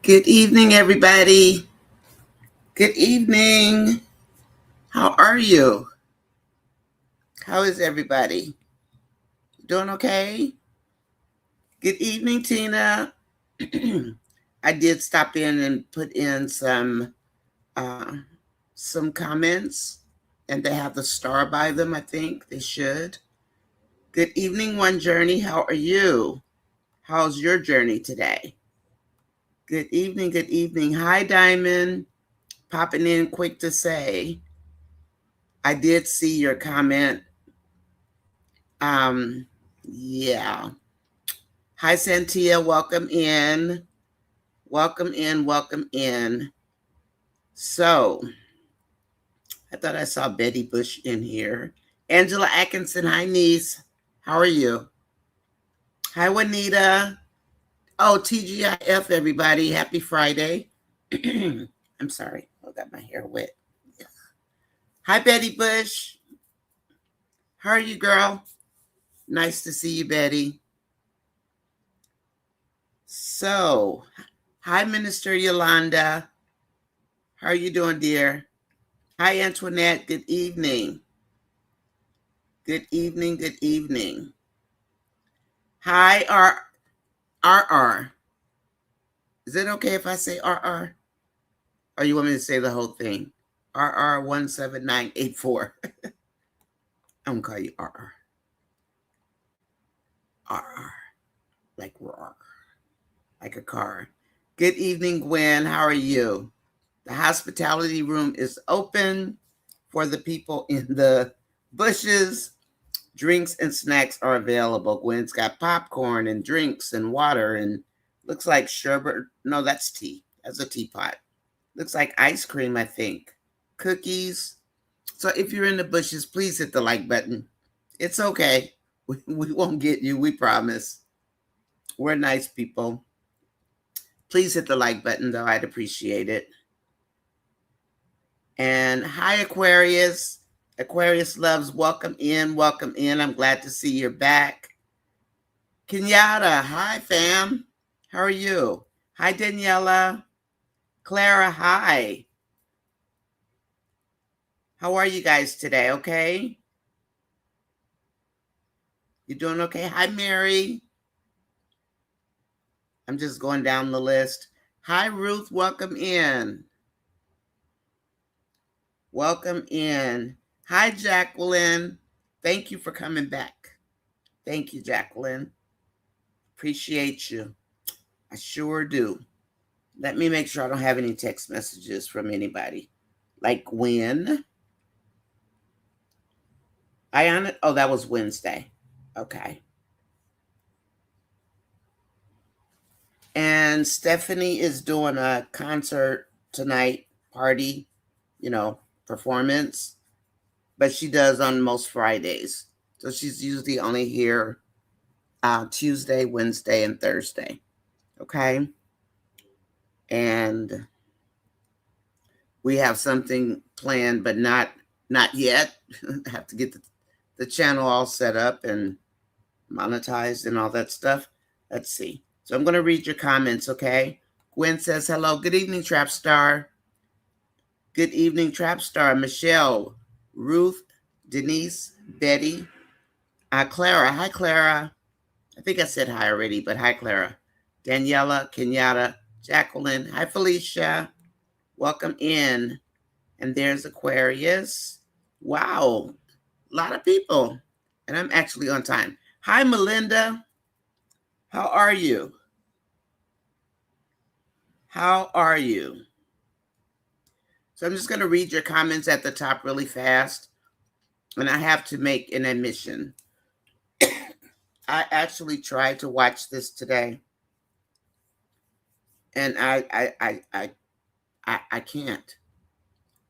Good evening, everybody. Good evening. How are you? How is everybody? Doing okay? Good evening, Tina. I did stop in and put in uh, some comments, and they have the star by them. I think they should. Good evening, One Journey. How are you? How's your journey today? Good evening. Good evening. Hi, Diamond. Popping in quick to say, I did see your comment. Um, yeah. Hi, Santia. Welcome in. Welcome in. Welcome in. So, I thought I saw Betty Bush in here. Angela Atkinson. Hi, niece. How are you? Hi, Juanita. Oh, TGIF, everybody. Happy Friday. I'm sorry. I got my hair wet. Hi, Betty Bush. How are you, girl? Nice to see you, Betty. So, hi, Minister Yolanda. How are you doing, dear? Hi, Antoinette. Good evening. Good evening. Good evening. Hi, RR. Is it okay if I say RR? Or you want me to say the whole thing? RR17984. I'm going to call you RR. RR. Like roar. Like a car. Good evening, Gwen. How are you? The hospitality room is open for the people in the bushes. Drinks and snacks are available. Gwen's got popcorn and drinks and water and looks like sherbet. No, that's tea. That's a teapot. Looks like ice cream, I think. Cookies. So if you're in the bushes, please hit the like button. It's okay. We won't get you, we promise. We're nice people. Please hit the like button, though. I'd appreciate it. And hi, Aquarius. Aquarius loves, welcome in, welcome in. I'm glad to see you're back. Kenyatta, hi, fam. How are you? Hi, Daniela. Clara, hi. How are you guys today? Okay? You doing okay? Hi, Mary. I'm just going down the list. Hi, Ruth. Welcome in. Welcome in. Hi, Jacqueline. Thank you for coming back. Thank you, Jacqueline. Appreciate you. I sure do. Let me make sure I don't have any text messages from anybody. Like when? Oh, that was Wednesday. Okay. And Stephanie is doing a concert tonight, party, performance, but she does on most Fridays. So she's usually only here Tuesday, Wednesday, and Thursday. Okay. And we have something planned, but not yet. I have to get the channel all set up and monetized and all that stuff. Let's see. So I'm going to read your comments, okay? Gwen says, hello. Good evening, Trap Star. Good evening, Trap Star. Michelle, Ruth, Denise, Betty, Clara. Hi, Clara. I think I said hi already, but hi, Clara. Daniela, Kenyatta, Jacqueline. Hi, Felicia. Welcome in. And there's Aquarius. Wow, a lot of people. And I'm actually on time. Hi, Melinda. How are you? How are you? So I'm just going to read your comments at the top really fast. And I have to make an admission. I actually tried to watch this today. And I can't.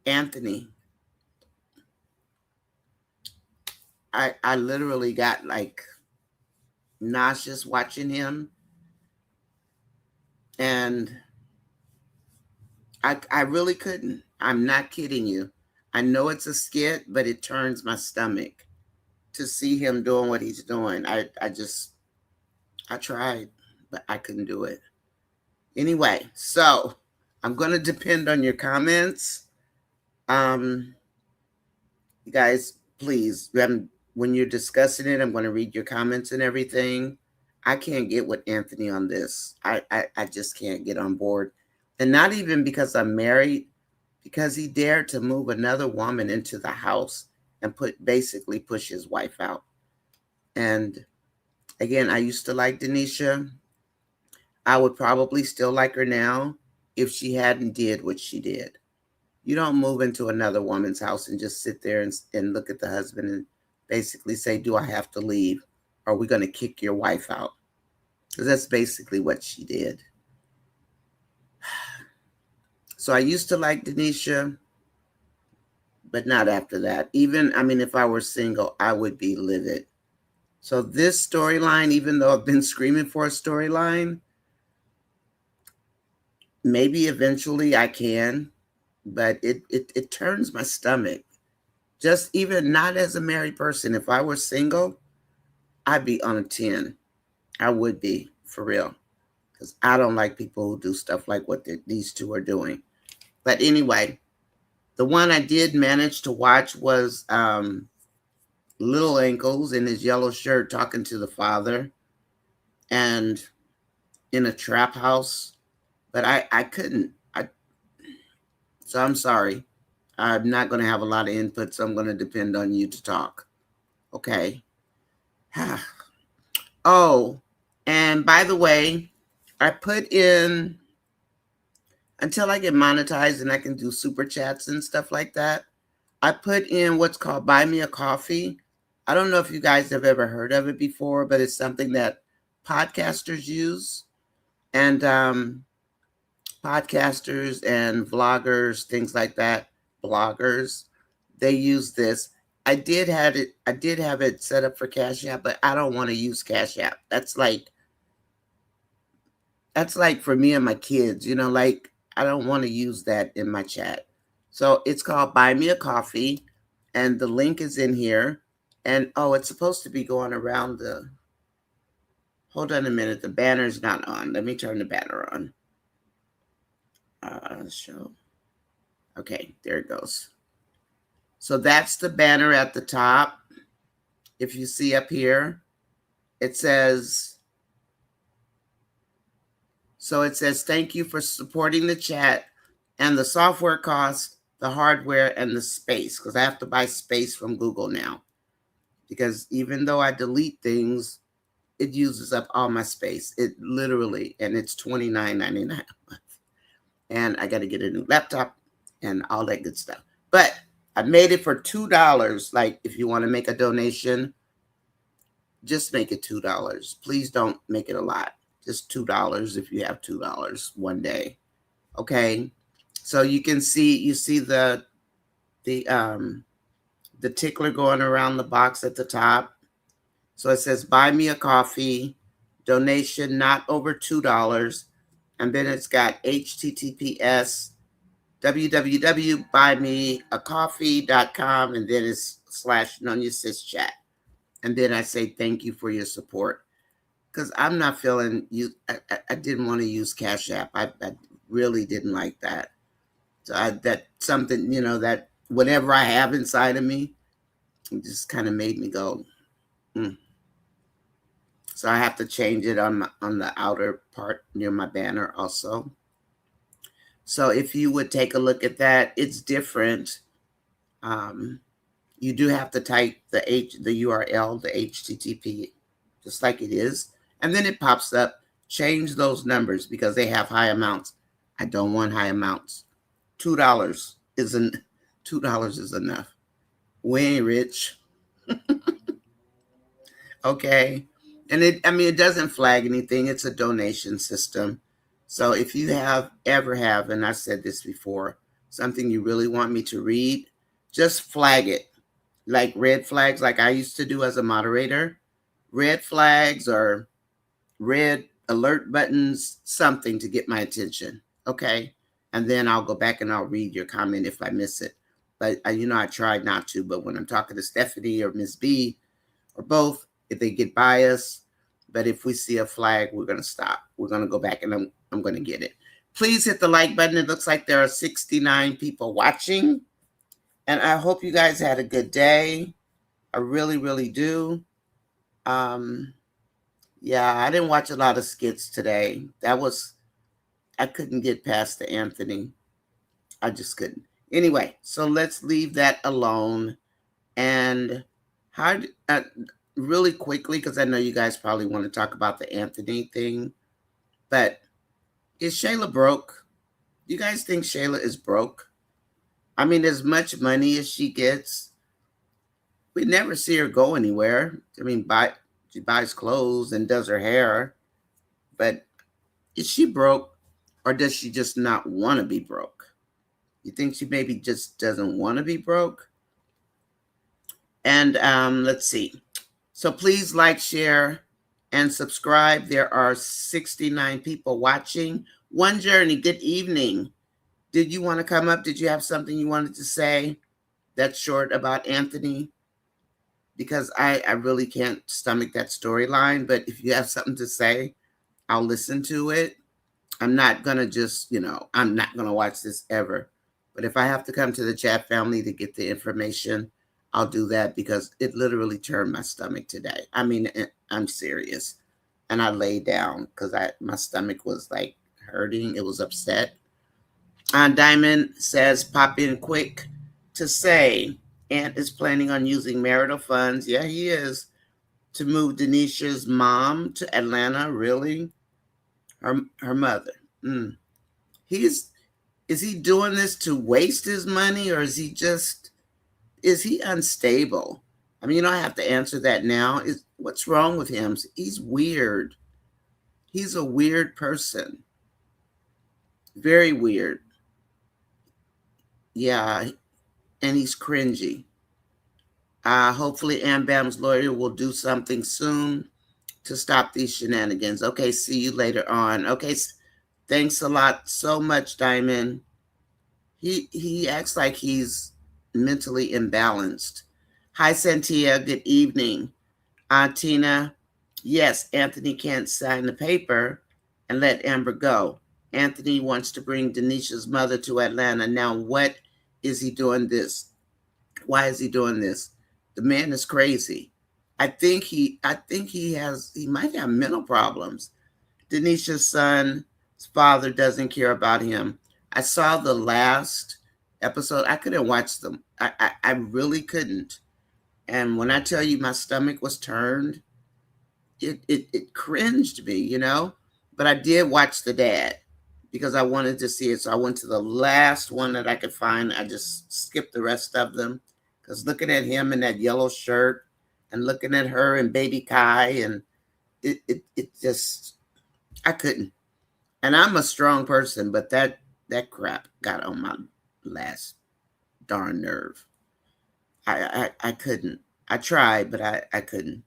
Anthony, I literally got like nauseous watching him. And I really couldn't. I'm not kidding you. I know it's a skit, but it turns my stomach to see him doing what he's doing. I tried, but I couldn't do it. Anyway, so I'm going to depend on your comments. You guys, please, when you're discussing it, I'm going to read your comments and everything. I can't get with Anthony on this. I just can't get on board. And not even because I'm married, because he dared to move another woman into the house and basically push his wife out. And again, I used to like Denisha. I would probably still like her now if she hadn't did what she did. You don't move into another woman's house and just sit there and look at the husband and basically say, do I have to leave? Or are we going to kick your wife out? Because that's basically what she did. So I used to like Denisha, but not after that. Even, I mean, if I were single, I would be livid. So this storyline, even though I've been screaming for a storyline, maybe eventually I can, but it turns my stomach. Just even not as a married person. If I were single, I'd be on a 10. I would be, for real. Because I don't like people who do stuff like what these two are doing. But anyway, the one I did manage to watch was Little Ankles in his yellow shirt talking to the father and in a trap house. But I couldn't. So I'm sorry. I'm not going to have a lot of input, so I'm going to depend on you to talk. Okay. Oh, and by the way, I put in, until I get monetized and I can do super chats and stuff like that, I put in what's called Buy Me a Coffee. I don't know if you guys have ever heard of it before, but it's something that podcasters use. And podcasters and vloggers, things like that, bloggers, they use this. I did have it set up for Cash App, but I don't want to use Cash App. That's like for me and my kids, like I don't want to use that in my chat. So it's called Buy Me a Coffee, and the link is in here. And oh, it's supposed to be going around the, hold on a minute, the banner's not on. Let me turn the banner on. Show. Okay, there it goes. So that's the banner at the top. If you see up here, it says, thank you for supporting the chat and the software costs, the hardware, and the space, because I have to buy space from Google now. Because even though I delete things, it uses up all my space. It literally, and it's $29.99 a month. And I got to get a new laptop and all that good stuff. But I made it for $2. Like, if you want to make a donation, just make it $2. Please don't make it a lot. Just $2 if you have $2 one day. Okay. So you see the tickler going around the box at the top. So it says, buy me a coffee, donation not over $2. And then it's got HTTPS www.buymeacoffee.com, and then it's /NonyaSisChat. And then I say thank you for your support. Because I'm not feeling you. I didn't want to use Cash App. I really didn't like that. So that something, that whatever I have inside of me, it just kind of made me go. So I have to change it on the outer part near my banner also. So if you would take a look at that, it's different. You do have to type the URL, the HTTP, just like it is. And then it pops up, change those numbers because they have high amounts. I don't want high amounts. $2 is enough. We ain't rich. Okay. And it doesn't flag anything. It's a donation system. So if you ever have, and I said this before, something you really want me to read, just flag it. Like red flags, like I used to do as a moderator. Red flags or red alert buttons, something to get my attention. Okay. And then I'll go back and I'll read your comment if I miss it. But I tried not to, but when I'm talking to Stephanie or Miss B or both, if they get biased, But if we see a flag, we're going to stop. We're going to go back and I'm going to get it. Please hit the like button. It looks like there are 69 people watching. And I hope you guys had a good day. I really, really do. Yeah, I didn't watch a lot of skits today. I couldn't get past the Anthony. I just couldn't. Anyway, so let's leave that alone. And really quickly, because I know you guys probably want to talk about the Anthony thing, but is Shayla broke? You guys think Shayla is broke? I mean, as much money as she gets, we never see her go anywhere. I mean, she buys clothes and does her hair, but is she broke, or does she just not want to be broke? You think she maybe just doesn't want to be broke? And let's see. So please like, share, and subscribe. There are 69 people watching. One Journey, good evening. Did you want to come up? Did you have something you wanted to say that's short about Anthony? Because I really can't stomach that storyline. But if you have something to say, I'll listen to it. I'm not going to just, I'm not going to watch this ever. But if I have to come to the chat family to get the information, I'll do that, because it literally turned my stomach today. I mean, I'm serious. And I laid down because my stomach was like hurting. It was upset. Diamond says, pop in quick to say Ant is planning on using marital funds. Yeah, he is. To move Denisha's mom to Atlanta. Really? Her mother. Is he doing this to waste his money, or is he unstable? I mean, you don't have to answer that now. What's wrong with him? He's weird. He's a weird person. Very weird. Yeah, and he's cringy. Hopefully Am Bam's lawyer will do something soon to stop these shenanigans. Okay, see you later on. Okay, thanks a lot so much, Diamond. He acts like he's mentally imbalanced. Hi, Santia. Good evening. Tina, yes, Anthony can't sign the paper and let Amber go. Anthony wants to bring Denisha's mother to Atlanta. Now, what is he doing this? Why is he doing this? The man is crazy. I think he might have mental problems. Denisha's son's father doesn't care about him. I saw the last episode. I couldn't watch them. I really couldn't. And when I tell you my stomach was turned, it cringed me, But I did watch the dad because I wanted to see it. So I went to the last one that I could find. I just skipped the rest of them, because looking at him in that yellow shirt and looking at her and baby Kai, and it just, I couldn't. And I'm a strong person, but that crap got on my last darn nerve. I couldn't. I tried, but I couldn't.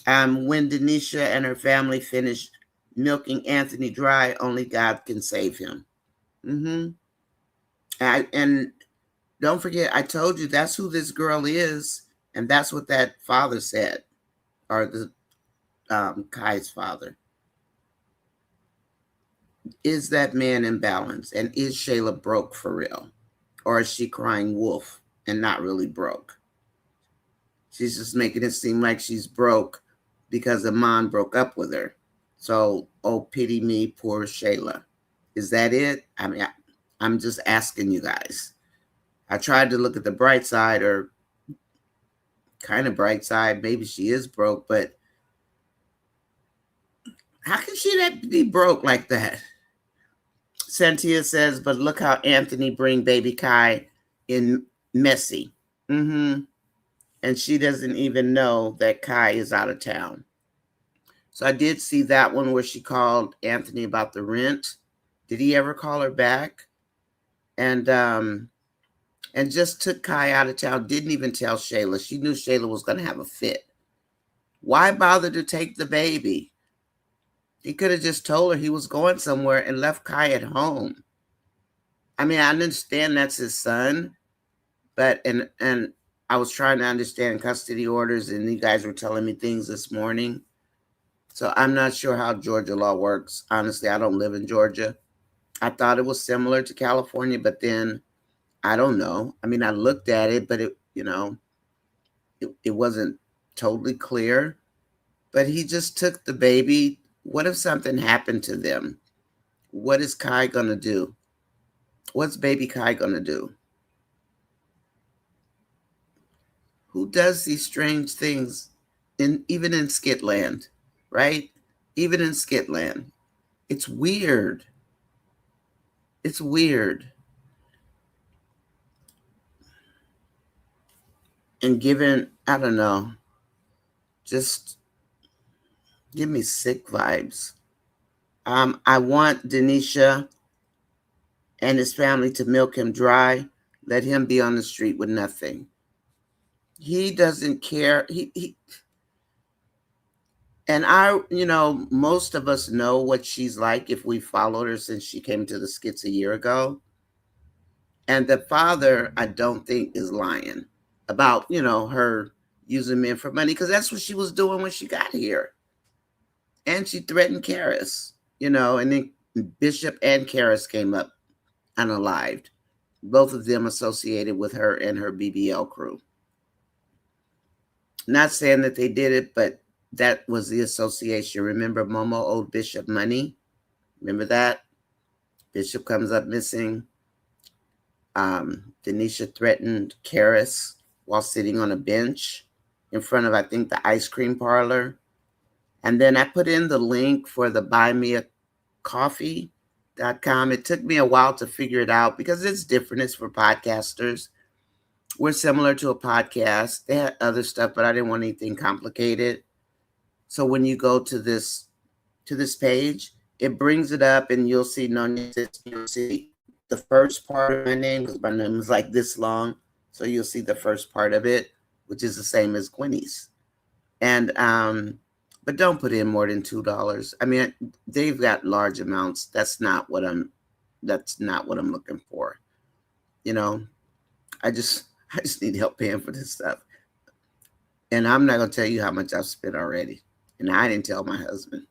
When Denisha and her family finished milking Anthony dry, only God can save him. And don't forget, I told you that's who this girl is, and that's what that father said, or the Kai's father. Is that man in balance? And is Shayla broke for real? Or is she crying wolf and not really broke? She's just making it seem like she's broke because Amon broke up with her. So, oh, pity me, poor Shayla. Is that it? I mean, I'm just asking you guys. I tried to look at the bright side, or kind of bright side. Maybe she is broke, but how can she be broke like that? Santia says, but look how Anthony bring baby Kai in messy. And she doesn't even know that Kai is out of town. So I did see that one where she called Anthony about the rent. Did he ever call her back? And just took Kai out of town. Didn't even tell Shayla. She knew Shayla was going to have a fit. Why bother to take the baby? He could have just told her he was going somewhere and left Kai at home. I mean, I understand that's his son, but and I was trying to understand custody orders, and you guys were telling me things this morning. So I'm not sure how Georgia law works. Honestly, I don't live in Georgia. I thought it was similar to California, but then I don't know. I mean, I looked at it, but it wasn't totally clear. But he just took the baby. What if something happened to them? What is Kai going to do? What's baby Kai going to do? Who does these strange things even in Skitland, right? Even in Skitland. It's weird. It's weird. And given, I don't know, just give me sick vibes. I want Denisha and his family to milk him dry, let him be on the street with nothing. He doesn't care. He and most of us know what she's like if we followed her since she came to the skits a year ago. And the father, I don't think, is lying about, her using men for money, because that's what she was doing when she got here. And she threatened Karis, and then Bishop and Karis came up unalived, both of them associated with her and her BBL crew. Not saying that they did it, but that was the association. Remember, Momo owed Bishop money? Remember that? Bishop comes up missing. Denisha threatened Karis while sitting on a bench in front of, I think, the ice cream parlor. And then I put in the link for the buymeacoffee.com. It took me a while to figure it out because it's different. It's for podcasters. We're similar to a podcast. They had other stuff, but I didn't want anything complicated. So when you go to this page, it brings it up and you'll see you'll see the first part of my name, because my name is like this long. So you'll see the first part of it, which is the same as Gwenny's. And but don't put in more than $2. I mean, they've got large amounts. That's not what I'm looking for. I just need help paying for this stuff. And I'm not gonna tell you how much I've spent already. And I didn't tell my husband.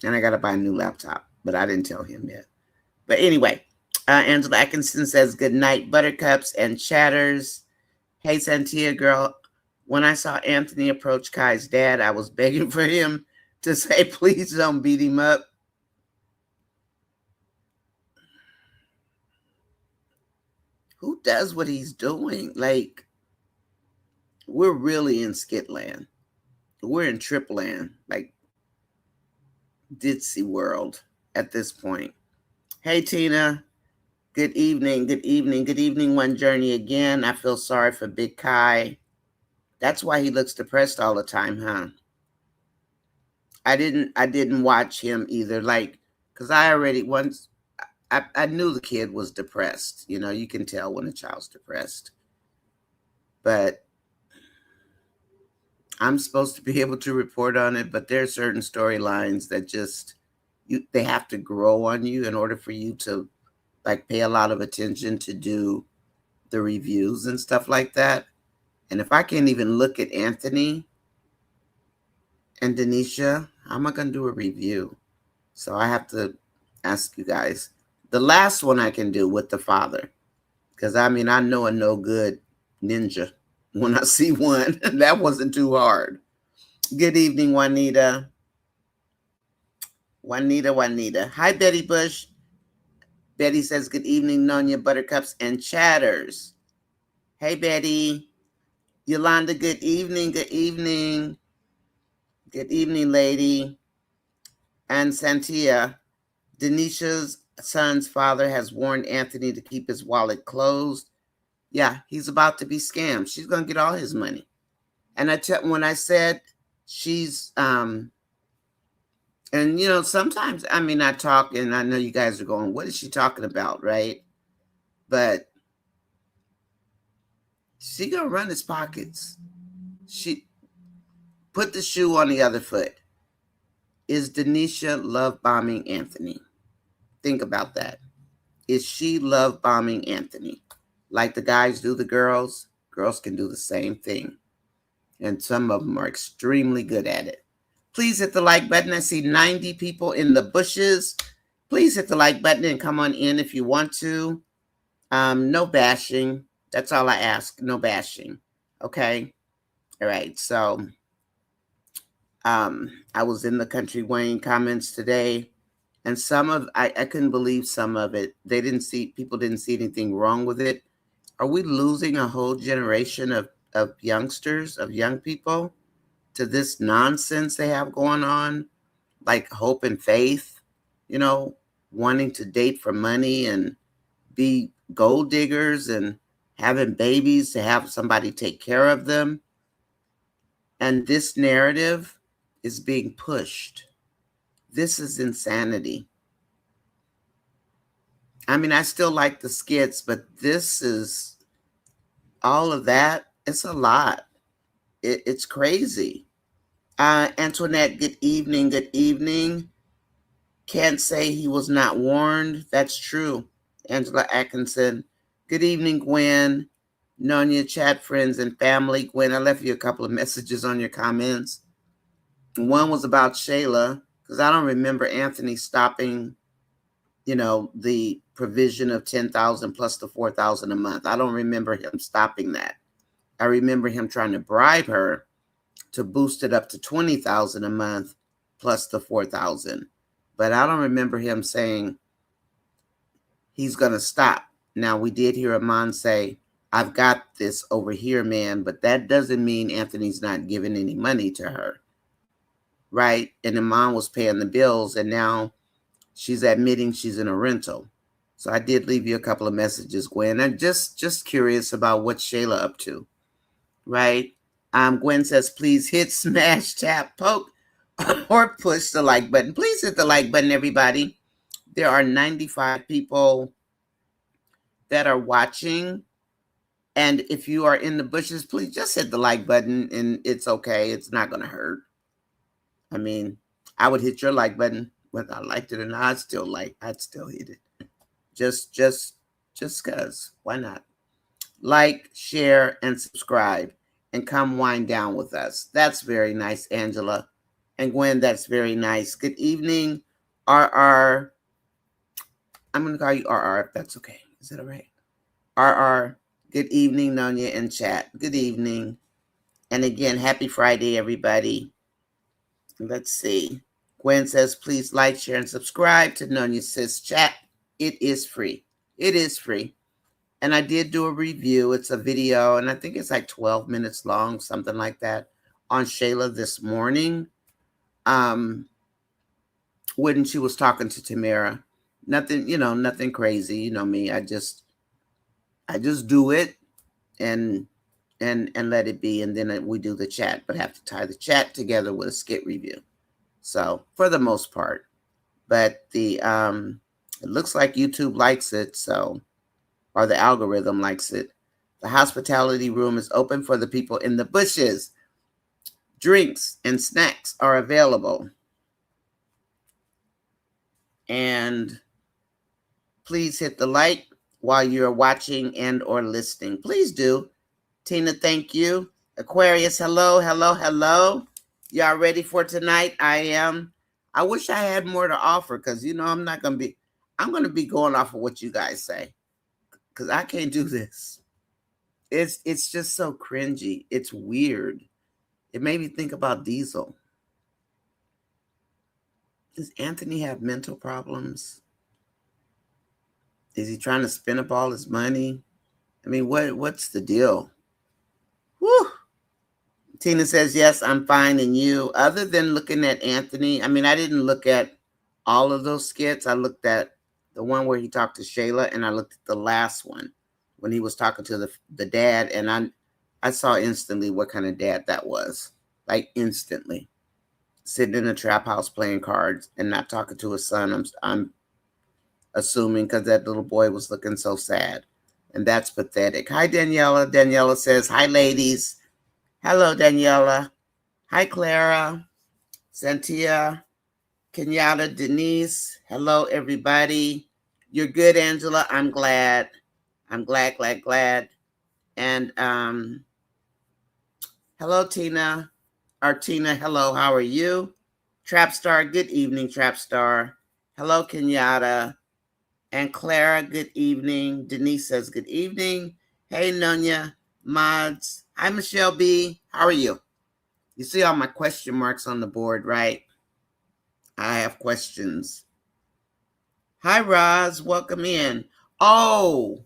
And I gotta buy a new laptop, but I didn't tell him yet. But anyway, Angela Atkinson says, good night, buttercups and chatters. Hey, Santia girl, when I saw Anthony approach Kai's dad, I was begging for him to say, please don't beat him up. Who does what he's doing? Like, we're really in Skitland. We're in Tripland, like Ditzy world at this point. Hey, Tina. Good evening. Good evening. Good evening, One Journey again. I feel sorry for Big Kai. That's why he looks depressed all the time, huh? I didn't watch him either. Like, because I knew the kid was depressed. You can tell when a child's depressed. But I'm supposed to be able to report on it, but there are certain storylines that just they have to grow on you in order for you to like pay a lot of attention to do the reviews and stuff like that. And if I can't even look at Anthony and Denisha, how am I going to do a review? So I have to ask you guys. The last one I can do with the father, because I know a no good ninja when I see one. That wasn't too hard. Good evening, Juanita. Juanita. Hi, Betty Bush. Betty says, good evening, Nonya, buttercups, and chatters. Hey, Betty. Yolanda, good evening. Good evening. Good evening, lady. And Santia, Denisha's son's father has warned Anthony to keep his wallet closed. Yeah, he's about to be scammed. She's going to get all his money. And when I said she's, and sometimes, I talk and I know you guys are going, what is she talking about, right? But she going to run his pockets. She put the shoe on the other foot. Is Denisha love bombing Anthony? Think about that. Is she love bombing Anthony? Like the guys do the girls? Girls can do the same thing. And some of them are extremely good at it. Please hit the like button. I see 90 people in the bushes. Please hit the like button and come on in if you want to. No bashing. That's all I ask. No bashing. Okay. All right. So I was in the Country Wayne comments today, and I couldn't believe some of it. People didn't see anything wrong with it. Are we losing a whole generation of youngsters, of young people to this nonsense they have going on? Like hope and faith, wanting to date for money and be gold diggers and having babies to have somebody take care of them. And this narrative is being pushed. This is insanity. I mean, I still like the skits, but this is all of that. It's a lot. It's crazy. Antoinette, good evening. Good evening. Can't say he was not warned. That's true. Angela Atkinson. Good evening, Gwen. Nonya, chat friends and family. Gwen, I left you a couple of messages on your comments. One was about Shayla, because I don't remember Anthony stopping, the provision of 10,000 plus the 4,000 a month. I don't remember him stopping that. I remember him trying to bribe her to boost it up to 20,000 a month plus the 4,000. But I don't remember him saying he's going to stop. Now, we did hear Amon say, I've got this over here, man, but that doesn't mean Anthony's not giving any money to her, right? And Amon was paying the bills, and now she's admitting she's in a rental. So I did leave you a couple of messages, Gwen. I'm just curious about what Shayla up to, right? Gwen says, please hit, smash, tap, poke, or push the like button. Please hit the like button, everybody. There are 95 people that are watching. And if you are in the bushes, please just hit the like button, and it's okay. It's not going to hurt. I mean, I would hit your like button whether I liked it or not. I'd still hit it. Just because. Why not? Like, share, and subscribe, and come wind down with us. That's very nice, Angela. And Gwen, that's very nice. Good evening, RR. I'm going to call you RR if that's okay. Is that all right? RR, good evening, Nonya and chat. Good evening. And again, happy Friday, everybody. Let's see. Gwen says, please like, share, and subscribe to Nonya Sis Chat. It is free. It is free. And I did do a review. It's a video, and I think it's like 12 minutes long, something like that, on Shayla this morning. When she was talking to Tamara. Nothing, nothing crazy. You know me. I just do it and let it be, and then we do the chat, but have to tie the chat together with a skit review. So for the most part, but it looks like YouTube likes it, or the algorithm likes it. The hospitality room is open for the people in the bushes. Drinks and snacks are available. And please hit the like while you're watching and or listening. Please do. Tina, thank you. Aquarius, hello, hello, hello. Y'all ready for tonight? I am. I wish I had more to offer, because I'm going to be going off of what you guys say, because I can't do this. It's just so cringy. It's weird. It made me think about Diesel. Does Anthony have mental problems? Is he trying to spend up all his money? I mean, what's the deal? Whew. Tina says, yes, I'm fine. And you? Other than looking at Anthony, I mean, I didn't look at all of those skits. I looked at the one where he talked to Shayla, and I looked at the last one when he was talking to the dad, and I saw instantly what kind of dad that was. Like instantly. Sitting in a trap house playing cards and not talking to his son. I'm assuming, because that little boy was looking so sad. And that's pathetic. Hi, Daniela. Daniela says, hi, ladies. Hello, Daniela. Hi, Clara. Santia. Kenyatta. Denise. Hello, everybody. You're good, Angela. I'm glad. I'm glad. And Hello, Tina. Artina, hello, how are you? Trapstar, good evening, Trapstar. Hello, Kenyatta. And Clara, good evening. Denise says, good evening. Hey, Nonya, mods. Hi, Michelle B. How are you? You see all my question marks on the board, right? I have questions. Hi, Roz. Welcome in. Oh,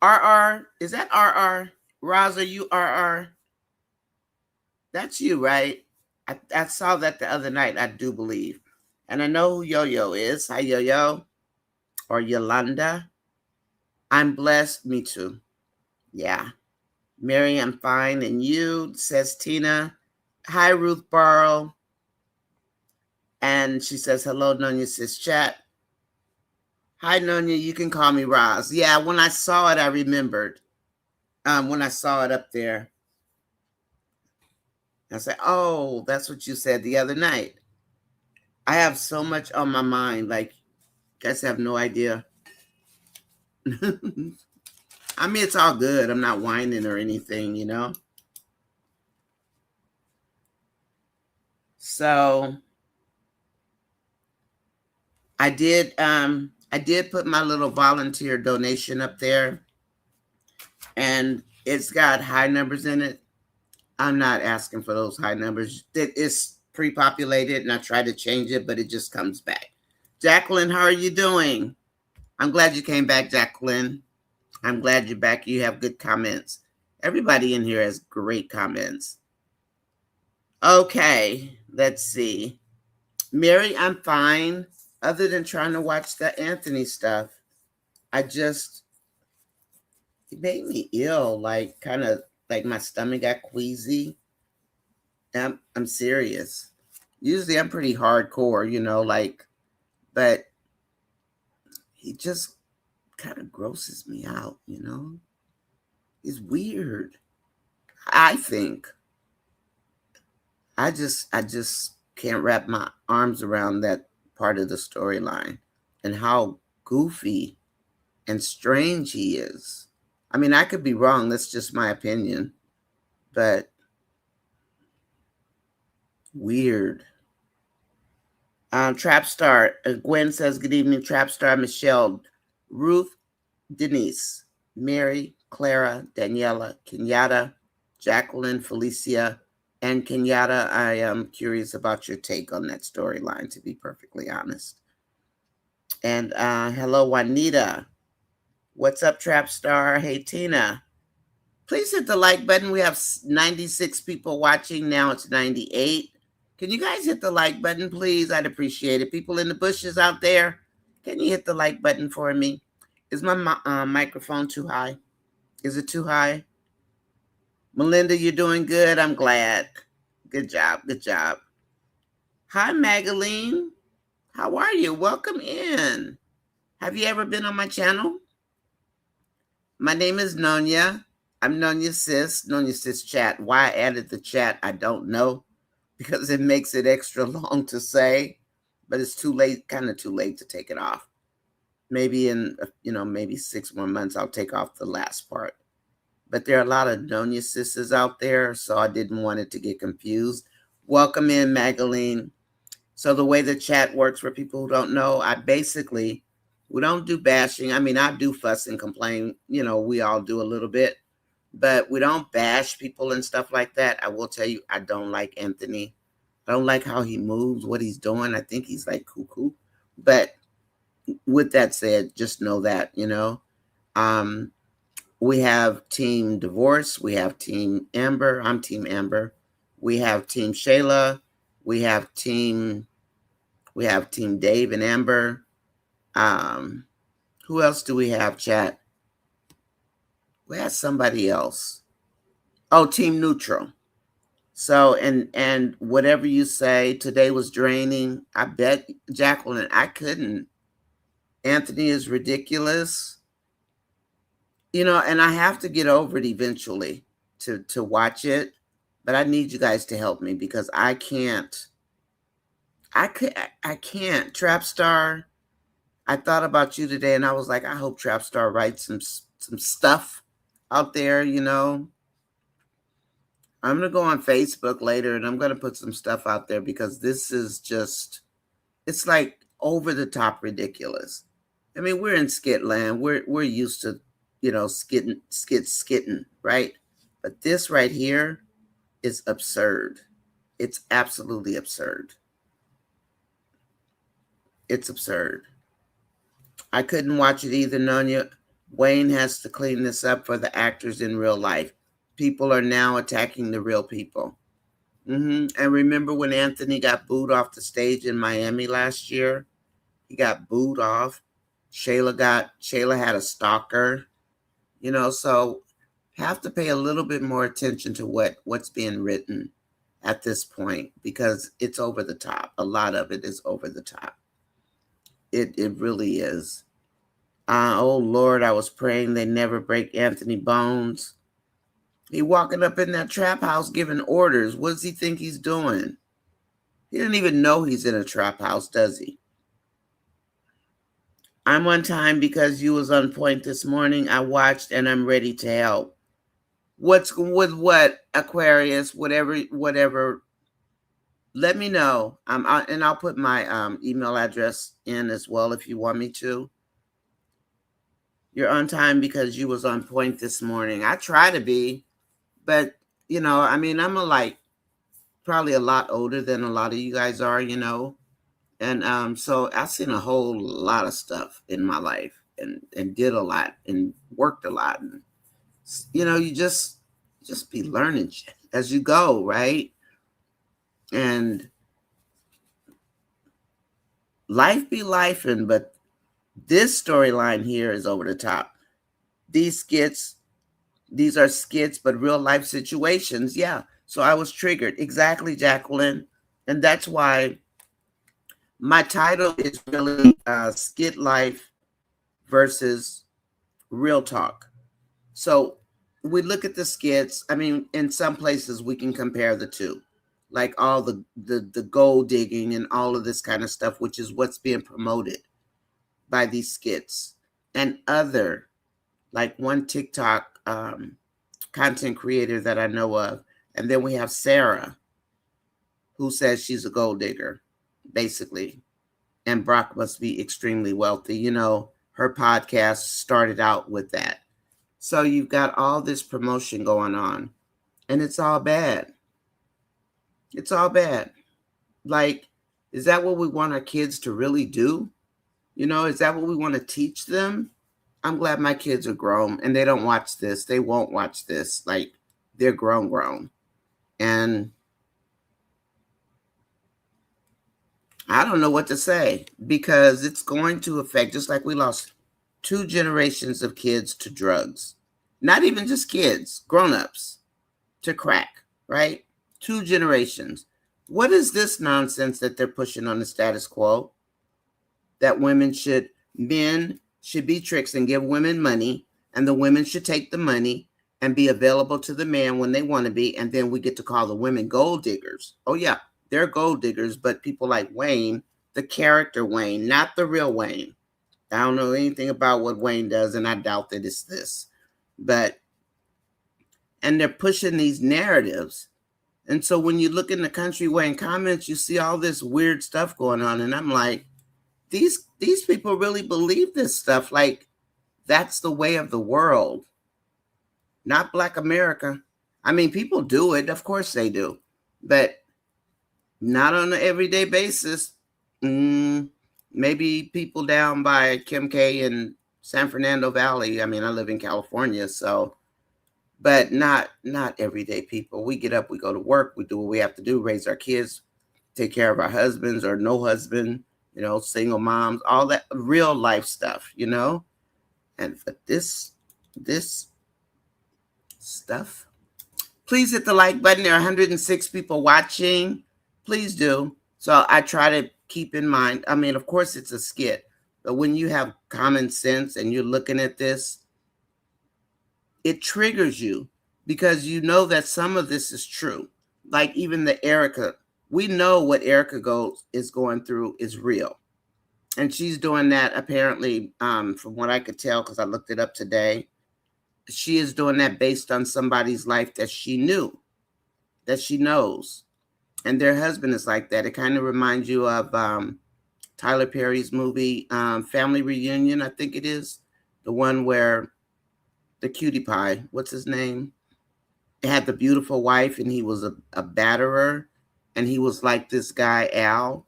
RR. Is that RR? Roz, are you RR? That's you, right? I saw that the other night, I do believe. And I know who Yo-Yo is. Hi, Yo-Yo. Or Yolanda. I'm blessed. Me too. Yeah. Mary, I'm fine. And you, says Tina. Hi, Ruth Barrow. And she says, hello, Nonya Sis Chat. Hi, Nonya. You can call me Roz. Yeah, when I saw it, I remembered. When I saw it up there, I said, oh, that's what you said the other night. I have so much on my mind. Like, you guys have no idea. I mean, it's all good. I'm not whining or anything, you know? So I did put my little volunteer donation up there, and it's got high numbers in it. I'm not asking for those high numbers. It's pre-populated, and I try to change it, but it just comes back. Jacqueline, how are you doing? I'm glad you came back, Jacqueline. I'm glad you're back. You have good comments. Everybody in here has great comments. Okay, let's see. Mary, I'm fine. Other than trying to watch the Anthony stuff, it made me ill. Like, kind of like my stomach got queasy. I'm serious. Usually I'm pretty hardcore, you know, like, but he just kind of grosses me out, you know? He's weird. I think. I just can't wrap my arms around that part of the storyline and how goofy and strange he is. I mean, I could be wrong. That's just my opinion, but weird. Trapstar. Gwen says, good evening, Trapstar. Michelle, Ruth, Denise, Mary, Clara, Daniela, Kenyatta, Jacqueline, Felicia, and Kenyatta. I am curious about your take on that storyline, to be perfectly honest. And hello, Juanita. What's up, Trapstar? Hey, Tina. Please hit the like button. We have 96 people watching. Now it's 98. Can you guys hit the like button, please? I'd appreciate it. People in the bushes out there, can you hit the like button for me? Is my microphone too high? Is it too high? Melinda, you're doing good. I'm glad. Good job. Good job. Hi, Magaline. How are you? Welcome in. Have you ever been on my channel? My name is Nonya. I'm Nonya Sis Chat. Why I added the chat, I don't know, because it makes it extra long to say, but it's too late, kind of too late to take it off. Maybe in, maybe 6 more months, I'll take off the last part. But there are a lot of Nonya sisters out there, so I didn't want it to get confused. Welcome in, Magaline. So the way the chat works, for people who don't know, we don't do bashing. I mean, I do fuss and complain. We all do a little bit, but we don't bash people and stuff like that. I will tell you, I don't like Anthony. I don't like how he moves, what he's doing. I think he's like cuckoo. But with that said, just know that, we have Team Divorce. We have Team Amber. I'm Team Amber. We have Team Shayla. We have Team Dave and Amber. Who else do we have, chat? We have somebody else. Oh, Team Neutral. So, and whatever you say, today was draining. I bet, Jacqueline, I couldn't. Anthony is ridiculous. And I have to get over it eventually to watch it, but I need you guys to help me because I can't. I can't. Trapstar, I thought about you today and I was like, I hope Trapstar writes some stuff out there, I'm going to go on Facebook later and I'm going to put some stuff out there because this is just, it's like over the top ridiculous. I mean, we're in skit land. We're used to, skitting, right? But this right here is absurd. It's absolutely absurd. It's absurd. I couldn't watch it either, Nonya. Wayne has to clean this up for the actors in real life. People are now attacking the real people. And remember when Anthony got booed off the stage in Miami last year? He got booed off. Shayla had a stalker, so have to pay a little bit more attention to what's being written at this point because it's over the top. A lot of it is over the top. It really is. Oh Lord, I was praying they never break Anthony bones. He walking up in that trap house giving orders. What does he think he's doing? He didn't even know he's in a trap house, does he? I'm on time because you was on point this morning. I watched and I'm ready to help. What's with what, Aquarius? Whatever. Let me know. And I'll put my email address in as well if you want me to. You're on time because you was on point this morning. I try to be, but I'm probably a lot older than a lot of you guys are, And so I've seen a whole lot of stuff in my life and did a lot and worked a lot. And, you just be learning as you go, right? And life be lifing, but this storyline here is over the top. These are skits, but real life situations. Yeah. So I was triggered. Exactly, Jacqueline. And that's why my title is really Skit Life versus Real Talk. So we look at the skits. I mean, in some places we can compare the two, like all the gold digging and all of this kind of stuff, which is what's being promoted by these skits and other, like one TikTok content creator that I know of. And then we have Sarah, who says she's a gold digger, basically. And Brock must be extremely wealthy. Her podcast started out with that. So you've got all this promotion going on, and it's all bad. It's all bad. Like, is that what we want our kids to really do? Is that what we want to teach them? I'm glad my kids are grown and they don't watch this. They won't watch this. Like, they're grown. And I don't know what to say because it's going to affect, just like we lost 2 generations of kids to drugs. Not even just kids, grown-ups to crack, right? 2 generations. What is this nonsense that they're pushing on the status quo? That men should be tricks and give women money, and the women should take the money and be available to the man when they want to be, and then we get to call the women gold diggers. Oh yeah, they're gold diggers, but people like Wayne, the character Wayne, not the real Wayne. I don't know anything about what Wayne does, and I doubt that it's this. And they're pushing these narratives. And so when you look in the Country Wayne comments, you see all this weird stuff going on. And I'm like, these people really believe this stuff. Like, that's the way of the world, not Black America. I mean, people do it. Of course they do. But not on an everyday basis. Maybe people down by Kim K and San Fernando Valley. I mean, I live in California, so, but not everyday people. We get up, we go to work, we do what we have to do, raise our kids, take care of our husbands or no husband, single moms, all that real life stuff, And for this stuff, please hit the like button. There are 106 people watching. Please do. So I try to keep in mind, I mean, of course it's a skit, but when you have common sense and you're looking at this, it triggers you because you know that some of this is true. Like even the Erica, we know what Erica is going through is real. And she's doing that apparently, from what I could tell, because I looked it up today, she is doing that based on somebody's life that she knew. that she knows. And their husband is like that. It kind of reminds you of Tyler Perry's movie, Family Reunion, I think it is. The one where the cutie pie, what's his name? It had the beautiful wife, and he was a batterer, and he was like this guy, Al.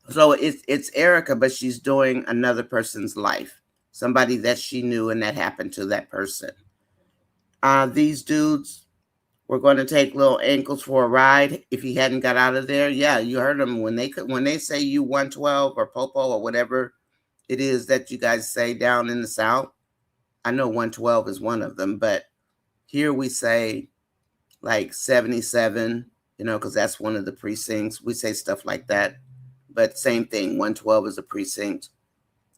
So it's Erica, but she's doing another person's life, somebody that she knew and that happened to that person. These dudes were going to take little ankles for a ride if he hadn't got out of there. Yeah, you heard them when they say you 112 or popo or whatever it is that you guys say down in the South. I know 112 is one of them, but here we say like 77, because that's one of the precincts. We say stuff like that, but same thing. 112 is a precinct.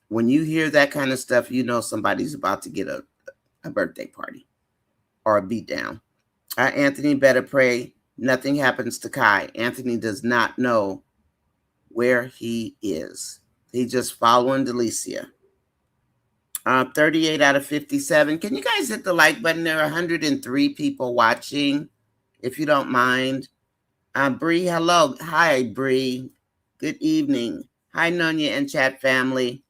When you hear that kind of stuff, you know somebody's about to get a birthday party or a beatdown. Anthony better pray nothing happens to Kai. Anthony does not know where he is. He's just following Delicia. 38 out of 57. Can you guys hit the like button? There are 103 people watching, if you don't mind. Bree, hello. Hi, Bree. Good evening. Hi, Nonya and chat family.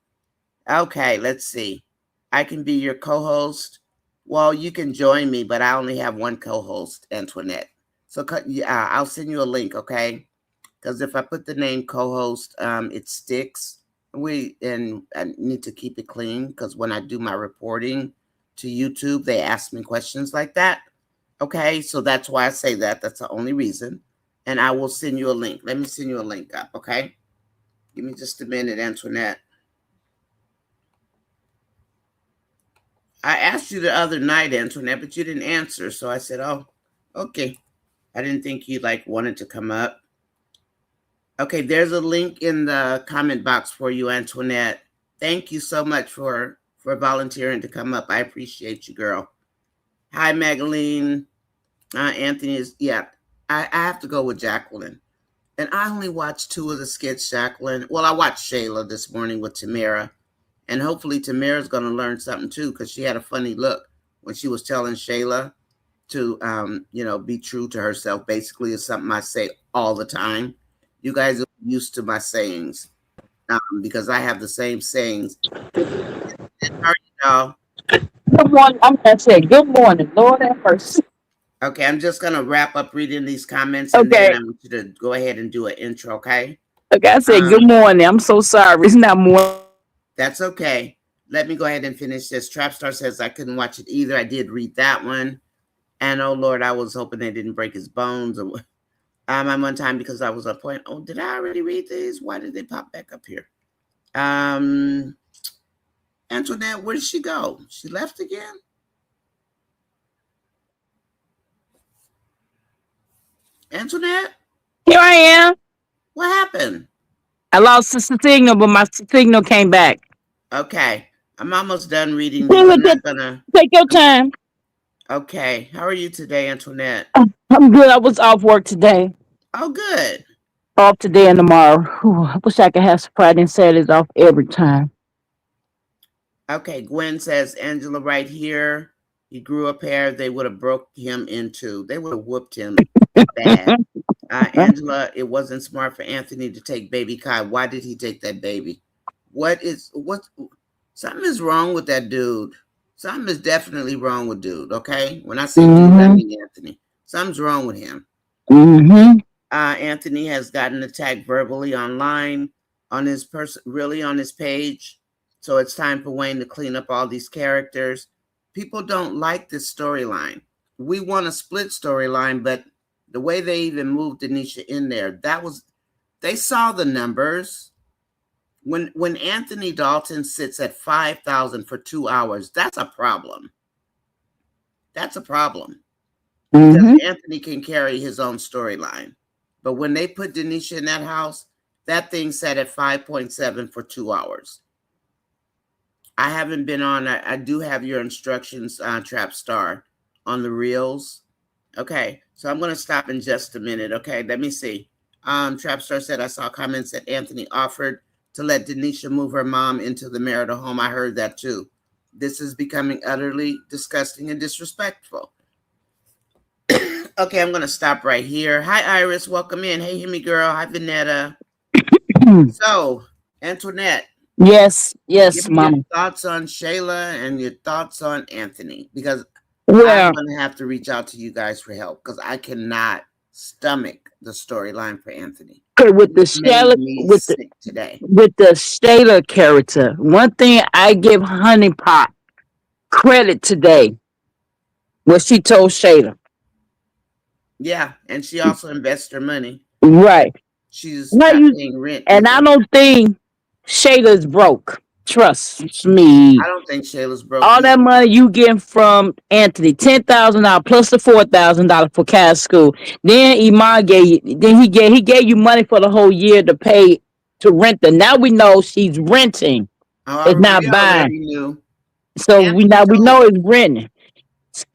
Okay, let's see. I can be your co-host. Well, you can join me, but I only have one co-host, Antoinette. So I'll send you a link, okay? Because if I put the name co-host, it sticks. And I need to keep it clean because when I do my reporting to YouTube, they ask me questions like that. Okay, so that's why I say that. That's the only reason. And I will send you a link. Let me send you a link up, okay? Give me just a minute, Antoinette. I asked you the other night, Antoinette, but you didn't answer. So I said, oh, okay. I didn't think you wanted to come up. Okay, there's a link in the comment box for you, Antoinette. Thank you so much for volunteering to come up. I appreciate you, girl. Hi, Magdalene. Anthony is, yeah, I have to go with Jacqueline. And I only watched 2 of the skits, Jacqueline. Well, I watched Shayla this morning with Tamara. And hopefully Tamara's going to learn something, too, because she had a funny look when she was telling Shayla to, be true to herself. Basically, it's something I say all the time. You guys are used to my sayings because I have the same sayings. How are you, y'all? Good morning. I'm going to say good morning. Lord have mercy. Okay, I'm just going to wrap up reading these comments, and then Okay. I want you to go ahead and do an intro, okay? Okay, I said good morning. I'm so sorry. It's not morning. That's okay. Let me go ahead and finish this. Trapstar says I couldn't watch it either. I did read that one. And, oh, Lord, I was hoping they didn't break his bones. I'm one time because I was on point. Oh, did I already read these? Why did they pop back up here? Antoinette, where did she go? She left again? Antoinette? Here I am. What happened? I lost the signal, but my signal came back. Okay. I'm almost done reading these. I'm not going to. Take your time. Okay. How are you today, Antoinette? I'm good. I was off work today. Oh, good. Off today and tomorrow. Whew, I wish I could have Friday and Saturdays off every time. Okay. Gwen says, Angela right here. He grew a pair. They would have broke him in two. They would have whooped him bad. Angela, it wasn't smart for Anthony to take baby Kai. Why did he take that baby? Something is wrong with that dude. Something is definitely wrong with dude, okay? When I say dude, I mean Anthony. Something's wrong with him. Anthony has gotten attacked verbally online on his on his page. So it's time for Wayne to clean up all these characters. People don't like this storyline. We want a split storyline, but the way they even moved Denisha in there, they saw the numbers. When Anthony Dalton sits at 5,000 for 2 hours, that's a problem. That's a problem. Because Anthony can carry his own storyline. But when they put Denisha in that house, that thing sat at 5.7 for 2 hours. I haven't been on. I do have your instructions, Trap Star, on the reels. Okay, so I'm going to stop in just a minute. Okay, let me see. Trap Star said I saw comments that Anthony offered to let Denisha move her mom into the marital home. I heard that too. This is becoming utterly disgusting and disrespectful. Okay, I'm gonna stop right here. Hi, Iris. Welcome in. Hey, Hemi girl. Hi, Vanetta. So, Antoinette, Yes, give yes, me your mama. thoughts on Shayla and your thoughts on Anthony, because I'm Well, gonna have to reach out to you guys for help because I cannot stomach the storyline for Anthony. okay, with the It made Shayla, me sick today. with the Shayla character, one thing I give Honey Pot credit today, what she told Shayla. Yeah, and she also invests her money. Right. She's Now not you paying rent and I either. don't think Shayla's broke. Trust me. I don't think Shayla's broke All that either. money you getting from Anthony, $10,000 plus the $4,000 for cash school. Then Iman gave you, then he gave you money for the whole year to pay to rent the. Now we know she's renting. It's We not buying. already knew. So Anthony we told know her. it's renting.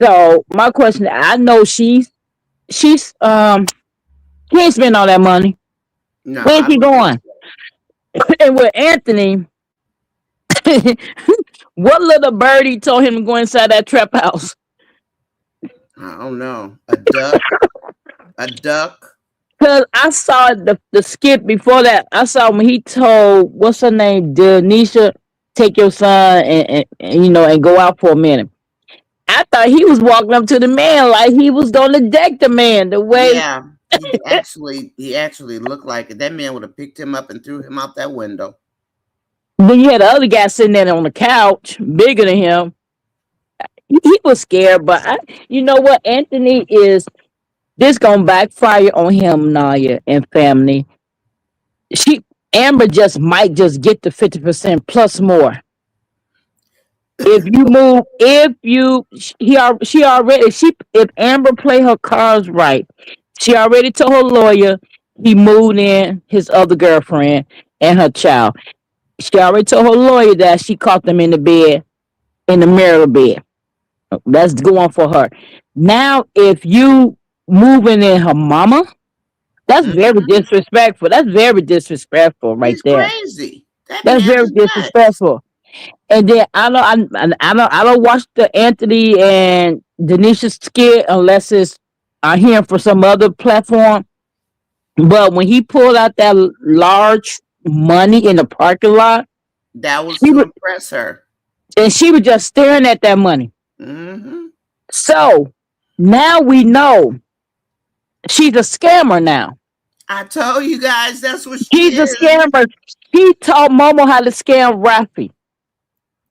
So my question, I know she's can't spend all that money. No, Where's I she don't think going? so. And with Anthony, what little birdie told him to go inside that trap house? I don't know. A duck. A duck. Cause I saw the skit before that. I saw when he told what's her name, Denisha, take your son and and go out for a minute. I thought he was walking up to the man like he was gonna deck the man the way. Yeah, he actually looked like it. That man would have picked him up and threw him out that window. Then you had the other guy sitting there on the couch, bigger than him. He was scared, but you know what? Anthony is this gonna backfire on him, Naya and family. She Amber just might just get the 50% plus more. If you move, if you she already if Amber play her cards right, she already told her lawyer he moved in his other girlfriend and her child. She already told her lawyer that she caught them in the bed, in the marital bed. That's going for her. Now, if you moving in her mama, that's very Mhm. disrespectful. That's very disrespectful right He's there. crazy. That That's man very is nuts. disrespectful. And then I don't watch the Anthony and Denisha skit unless it's I hear him for some other platform. But when he pulled out that large money in the parking lot, That was she to was impress her. and she was just staring at that money. Hmm. So now we know she's a scammer now. I told you guys that's what she She's a is. scammer. She taught Momo how to scam Rafi.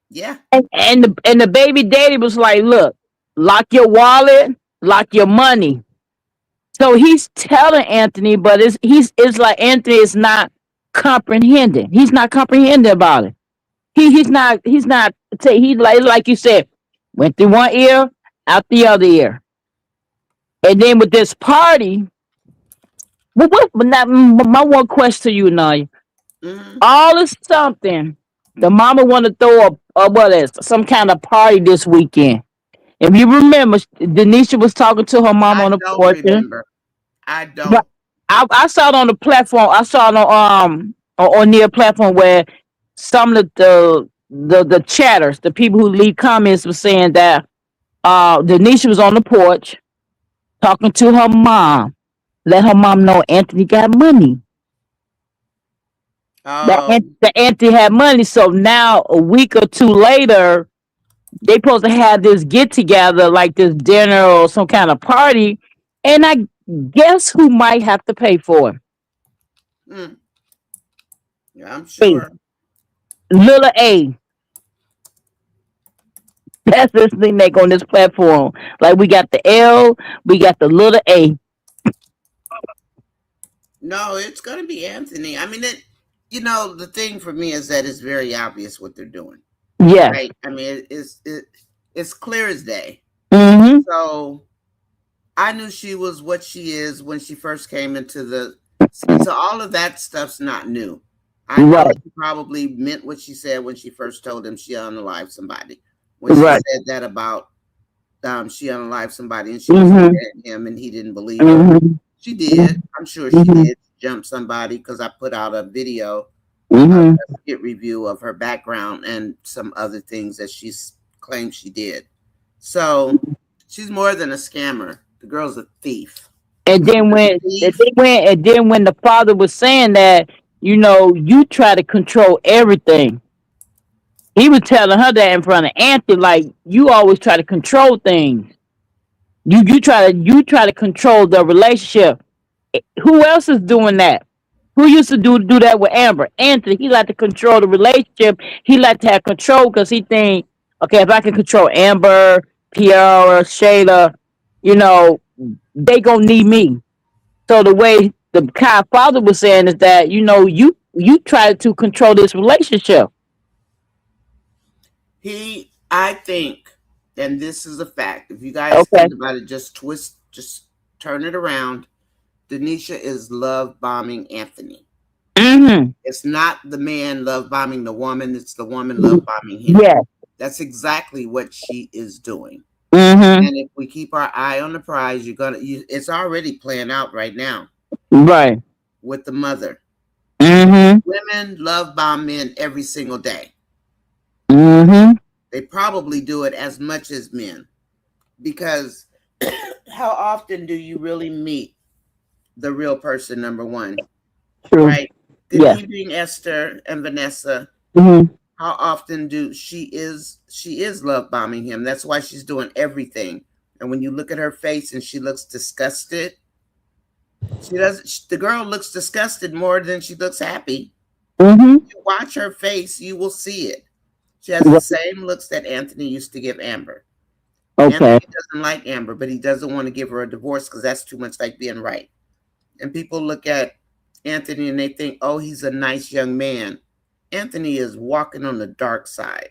Yeah. And the baby daddy was like, look, lock your wallet, lock your money. So he's telling Anthony, but it's like Anthony is not comprehending. He's not comprehending about it. He's not he like you said, went through one ear, out the other ear. And then with this party, but not my one question to you, Naya. Hmm. All is something. The mama want to throw a what is some kind of party this weekend. If you remember, Denisha was talking to her mom I on the don't porch. remember. I But don't. I saw it on the platform. I saw it on near platform where some of the chatters, the people who leave comments, were saying that Denisha was on the porch talking to her mom, let her mom know Anthony got money. Oh, The Anthony had money. So now a week or two later, they supposed to have this get together, like this dinner or some kind of party, and I guess who might have to pay for it? mm, yeah, I'm A, sure. little A. That's this thing they on this platform. Like we got the L, we got the little A. No, it's gonna be Anthony. I mean, the thing for me is that it's very obvious what they're doing, Yes. right? I mean, it's clear as day. Mm-hmm. So I knew she was what she is when she first came into the. So all of that stuff's not new. I know Right. she probably meant what she said when she first told him she unalived somebody. When she Right. said that about she unalived somebody and she was Mm-hmm. looking at him and he didn't believe her. Mm-hmm. She did. I'm sure she Mm-hmm. did jump somebody because I put out a video, Mm-hmm. a skit review of her background and some other things that she's claimed she did. So she's more than a scammer. The girl's a thief. And She's then a thief. when the father was saying that, you try to control everything. He was telling her that in front of Anthony, like, you always try to control things. You try to control the relationship. Who else is doing that? Who used to do that with Amber? Anthony. He like to control the relationship. He like to have control because he think, okay, if I can control Amber, Kiara, Shayla, you know, they gonna need me. So the way the Kai father was saying is that, you try to control this relationship. I think, and this is a fact, if you guys Okay. think about it, just turn it around. Denisha is love bombing Anthony. Mm-hmm. It's not the man love bombing the woman, it's the woman love bombing him. Yeah. That's exactly what she is doing. Mm-hmm. And if we keep our eye on the prize, it's already playing out right now Right. with the mother. Mm-hmm. Women love bomb men every single day. Mm-hmm. They probably do it as much as men because how often do you really meet the real person, number one, True. right? Good Yeah. evening, Esther and Vanessa. Mm-hmm. How often do she is love bombing him? That's why she's doing everything. And when you look at her face and she looks disgusted, the girl looks disgusted more than she looks happy. Mm-hmm. You watch her face, you will see it. She has the same looks that Anthony used to give Amber. Okay. Anthony doesn't like Amber, but he doesn't want to give her a divorce because that's too much like being right. And people look at Anthony and they think, oh, he's a nice young man. Anthony is walking on the dark side.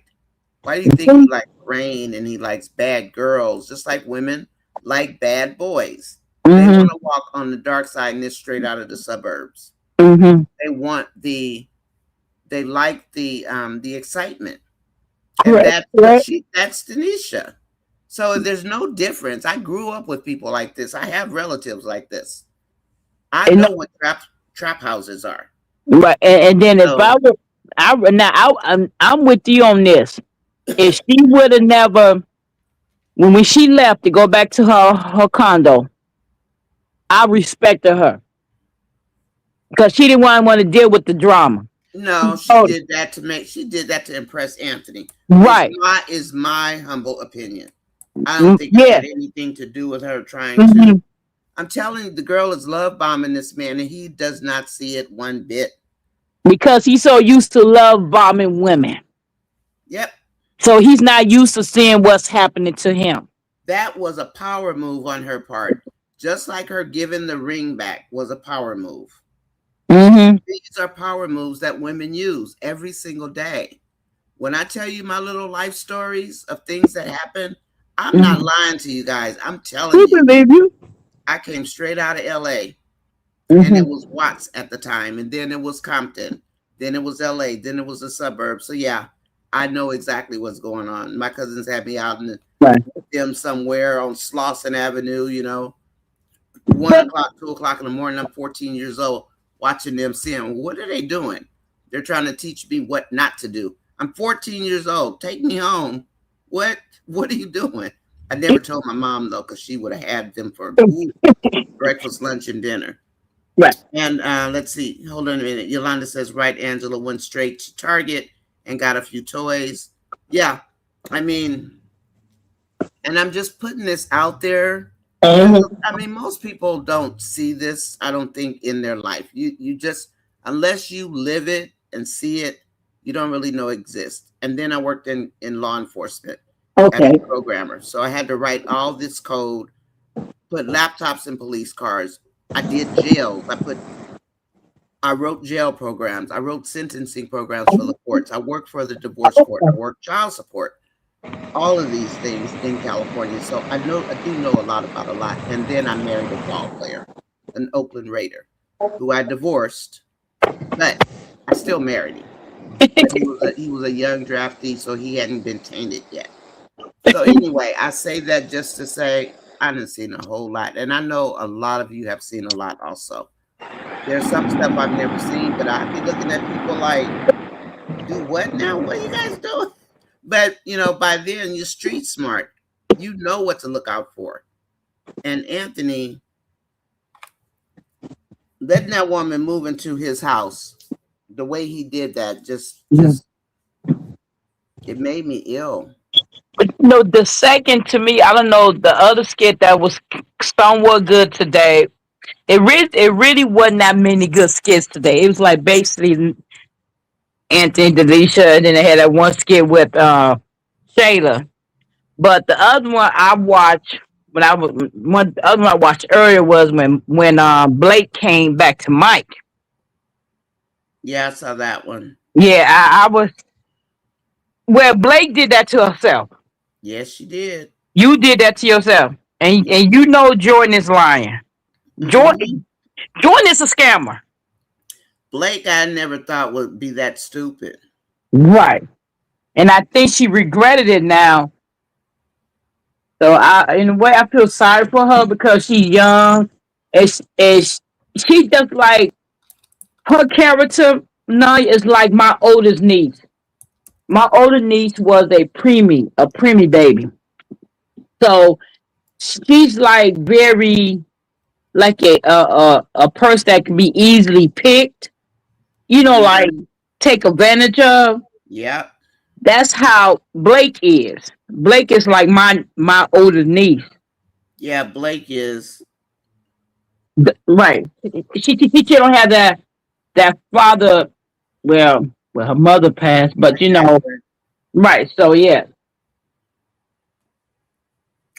Why do you think he likes rain and he likes bad girls, just like women like bad boys? They Mm-hmm. want to walk on the dark side and they're straight out of the suburbs. Mm-hmm. They want they like the excitement. And Correct. Correct. that's Denisha. So there's no difference. I grew up with people like this. I have relatives like this. I And, know what trap houses are. right. And then if I So would, I'm with you on this. If she would have never, when she left to go back to her condo, I respected her because she didn't want to deal with the drama. no, Oh, she did that to impress Anthony. right. Is my humble opinion. I don't think it Yeah. had anything to do with her trying to. Hmm. I'm telling you, the girl is love bombing this man, and he does not see it one bit. Because he's so used to love bombing women. Yep, So he's not used to seeing what's happening to him. that was a power move on her part. Just like her giving the ring back was a power move. Mm-hmm. These are power moves that women use every single day. When I tell you my little life stories of things that happen, I'm not Mm-hmm. lying to you guys. I'm telling We you. believe you. I came straight out of LA and it Mm-hmm. was Watts at the time, and then it was Compton, then it was LA, then it was the suburbs. So yeah, I know exactly what's going on. My cousins had me out in Right. them somewhere on Slauson Avenue, 1 o'clock, 2 o'clock in the morning. I'm 14 years old, watching them, seeing what are they doing? They're trying to teach me what not to do. I'm 14 years old. Take me home. What? What are you doing? I never told my mom though, because she would have had them for breakfast, lunch, and dinner. Right. And let's see. Hold on a minute. Yolanda says, right, Angela went straight to Target and got a few toys. Yeah. I mean, and I'm just putting this out there because Mm-hmm. I mean most people don't see this, I don't think, in their life. You just, unless you live it and see it, you don't really know it exists. And then I worked in law enforcement as Okay. a programmer. So I had to write all this code, put laptops in police cars. I did jails. I wrote jail programs. I wrote sentencing programs for the courts. I worked for the divorce court. I worked child support. All of these things in California. So I do know a lot about a lot. And then I married a ball player, an Oakland Raider, who I divorced, but I still married him. But he was a young draftee, so he hadn't been tainted yet. So anyway, I say that just to say I didn't seen a whole lot, and I know a lot of you have seen a lot also. There's some stuff I've never seen, but I be looking at people like, do what now? What are you guys doing? But by then you're street smart. You know what to look out for. And Anthony letting that woman move into his house, the way he did that, just it made me ill. But no, the second to me, I don't know, the other skit that was somewhat good today. It really wasn't that many good skits today. It was like basically Anthony, Delisha, and then they had that one skit with Shayla. But the other one I watched when I was one the other one I watched earlier was when Blake came back to Mike. Yeah, I saw that one. Yeah, I was well. Blake did that to herself. Yes, she did. You did that to yourself, Yeah. and you know Jordan is lying. Hmm. Jordan is a scammer, Blake, I never thought would be that stupid. right? And I think she regretted it now. So in a way, I feel sorry for her because she's young. She just like her character. Naya is like my oldest niece. My older niece was a preemie baby. So she's like very like a person that can be easily picked. Like Hmm. take advantage of. Yep. That's how Blake is. Blake is like my older niece. Yeah, Blake is. Right. She don't have that father. Well, her mother passed, but Jacqueline. right. So yeah.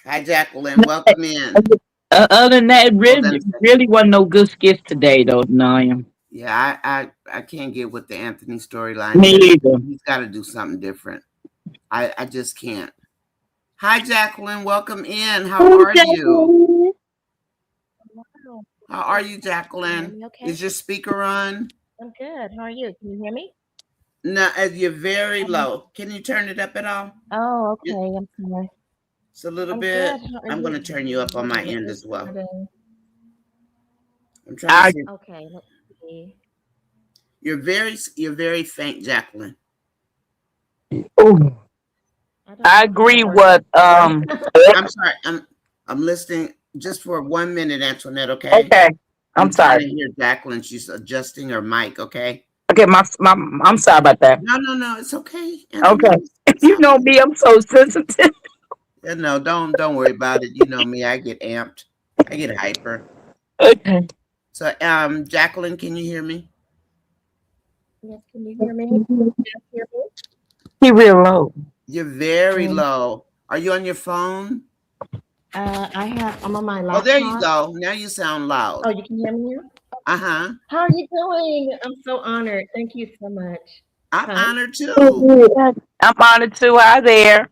Hi, Jacqueline. Welcome in. Other than that, it Hold on really a second. really wasn't no good skits today, though. Naya. Yeah, I can't get with the Anthony storyline. Me either. He's got to do something different. I just can't. Hi, Jacqueline. Welcome in. How are you? Wow. How are you, Can you hear Jacqueline? me okay? Is your speaker on? I'm good. How are you? Can you hear me? No, you're very Um, low. Can you turn it up at all? oh, Just okay. I'm sorry. a little I'm good. bit. How are I'm going you? to turn you up on Hold my on. Let end me as well. start in. I'm trying to I see. Okay. Let's see. You're very faint, Jacqueline. oh, I don't I know how to agree work with this. I'm sorry. I'm listening just for 1 minute, Antoinette. Okay. okay. I'm I'm trying sorry. to hear Jacqueline. She's adjusting her mic. Okay. Okay, my I'm sorry about that. No, no, no. It's okay, Okay. Antoinette. It's You all know right. me, I'm so sensitive. Yeah, no, don't worry about it. You know me. I get amped. I get hyper. Okay. So, Jacqueline, can you hear me? Yes. Can you hear me? Can you hear me? He real low. You're very Um, low. Are you on your phone? I'm on my Oh, there you laptop. go. Now you sound Oh, loud. you can hear me now? Uh-huh. How are you doing? I'm so honored. Thank you so much. I'm Huh? honored too. I'm honored too. Hi there.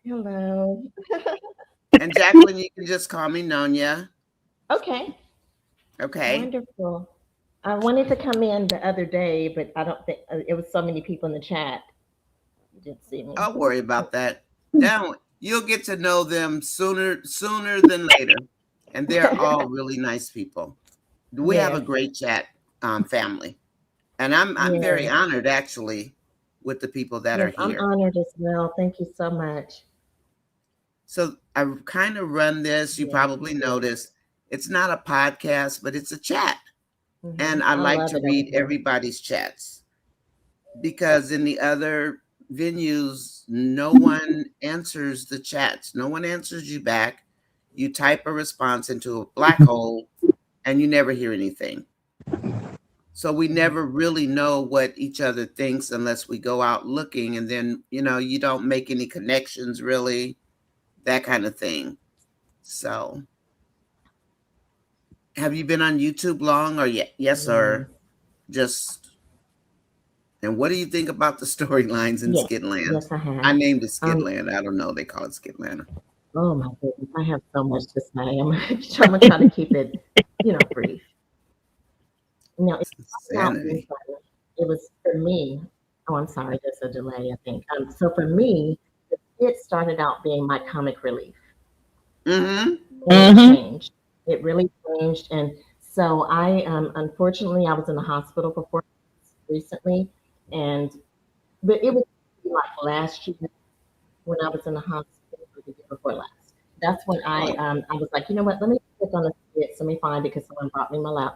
Hello. And Jacqueline, you can just call me Nonya. Okay. Okay. Wonderful. I wanted to come in the other day, but I don't think it was so many people in the chat. You didn't see me. I'll worry about that. Down. You'll get to know them sooner than later. And they're all really nice people. We have a Yes, great chat family. And I'm very yes, honored actually with the people that are yes. I'm here. honored as well. Thank you so much. So I kind of run this. You Yes, probably noticed it's not a podcast, but it's a chat. And I I like love to it over read here. everybody's chats because in the other venues, no one answers the chats. No one answers you back. You type a response into a black hole and you never hear anything. So we Mhm. never really know what each other thinks unless we go out looking and then, you don't make any connections really, that kind of thing. So have you been on YouTube long or yes Yes, or just and what do you think about the storylines in yes, Skitland? yes. I I have. named it Um. Skitland. I don't know. They call it Skitland. Oh my goodness, I have so much to say. I'm gonna try to keep it, brief. Now, it started out being Sanity. funny. It was for me. Oh, I'm sorry. There's a delay, I think. So for me, it started out being my comic relief. Mm-hmm. And it Mm-hmm. changed. It really changed. And so unfortunately, I was in the hospital for 4 months recently. And, but it was like last year when I was in the hospital or the year before last. that's when I was like, you know what? Let me click on the skits. Let me find it because someone brought me my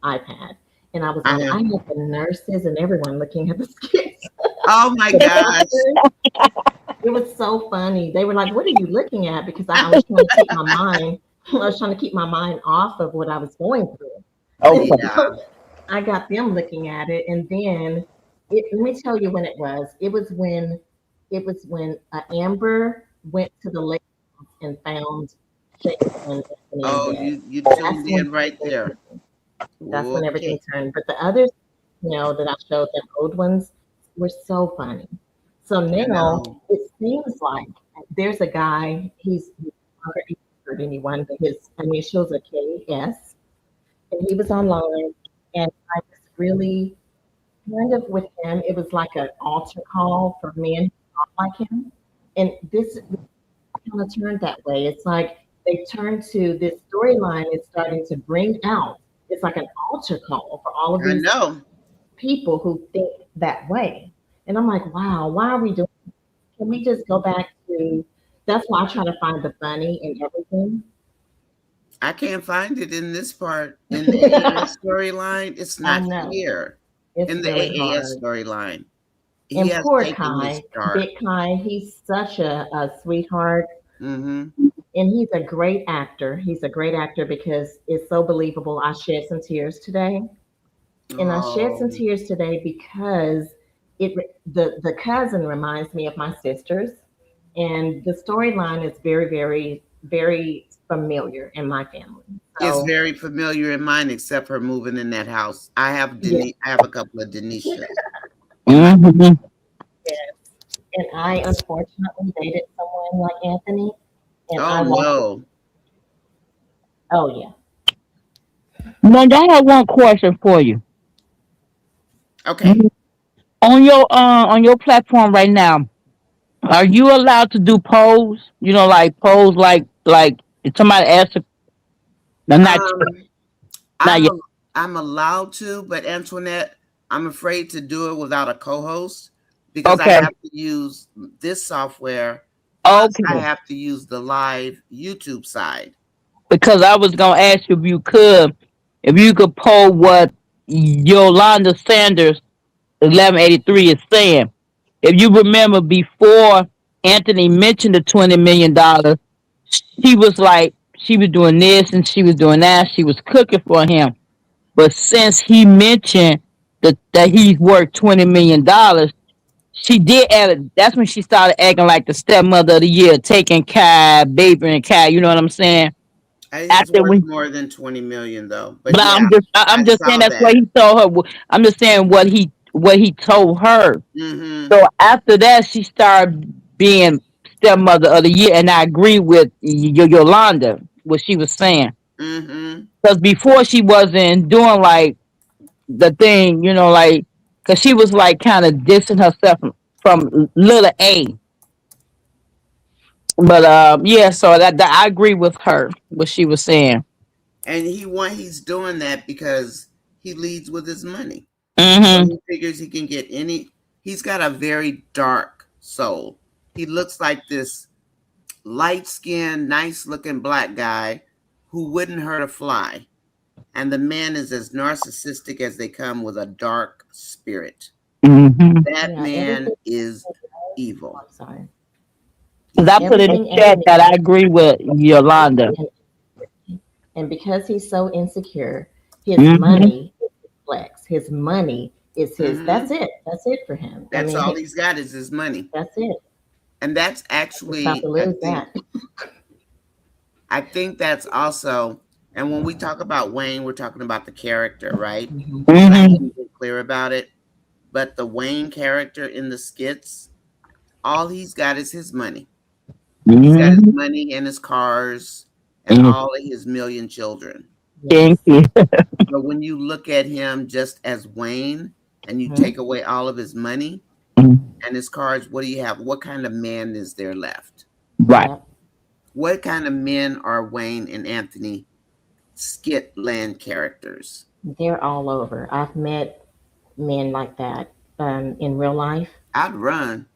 iPad, and I was on it. Uh-huh. I had the nurses and everyone looking at the skits. Oh my The gosh. doctors. It was so funny. They were like, "What are you looking at?" Because I was trying to keep my mind. I was trying to keep my mind off of what I was going through. And Okay. Yeah. so I got them looking at it, and then let me tell you when it was. It was when Amber went to the lake and found Shayla and Anthony in Oh, bed. you That's tuned when in right everything there. turned. That's when everything Okay. turned. But the others, that I showed them, old ones, were so funny. So I now know. it seems like there's a guy. He's not hurt anyone, but his initials are KS, and he was online, and I was really kind of with him. It was like an altar call for men who thought like him, and this kind of turned that way. It's like they turned to this storyline is starting to bring out. It's like an altar call for all of I these know. people who think that way. And I'm like, wow, why are we doing? Can we just go back to? That's why I try to find the funny in everything. I can't find it in this part in the AAS storyline. It's I not know here it's in the really AAS hard. storyline. He And has poor taken his Kai, start. Big Kai, he's such a sweetheart. Mm-hmm. And he's a great actor. He's a great actor because it's so believable. I shed some tears today. And I shed some Oh, tears today because the cousin reminds me of my sisters, and the storyline is very, very, very familiar in my family. it's So very familiar in mine, except her moving in that house. I have yeah, Denise. I have a couple of Denishas in my. Hmm. yes. And I unfortunately dated someone like Anthony, and Oh I walked. no. Oh yeah. Now, I have one question for you. Okay. Mhm. On your platform right now, are you allowed to do polls? You know, like polls, like if somebody asks, no, Um, not I'm yet. a, I'm allowed to, but Antoinette, I'm afraid to do it without a co-host because I Okay, have to use this software. Plus, I okay. have to use the live YouTube side. Because I was gonna ask you if you could poll what Yolanda Sanders 1183 is saying. If you remember before Anthony mentioned the $20 million, she was like she was doing this and she was doing that. She was cooking for him. But since he mentioned that he's worth $20 million, she did add it. That's when she started acting like the stepmother of the year, taking Kai, baby and Kai. You know what I'm saying? He's After worth we, more than 20 million, though. But but yeah, I'm I just saying saw that's what that. he told her. I'm just saying what he told her. Mm-hmm. So after that, she started being stepmother of the year, and I agree with Yolanda what she was saying. Mm-hmm. Because before she wasn't doing like the thing, like because she was like kind of dissing herself from little A. But yeah, so that I agree with her what she was saying. And he's doing that because he leads with his money. So Hmm. he figures he can get any. He's got a very dark soul. He looks like this light skinned, nice looking black guy who wouldn't hurt a fly. And the man is as narcissistic as they come with a dark spirit. Hmm. That Yeah, everything. man is evil. I'm sorry. Because He's I put in the Everything evil. chat Anthony that I does agree with Yolanda. is and because he's so insecure, his Hmm. money is his flex. His money is his. Hmm. That's it. That's it for him. I That's mean, all he's got is his money. that's it. And that's He's about to actually, lose that. I think that's also, and when we talk about Wayne, we're talking about the character, right? Mhm. And I Hmm. hadn't been clear about it. But the Wayne character in the skits, all he's got is his money. He's got his Hmm. money and his cars and all of his million children. Thank Yes. you. But when you look at him just as Wayne and you Mhm. take away all of his money and his cars, what do you have? What kind of man is there left? Right. Yep. What kind of men are Wayne and Anthony skit land characters? They're all over. I've met men like that in real life. I'd run.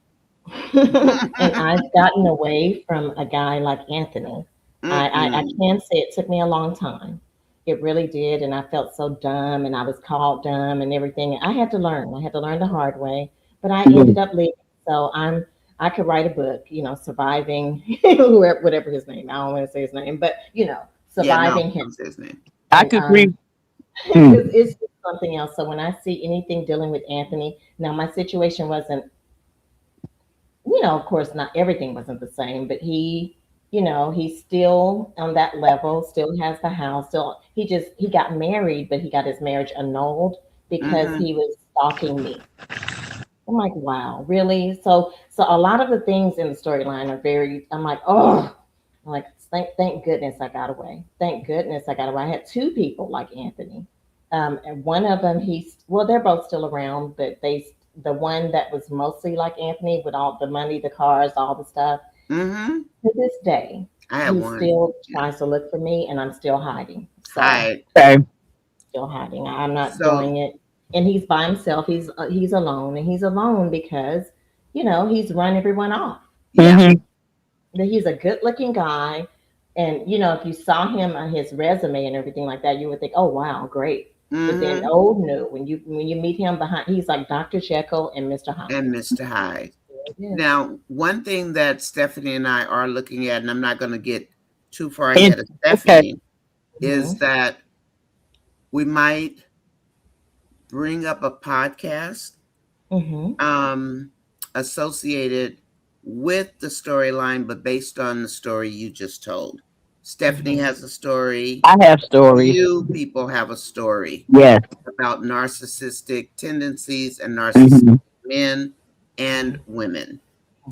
And I've gotten away from a guy like Anthony. I Mm-mm. can say it took me a long time. It really did. And I felt so dumb and I was called dumb and everything. I had to learn. I had to learn the hard way. But I ended up leaving. So I could write a book, surviving whoever, whatever his name. I don't want to say his name, but Yeah, no, surviving him. don't say his name. I And could agree. Mm. it's just something else. So when I see anything dealing with Anthony, now my situation wasn't, of course, not everything wasn't the same, but he's still on that level, still has the house, still he got married, but he got his marriage annulled because Mm-hmm. he was stalking me. I'm like, wow, really? So a lot of the things in the storyline are very, I'm like, oh, I'm like, thank goodness I got away. Thank goodness I got away. I had two people like Anthony. And one of them, well, they're both still around, but the one that was mostly like Anthony with all the money, the cars, all the stuff, Mm-hmm. to this day, I had he one. still tries to look for me and I'm still hiding. So Hi. Okay. still hiding. I'm not So, doing it. And he's by himself. He's alone, and he's alone because he's run everyone off. yeah. Mm-hmm. That he's a good-looking guy, and if you saw him on his resume and everything like that, you would think, "Oh wow, great." But then, Mm-hmm. oh no, when you meet him behind, he's like Dr. Jekyll and Mr. Hyde. And Mr. Hyde. Yeah. Now, one thing that Stephanie and I are looking at, and I'm not going to get too far And ahead of okay. Stephanie, is Mm-hmm. that we might bring up a podcast Mm-hmm. um, associated with the storyline, but based on the story you just told. Stephanie Mm-hmm. has a story. I have stories. You people have a story Yes. about narcissistic tendencies and narcissistic Mm-hmm. men and women.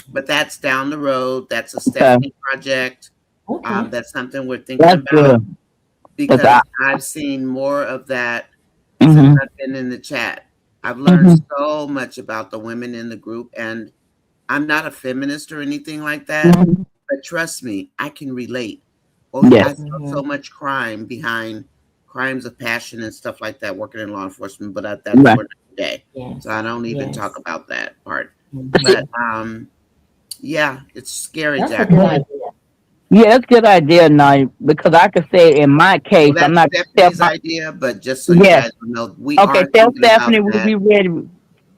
But that's down the road. That's a Okay. Stephanie project. Okay. That's something we're thinking That's about good. Cause because I've seen more of that since mm-hmm. I've been in the chat. I've learned Mm-hmm. so much about the women in the group, and I'm not a feminist or anything like that, Mm-hmm. but trust me, I can relate. Oh, I Yes. saw Mm-hmm. so much crime behind crimes of passion and stuff like that working in law enforcement, but that's Right. for another day. So Yes. I don't even talk Yes. about that part. Mm-hmm. But yeah, it's scary, That's a good Jacqueline. idea. Yeah, that's a good idea, now, because I could say in my Well, case, I'm that's not Stephanie's step. idea, but just so you Yes. guys know, we Okay, are tell thinking about Stephanie we'll that. be ready.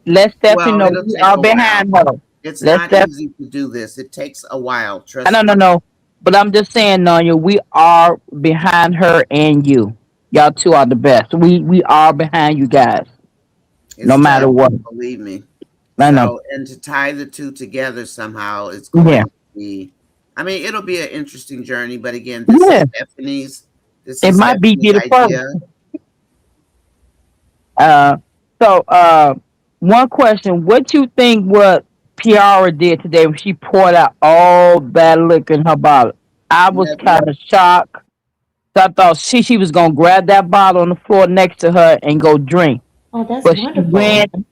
Let Stephanie Well, know it'll we take are a while. behind her. It's Let not Steph. easy to do this. It takes a while. No, Trust no, me. no. But I'm just saying, Nanya, we are behind her and you. Y'all two are the best. We are behind you guys, no It's matter tough, what. believe me. I know. So, and to tie the two together somehow is Yeah. going to be, I mean, it'll be an interesting journey. But again, Yeah. This It is might be Stephanie's the first. idea. Uh, one question: what you think what Piara did today when she poured out all that liquor in her bottle? I was Never, kind of shocked. So I thought she was gonna grab that bottle on the floor next to her and go drink, Oh, that's but wonderful.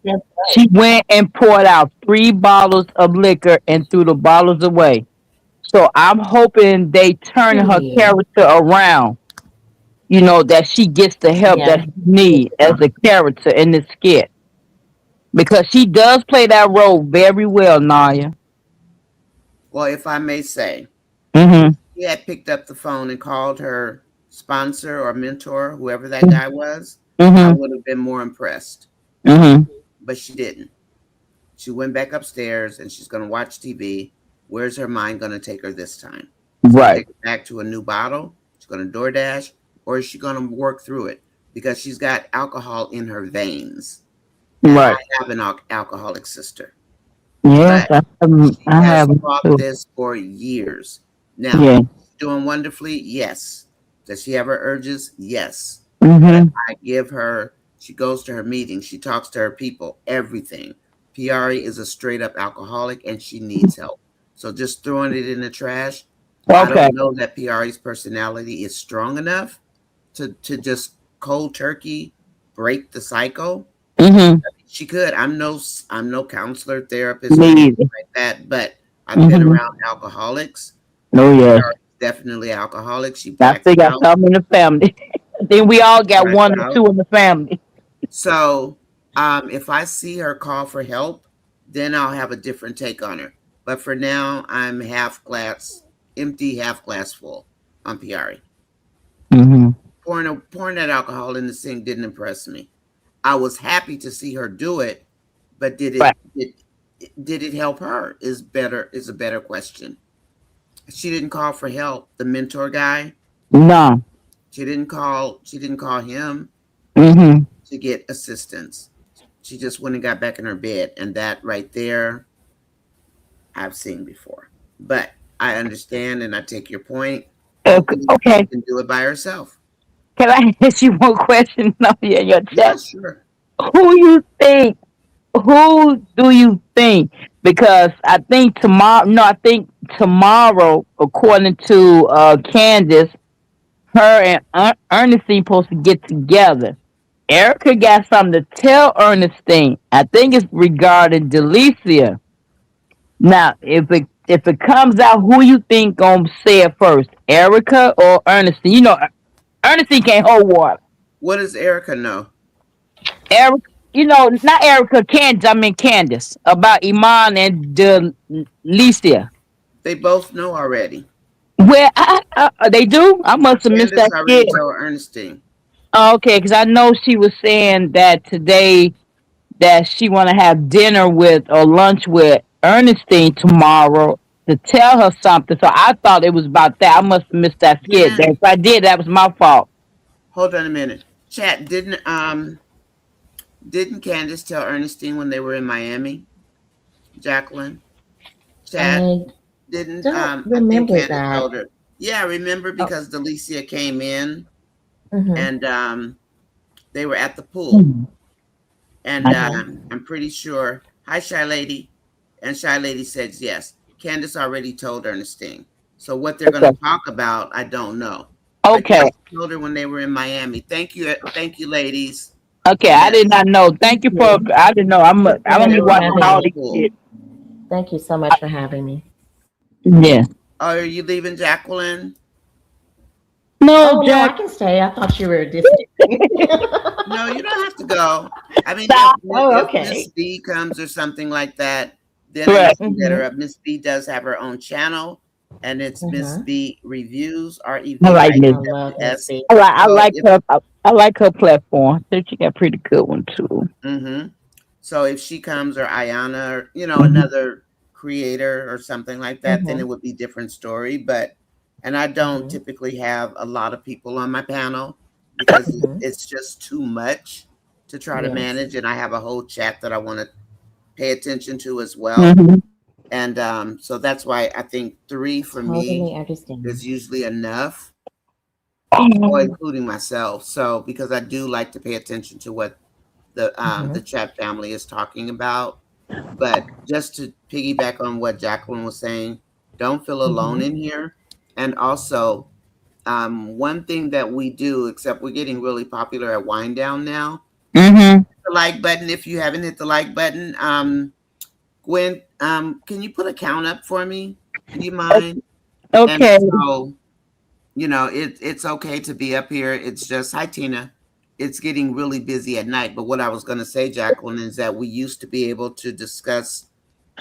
That's she went and poured out 3 bottles of liquor and threw the bottles away. So I'm hoping they turn her great. character around. That she gets the help that Yeah. she needs as a character in the skit because she does play that role very well, Naya. well, if I may say, if Mhm. she had picked up the phone and called her sponsor or mentor, whoever that guy was, I Mhm. would have been more impressed. Mhm. But she didn't. She went back upstairs and she's going to watch TV. Where's her mind going to take her this time? She's going to Right. take her back to a new bottle. She's going to DoorDash, or is she going to work through it? Because she's got alcohol in her veins. And I Right. have an alcoholic sister. Yes, But she I has have it fought too. this for years. Now, Yeah. she's doing wonderfully, yes. Does she have her urges? Yes. But Mhm. I give her, she goes to her meetings, she talks to her people, everything. PRE is a straight up alcoholic and she needs help. So just throwing it in the trash, I Okay. don't know that PRE's personality is strong enough to just cold turkey break the cycle. Mhm. She could. I'm no counselor, therapist, or Me anything either. like that, but I've been Mhm. around alcoholics. No, yes. PRE is definitely alcoholic. She I blacks still got out, some in the family. Then we all got blacks one or out. two in the family. So if I see her call for help, then I'll have a different take on her. But for now, I'm half glass empty, half glass full on Piari. Mm-hmm. Pouring that alcohol in the sink didn't impress me. I was happy to see her do it, but Right. did it help her? Is a better question. She didn't call for help. The mentor guy, No. she didn't call him Mm-hmm. to get assistance. She just went and got back in her bed, and that right there I've seen before. But I understand and I take your point. Hopefully she Okay. can do it by herself. Can I ask you one question? No, yeah, your Yeah, chat. sure. Who you think? Who do you think? Because I think tomorrow. No, I think tomorrow, according to Candace, her and Ernestine supposed to get together. Erica got something to tell Ernestine. I think it's regarding Delicia. Now, if it comes out, who you think gonna say it first, Erica or Ernestine? You know, Ernestine can't hold water. What does Erica know? Eric, not Erica, Candace. I mean Candace about Iman and Delicia. They both know already. Where they do? I must have missed Candace that already skit. told Ernestine. Oh, okay, because I know she was saying that today that she want to have dinner with or lunch with Ernestine tomorrow to tell her something. So I thought it was about that. I must have missed that skit. Didn't If I did, that was my fault. hold on a minute. Chat didn't Candace tell Ernestine when they were in Miami? Jacqueline? Chat I didn't don't I think remember Candace that. told her. Yeah, I remember Oh, because Delicia came in mm-hmm. and they were at the pool. Hmm. And I- Okay. I'm pretty sure. Hi, Shy Lady. And Shy Lady says yes. Candace already told Ernestine. So what they're going Okay. to talk about, I don't know. But Okay. yes, she told her when they were in Miami. Thank you, ladies. Okay. I did Yes, not know. Thank Thank you for. you. I didn't know. I'm. Thank you so I'm gonna much they be for were watching both having at all the me. these pool. shit. Thank you so much for having me. Yes. Oh, are you leaving, Jacqueline? No, Oh no, I Jack. can stay. I thought you were dismissing. No, you don't have to go. I mean, Stop. Oh, if Miss okay. B comes or something like that, then I Right. usually let her Mm-hmm. up. Miss B does have her own channel, and it's Miss Uh-huh. B Reviews, I like Miss. I love Miss REVIWS. B. I So like if her. I like her platform. I think she got a pretty good one too. hmm so if she comes or Ayana or Hmm. another creator or something like that, then Mm-hmm. it would be different story. But and I don't Mm-hmm. typically have a lot of people on my panel because Mm-hmm. it's just too much to try to Yes. manage, and I have a whole chat that I want to pay attention to as well. Hmm. And so that's why I think three for me Totally is understand. usually enough, or including myself. So because I do like to pay attention to what the Mm-hmm. chat family is talking about. But just to piggyback on what Jacqueline was saying, don't feel alone Mm-hmm. in here. And also, one thing that we do, except we're getting really popular at Wind Down now, Hmm. the like button. If you haven't hit the like button, Gwen, can you put a count up for me? Do you mind? And Okay. so, it's okay to be up here. It's just, hi, Tina. It's getting really busy at night. But what I was going to say, Jacqueline, is that we used to be able to discuss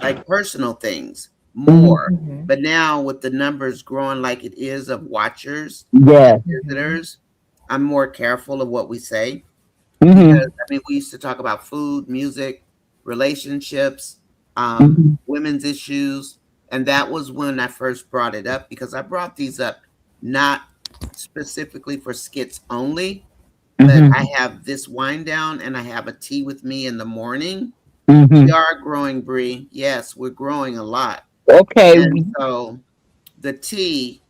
like personal things Hmm. more. Mm-hmm. But now, with the numbers growing like it is of watchers and Yeah. Mm-hmm. visitors, I'm more careful of what we say because, Hmm. I mean, we used to talk about food, music, relationships, Hmm. women's issues. And that was when I first brought it up because I brought these up not specifically for skits only, but Hmm. I have this wind down and I have a tea with me in the morning. We Hmm. are growing, Bree. Yes, we're growing a lot. Okay. And so the tea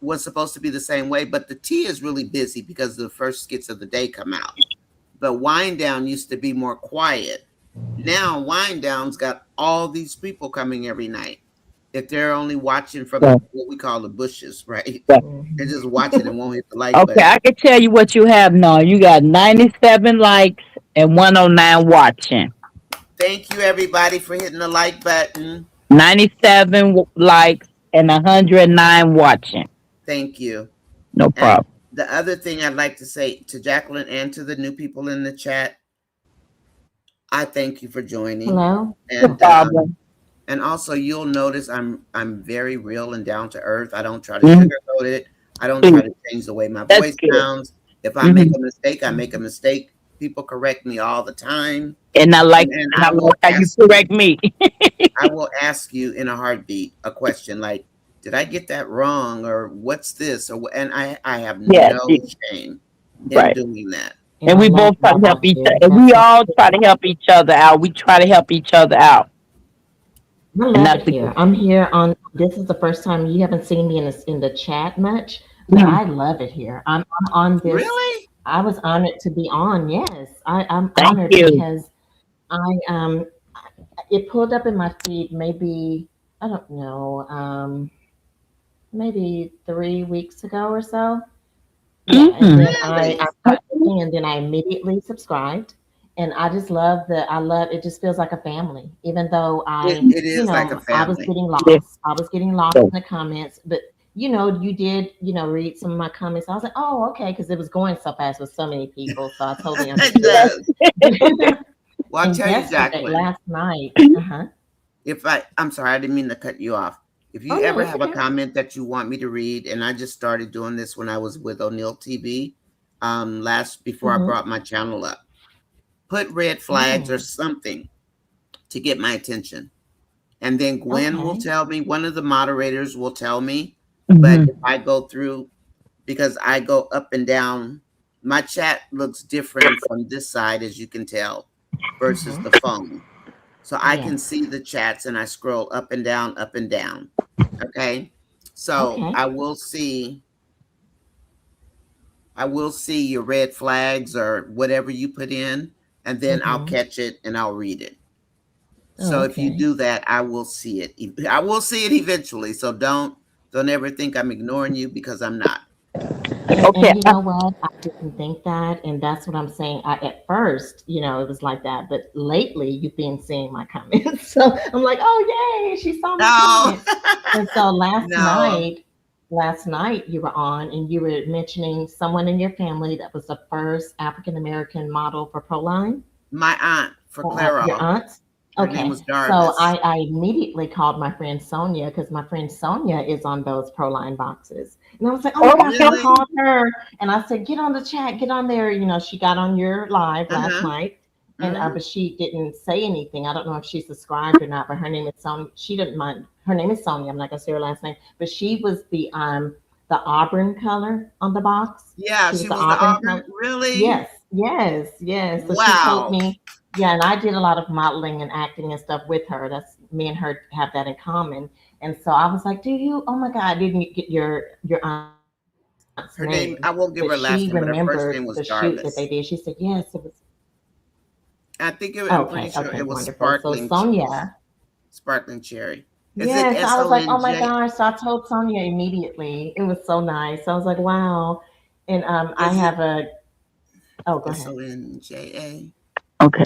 was supposed to be the same way, but the tea is really busy because the first skits of the day come out. But wind down used to be more quiet. Now wind down's got all these people coming every night. If they're only watching from So, what we call the bushes, right? so, They're Mm-hmm. just watching and won't hit the like okay, button. I can tell you what you have now. You got 97 likes and 109 watching. Thank you everybody for hitting the like button. 97 likes and 109 watching. Thank you. No And problem. the other thing I'd like to say to Jacqueline and to the new people in the chat, I thank you for joining. Hello. No And problem. and also you'll notice I'm very real and down to earth. I don't try to Mhm. sugarcoat it. I don't try to change the way my That's voice good. sounds. If I make Hmm. a mistake, I make a Mhm. mistake. People correct me all the time. And And I like how you correct me. I will ask you in a heartbeat a question like, did I get that wrong? Or what's this? And I have Yeah, no shame in right. doing that. And And I we love both try that to help about each other. you. And we That's so all try sweet. to help each other out. We try to help each other out. I And love that's it the here. I'm here on. This is the first time you haven't seen me in the chat much, but Mhm. I love it here. I'm on this. Really? I was honored to be on. Yes, I'm Thank honored you. because I it pulled up in my feed maybe I don't know maybe 3 weeks ago or so. Yeah, and Hmm. then I Really? started looking, and then I immediately subscribed. And I just love I love it. Just feels like a family, even though It is like a I was family. getting Yeah. lost. I was getting lost in the comments, but you did, read some of my comments. I was like, oh, okay, because it was going so fast with so many people, so I totally It understood. does. Well, I'll And tell you, yesterday, Jacqueline, last night, uh-huh. I'm sorry, I didn't mean to cut you off. If Oh you no, ever it's have a okay. comment that you want me to read, and I just started doing this when I was with O'Neill TV, before I Mm-hmm. brought my channel up, put red flags or Mm, something to get my attention. And then Gwen will okay. tell me, one of the moderators will tell me. But if Hmm. I go through, because I go up and down, my chat looks different from this side, as you can tell, versus Mm-hmm. the phone. So I can Yes. see the chats and I scroll up and down, up and down. Okay. So Okay. I will see your red flags or whatever you put in, and then I'll Mm-hmm. catch it and I'll read it. Oh, So if you okay. do that, I will see it. I will see it eventually. So don't ever think I'm ignoring you, because I'm not. Okay. And you know what? I didn't think that, and that's what I'm saying. At first, it was like that, but lately you've been seeing my comments, so I'm like, oh yay, she saw my No. comment. And so No. last night you were on, and you were mentioning someone in your family that was the first African American model for Proline. My aunt for Your Clairol. aunt? Her name Okay. was So Jarvis. I immediately called my friend Sonia because my friend Sonia is on those Proline boxes. And I was like, oh my gosh, I Really? called her. And I said, get on the chat, get on there. She got on your live last Uh-huh. night. And Hmm. but she didn't say anything. I don't know if she subscribed or not, but her name is Sonia. She didn't mind. Her name is Sonia. I'm not gonna say her last name, but she was the Auburn color on the box. Yeah, She was she the was the Auburn Auburn. color. Really? Yes, yes, yes. So she told Wow. me, yeah, and I did a lot of modeling and acting and stuff with her. That's me and her have that in common. And so I was like, "Do you? Oh my God, didn't you get your aunt's name?" Her But name, I she won't give her last name, but her remembered first the name was shoot that they did. Jarvis. She said, "Yes, it was." I'm Okay, pretty okay, sure it was wonderful. So Sonia, sparkling cherry. Is it yes, I was like, "Oh my SONJ? gosh!" So I told Sonia immediately. It was so nice. I was like, "Wow." And I Is it have a. Oh, go ahead. SONJA? Okay.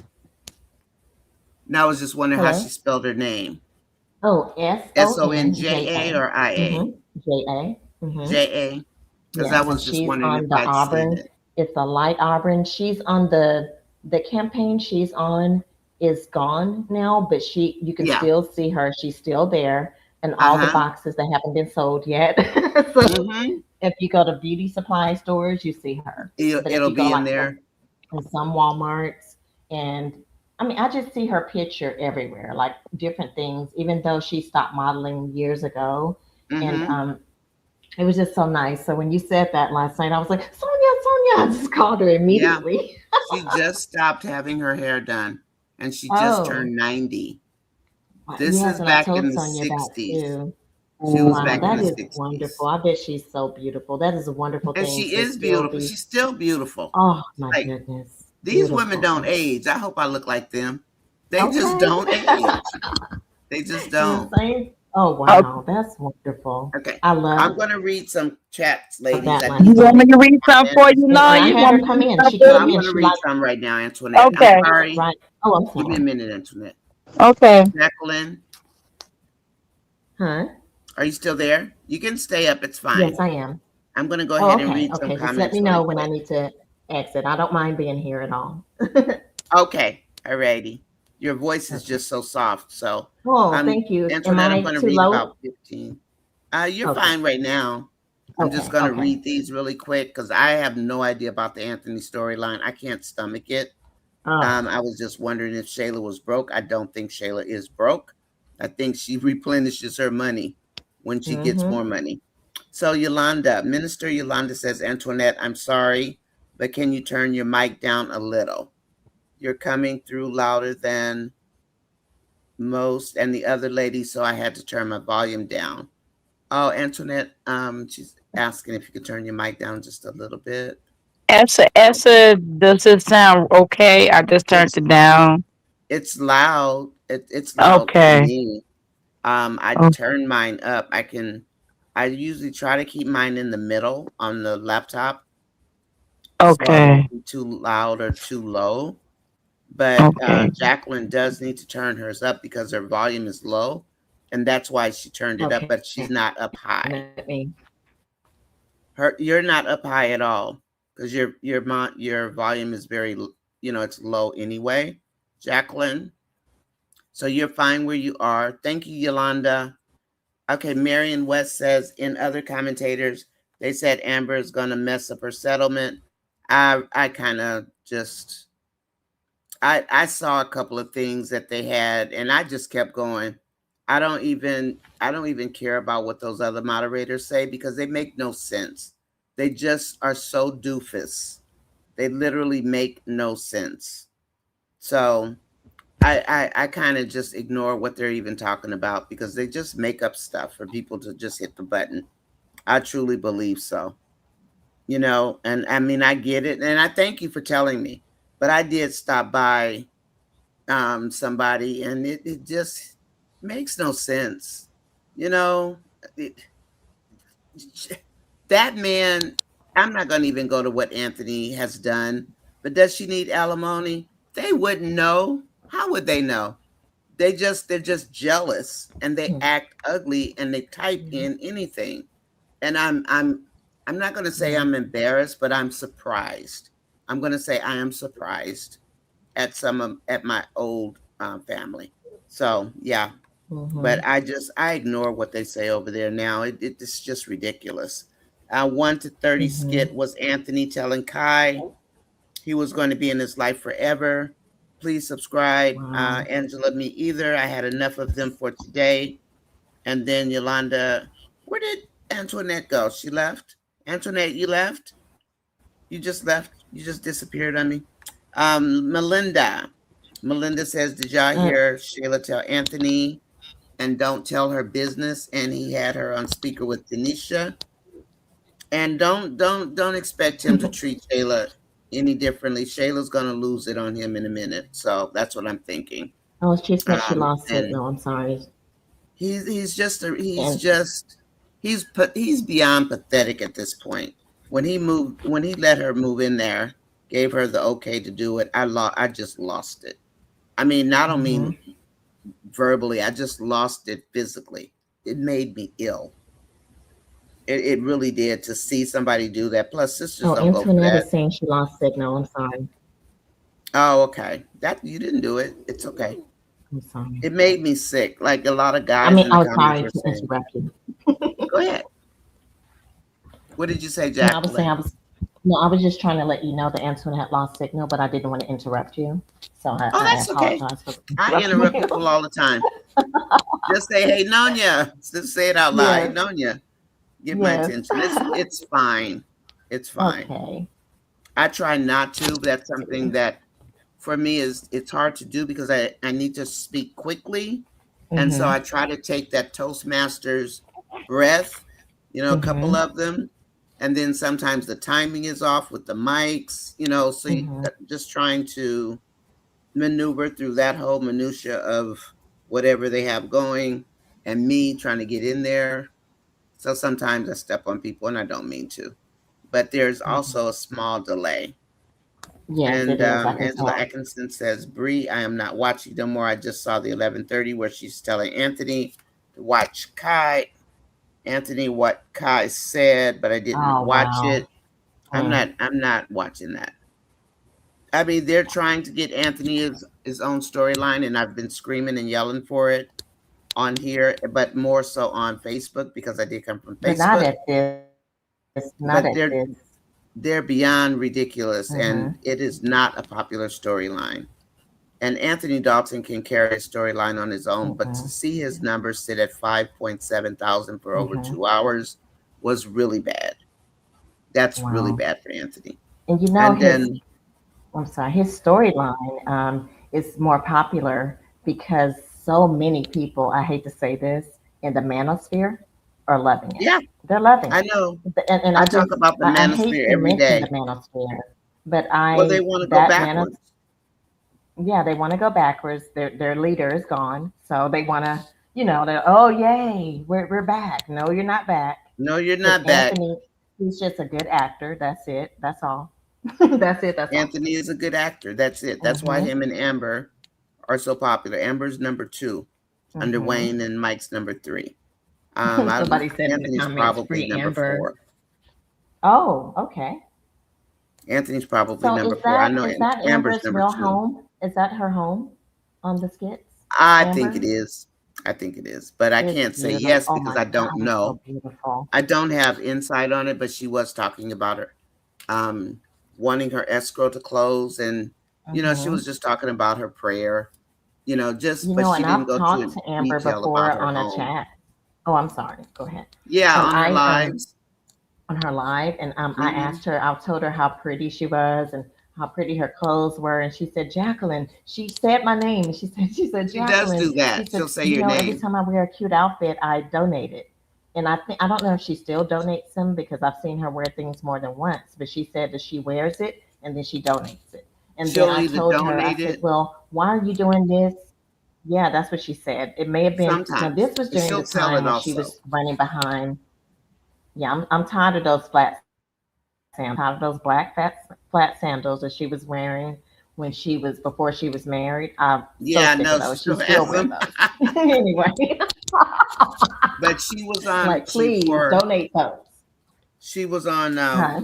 Now I was just wondering how she Hello. spelled her name. Oh, SONJA. SONJA or IA? JA. JA? Because I Yes, and was just she's wondering if on the I'd seen Auburn. it. It's a light Auburn. She's on the campaign she's on is gone now, but you can Yeah. still see her. She's still there, and all the Uh-huh. boxes that haven't been sold yet. So Mm-hmm. if you go to beauty supply stores, you see her. But if It'll you go be in like there. in some Walmarts, and I mean, I just see her picture everywhere, like different things. Even though she stopped modeling years ago, and Mm-hmm. it was just so nice. So when you said that last night, I was like, Sonia, Sonia. I just called her Yeah. immediately. She just stopped having her hair done, and she just Oh, turned 90. This yes. is And I back told in the Sonia that 60s. too. She was Wow, back in that the is 60s. wonderful. I bet she's so beautiful. That is a wonderful And thing she to is still beautiful. be. She's still beautiful. Oh, my Like, goodness. these women don't Beautiful. age. I hope I look like them. They just Okay. don't age. They just The don't. same. Oh, Okay. wow. That's wonderful. Okay. I love I'm going to read some chats, ladies. that I You think last want me night. to read some for you And now? I You had want her me to come read in. some She for No, came I'm you? in. going to She read liked some right now, Antoinette. I'm Okay. yes, sorry. right. Oh, I'm Give me a sorry. minute, Antoinette. Okay. Jacqueline, Huh? are you still there? You can stay up. It's Yes, fine. I am. I'm going to go Oh, ahead and okay. read some Okay. Just let me comments really know when I quick. need to exit. I don't mind being here at all. Okay. Alrighty. Your voice is Okay. just so soft. So, Oh, thank you. Am Antoinette, I'm I going to too read low? about 15. You're Okay. fine right now. I'm just Okay. going to Okay. read these really quick because I have no idea about the Anthony storyline. I can't stomach it. Oh. I was just wondering if Shayla was broke. I don't think Shayla is broke. I think she replenishes her money when she gets Mm-hmm. more money. So, Yolanda, Minister Yolanda says, Antoinette, I'm sorry, but can you turn your mic down a little? You're coming through louder than most and the other lady, so I had to turn my volume down. Oh, Antoinette, she's asking if you could turn your mic down just a little bit. Essa, does it sound okay? I just turned It's it down. it's loud. It's loud to Okay. me. I Oh, turn mine up. I usually try to keep mine in the middle on the laptop so it okay. won't be too loud or too low. But Okay. Jacqueline does need to turn hers up because her volume is low, and that's why she turned it up. Okay. But she's not up high. Let me. You're not up high at all because your volume is it's low anyway, Jacqueline. So you're fine where you are. Thank you, Yolanda. Okay, Marion West says in other commentators they said Amber is gonna mess up her settlement. I kind of just I saw a couple of things that they had, and I just kept going. I don't even care about what those other moderators say because they make no sense. They just are so doofus. They literally make no sense. So I kind of just ignore what they're even talking about because they just make up stuff for people to just hit the button. I truly believe so. And I mean I get it, and I thank you for telling me. But I did stop by somebody, and it just makes no sense. You know, it, that man, I'm not going to even go to what Anthony has done, but does she need alimony? They wouldn't know. How would they know? They're just jealous and they act ugly and they type Mm-hmm. in anything. And I'm not going to say Yeah. I'm embarrassed, but I'm surprised. I'm going to say I am surprised at my old family. So yeah, but Mm-hmm. I ignore what they say over there now. It's just ridiculous. 1 to 30 Mm-hmm. skit was Anthony telling Kai he was going to be in his life forever. Please subscribe, Wow. Angela. Me either. I had enough of them for today. And then Yolanda, where did Antoinette go? She left. Antoinette, you left. You just left. You just disappeared on me. Melinda. Melinda says, did y'all Mm. hear Shayla tell Anthony and don't tell her business? And he had her on speaker with Denisha. And don't expect him to treat Shayla any differently. Shayla's gonna lose it on him in a minute. So that's what I'm thinking. Oh, she said she lost And signal. I'm sorry. he's And just he's beyond pathetic at this point. When he let her move in there, gave her the okay to do it, I just lost it. I mean, I don't mm-hmm. mean verbally, I just lost it physically. It made me ill. It really did to see somebody do that. Plus, sisters Oh, don't go for Antoinette that. is saying she lost signal. I'm sorry. Oh, okay. That you didn't do it. It's okay. I'm sorry. It made me sick. Like a lot of I guys mean, in I the was comments sorry were to saying. interrupt you. Go ahead. What did you say, No, I was saying Jacqueline? no, I was just trying to let you know that Antoinette lost signal, but I didn't want to interrupt you. So Oh, I that's okay. apologize for I interrupting interrupt you. people all the time. Just say, "Hey, Nonya." Just say it out loud. Hey, Yes. Nonya, get my Yes. attention. It's fine. It's fine. Okay. I try not to, but that's something that for me is it's hard to do because I need to speak quickly. And so Mhm. I try to take that Toastmasters breath, a couple Mhm. of them. And then sometimes the timing is off with the mics, so Mhm. just trying to maneuver through that whole minutia of whatever they have going and me trying to get in there. So sometimes I step on people and I don't mean to. But there's Mhm. also a small delay. Yes, it And is. I can Angela tell. Atkinson says, Bree, I am not watching no more. I just saw the 11:30 where she's telling Anthony to watch Kai. Anthony, what Kai said, but I didn't Oh watch wow. it. I'm Mm. not. I'm not watching that. I mean, they're trying to get Anthony his own storyline, and I've been screaming and yelling for it on here, but more so on Facebook because I did come from But not Facebook. at this. Not at this. But they're beyond ridiculous, Mm-hmm. and it is not a popular storyline. And Anthony Dalton can carry a storyline on his own, but to Mm-hmm. see his numbers sit at 5.7 thousand for over Mm-hmm. 2 hours was really bad. That's really Wow. bad for Anthony. And you know And his, then, I'm sorry, his storyline is more popular because so many people, I hate to say this, in the manosphere are loving it. yeah, They're loving I it. know. And I talk about the I hate manosphere to every mention the day. manosphere, but Well, they I, want to go that backwards. yeah, they want to go backwards. Their leader is gone, so they want to, they're, oh yay, we're back. No, you're not back, No, you're because not back. Anthony, he's just a good actor. That's it. That's all. That's it. That's all. Anthony is a good actor. That's it. That's why Mhm. him and Amber are so popular. Amber's number two under Mhm. Wayne, and Mike's number three. I don't. Somebody said in the Anthony's comments, probably free number Amber. four. Oh, okay. Anthony's probably So number is four. I know that Amber's Amber's number real two. home? Is that her home on the skits? I think it Amber? is. I think it is, but I It's can't say beautiful. yes Oh because my I God, don't it's so know. beautiful. I don't have insight on it, but she was talking about her um, wanting her escrow to close, and she Hmm. was just talking about her prayer. But she And didn't I've go to talked in to Amber detail about before her on a home. chat. Oh, I'm sorry. Go ahead. Yeah, on her I lives. on her live, and I Hmm. asked her. I told her how pretty she was and how pretty her clothes were, and she said, Jacqueline. She said my name, and she said She does Jacqueline. do She that. She'll said, say your every name. time I wear a cute outfit, I donate it. And I don't know if she still donates them because I've seen her wear things more than once. But she said that she wears it and then she donates it. And then She'll I either told her, I donate said, it well, why are you doing this? Yeah, that's what she said. It may have been, now sometimes, this was and during the she'll sell time it when she also. was running behind. Yeah, I'm tired of those flat sandals. I'm tired of those black flat sandals that she was wearing when she was, before she was married. I'm so Yeah, sick I of know those. she She still still has wear them, those. Anyway, but she was on. like please donate those. She was on. Huh?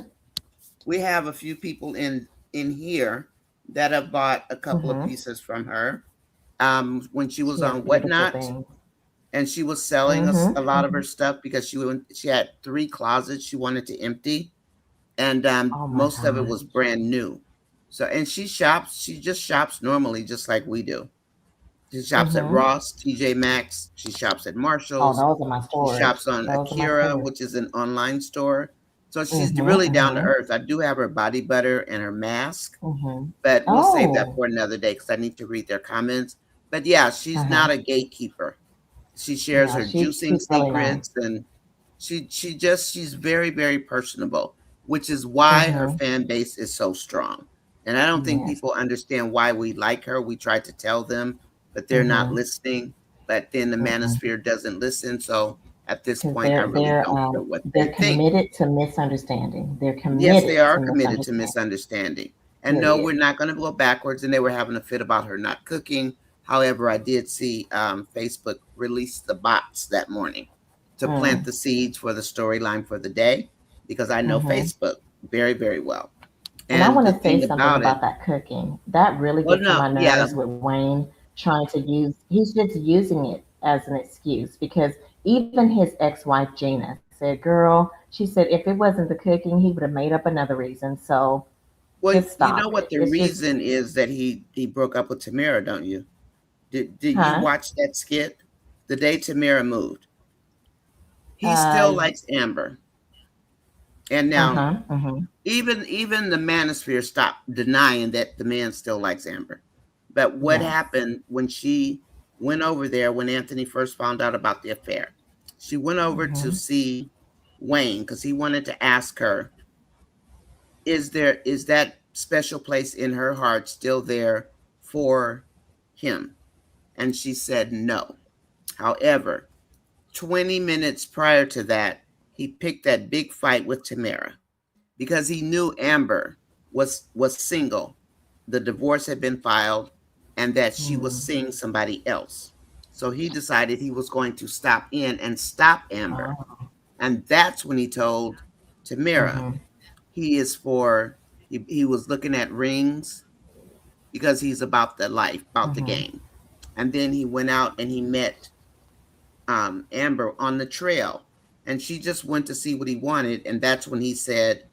We have a few people in here that have bought a couple of Mm-hmm. pieces from her. When she was She has on beautiful Whatnot, things. and she was selling us Mm-hmm. a lot of Mm-hmm. her stuff because she had three closets she wanted to empty, and Oh my most of it was gosh. brand new. So, and she shops. She just shops normally, just like we do. She shops at Mm-hmm. Ross, TJ Maxx. She shops at Oh, Marshalls. those are my She stores. shops on Those are my Akira, stores. which is an online store. So she's Mm-hmm. really down to Mm-hmm. earth. I do have her body butter and her mask, Mm-hmm. but we'll save that Oh. for another day because I need to read their comments. But yeah, she's Uh-huh. not a gatekeeper. She shares No, her juicing she's really nice. secrets, and she's very, very personable, which is why her Mm-hmm. fan base is so strong. And I don't think Yes. people understand why we like her. We try to tell them, but they're not Mm-hmm. listening. But then the Mm-hmm. manosphere doesn't listen. So at this Because point, I really don't care what they they're think. committed to misunderstanding. They're Yes, they committed are to committed to misunderstanding. misunderstanding. And no, we're Period. not going to go backwards. And they were having a fit about her not cooking. However, I did see Facebook release the bots that morning to plant Mm. the seeds for the storyline for the day because I know Mm-hmm. Facebook very, very well. And I And want the to say thing something about it, about that cooking. That really well, gets on no, my yeah, nerves with Wayne trying to use, he's just using it as an excuse because even his ex wife, Gina, said, girl, she said, if it wasn't the cooking, he would have made up another reason. So well, just you stop know it. what the It's just, reason is that he broke up with Tamara, don't you? Did you huh? watch that skit? The day Tamara moved, he still Uh, likes Amber. And now uh-huh. Mm-hmm. even the manosphere stopped denying that the man still likes Amber. But what Yes. happened when she went over there when Anthony first found out about the affair? She went over to Mm-hmm. see Wayne because he wanted to ask her, is that special place in her heart still there for him? And she said no. However, 20 minutes prior to that, he picked that big fight with Tamara because he knew Amber was single. The divorce had been filed and that she was Mm. seeing somebody else. So he decided he was going to stop in and stop Amber. Oh. And that's when he told Tamara Mm-hmm. he is for he was looking at rings because he's about the life, about the Mhm. game. And then he went out and he met Amber on the trail, and she just went to see what he wanted. And that's when he said,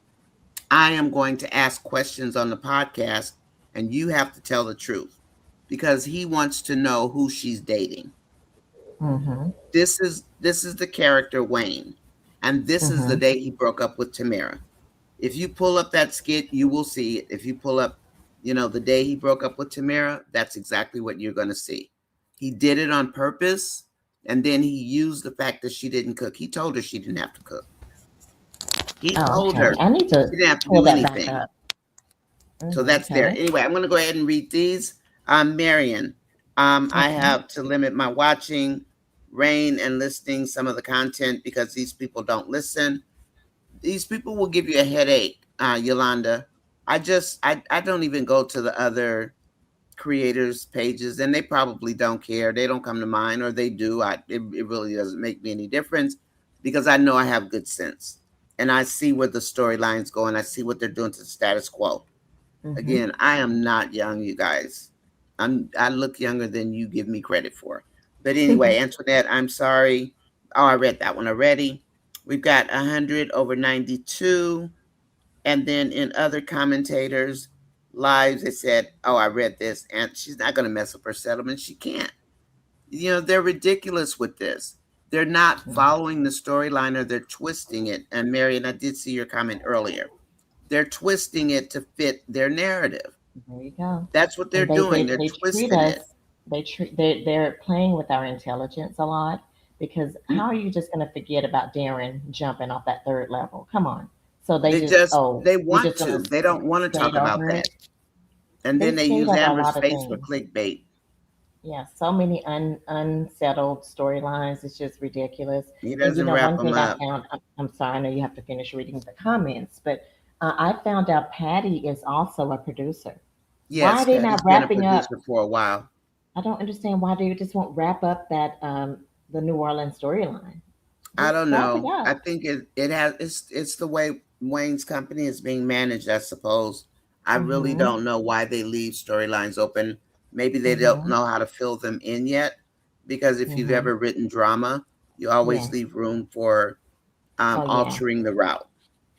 I am going to ask questions on the podcast, and you have to tell the truth, because he wants to know who she's dating. Mhm. This is the character Wayne, and this is the Mhm. day he broke up with Tamara. If you pull up that skit, you will see it. If you pull up, the day he broke up with Tamara, that's exactly what you're going to see. He did it on purpose, and then he used the fact that she didn't cook. He told her she didn't have to cook. He Oh, told okay. her I need to she didn't have to pull do that back anything. up. So that's there. Okay. Anyway, I'm going to go ahead and read these. Marion, I Okay. have to limit my watching, Rain, and listening some of the content because these people don't listen. These people will give you a headache, Yolanda. I don't even go to the other creators' pages, and they probably don't care. They don't come to mine, or they do. It really doesn't make me any difference because I know I have good sense, and I see where the storyline's going. I see what they're doing to the status quo. Mhm. Again, I am not young, you guys. I look younger than you give me credit for. But anyway, Antoinette, I'm sorry. Oh, I read that one already. We've got 100 over 92. And then in other commentators' lives, they said, oh, I read this, and she's not going to mess up her settlement. She can't. They're ridiculous with this. They're not Mhm. following the storyline, or they're twisting it. And Marion, I did see your comment earlier. They're twisting it to fit their narrative. There you go. That's what they're And they doing. they They're they treat twisting it. us. They're playing with our intelligence a lot because how are you just going to forget about Darren jumping off that third level? Come on. So they They just, just oh, they we're want just going to. to They don't want to skate talk about over that. it. And They then they skate use over a Amber's lot of face for things. clickbait. Yeah, so many unsettled storylines. It's just ridiculous. He And doesn't wrap one them thing I up. found, I'm sorry, I know you have to finish reading the comments, but I found out Patty is also a producer. Why Yes, are they Patty's not been a wrapping up? producer for a while. I don't understand why they just won't wrap up that the New Orleans storyline. I Just don't wrap it know. I up. think it has it's the way Wayne's company is being managed, I suppose. I really Mhm. don't know why they leave storylines open. Maybe they don't Mhm. know how to fill them in yet. Because if you've Mhm. ever written drama, you always Yes. leave room for Oh yeah. altering the route.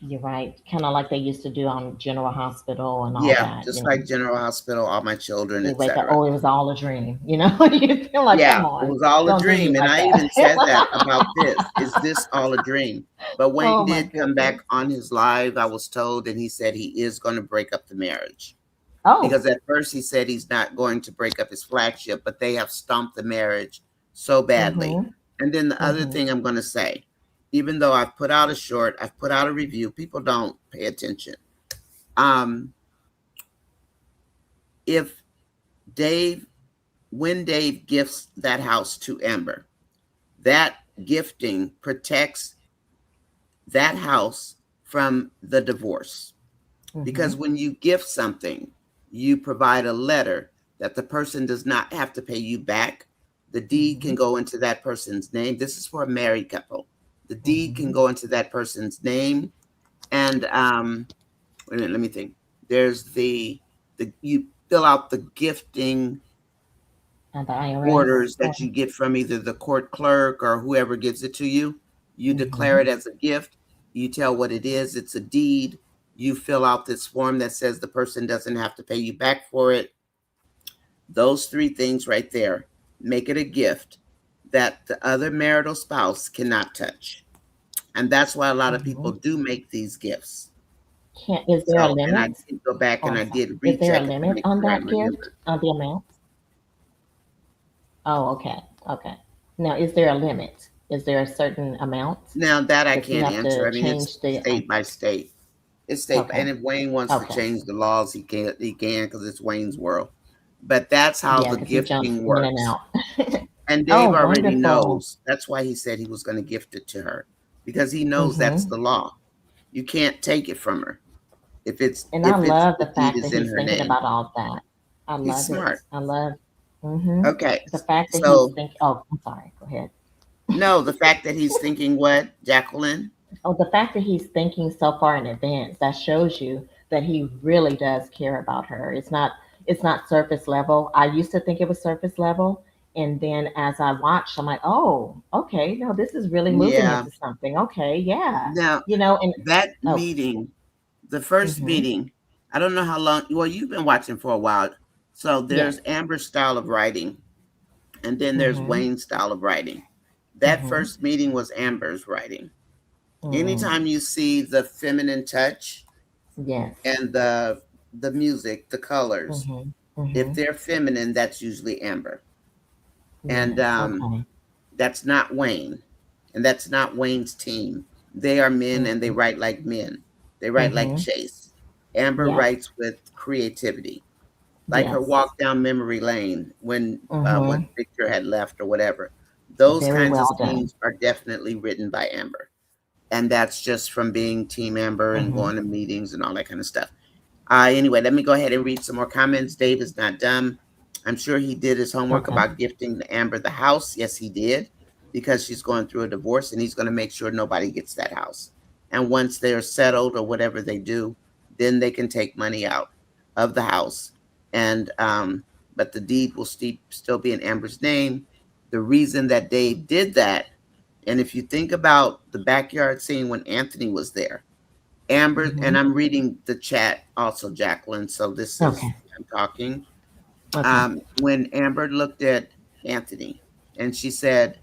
You're right. Kind of like they used to do on General Hospital and all Yeah, that. just like General Hospital, All My Children, They wake up. etc. Oh, it was all a dream. You feel like, Yeah, come it on, was all a don't do me dream. And like I that. even said that about this. Is this all a dream? But Wayne Oh my did come back goodness. on his live, I was told, and he said he is going to break up the marriage. Oh. Because at first he said he's not going to break up his flagship, but they have stomped the marriage so badly. Mhm. And then the other Mhm. thing I'm going to say, even though I've put out a short, I've put out a review, people don't pay attention. Um, if Dave, when Dave gifts that house to Amber, that gifting protects that house from the divorce. Because Mhm. when you gift something, you provide a letter that the person does not have to pay you back. The deed can Mhm. go into that person's name. This is for a married couple. The deed can Mhm. go into that person's name. And wait a minute, let me think. There's the you fill out the gifting And the IRS. orders that you get from either the court clerk or whoever gives it to you. You declare Mhm. it as a gift. You tell what it is. It's a deed. You fill out this form that says the person doesn't have to pay you back for it. Those three things right there make it a gift that the other marital spouse cannot touch. And that's why a lot of people Mhm. do make these gifts. Can Is there a So, and I limit? did go back Oh, and I'm I sorry. did Is there a recheck it to limit make on sure I that gift? remember. On the amount? Oh, okay. Okay. Now, is there a limit? Is there a certain amount? Now that I Because you can't have answer. to I mean, it's change the. state by state. It's state, Okay. and if Wayne wants to Okay. change the laws, he can. He can because it's Wayne's world. But that's how Yeah, the because he jumps gifting in and works. out. And Oh, Dave already wonderful. knows. That's why he said he was going to gift it to her because he knows that's Mm-hmm. the law. You can't take it from her if it's And I if it's love the the deed fact that is in he's her thinking name. about all that. I He's love it. smart. I love. Mm-hmm. Okay, The fact that he's so thinking. Oh, I'm sorry. Go ahead. no, the fact that he's thinking what, Jacqueline? Oh, the fact that he's thinking so far in advance, that shows you that he really does care about her. it's not surface level. I used to think it was surface level. And then as I watched, I'm like, oh, okay, no, this is really moving Yeah. into something. Okay, yeah. Now, And that oh, meeting, the first mm-hmm, meeting, I don't know how long, well, you've been watching for a while. So yes. there's Amber's style of writing, and then there's Mm-hmm, Wayne's style of writing. That mm-hmm, first meeting was Amber's writing. mm, Anytime you see the feminine touch yes. and the music, the colors, Mm-hmm, if mm-hmm, they're feminine, that's usually Amber. And yes. Okay. that's not Wayne. And that's not Wayne's team. They are men and they Mm-hmm, write like men. They write like mm-hmm, Chase. Amber yep. writes with creativity, like her Yes. walk down memory lane when Mm-hmm. Victor had left or whatever. Those Very kinds of well done. scenes are definitely written by Amber. And that's just from being Team Amber and Mm-hmm. going to meetings and all that kind of stuff. Anyway, let me go ahead and read some more comments. Dave is not done. I'm sure he did his homework Okay. about gifting Amber the house. Yes, he did, because she's going through a divorce and he's going to make sure nobody gets that house. And once they're settled or whatever they do, then they can take money out of the house. And but the deed will still be in Amber's name. The reason that Dave did that, and if you think about the backyard scene when Anthony was there, Amber, Mm-hmm. and I'm reading the chat also, Jacqueline. So this is, Okay. I'm talking. Okay. When Amber looked at Anthony and she said,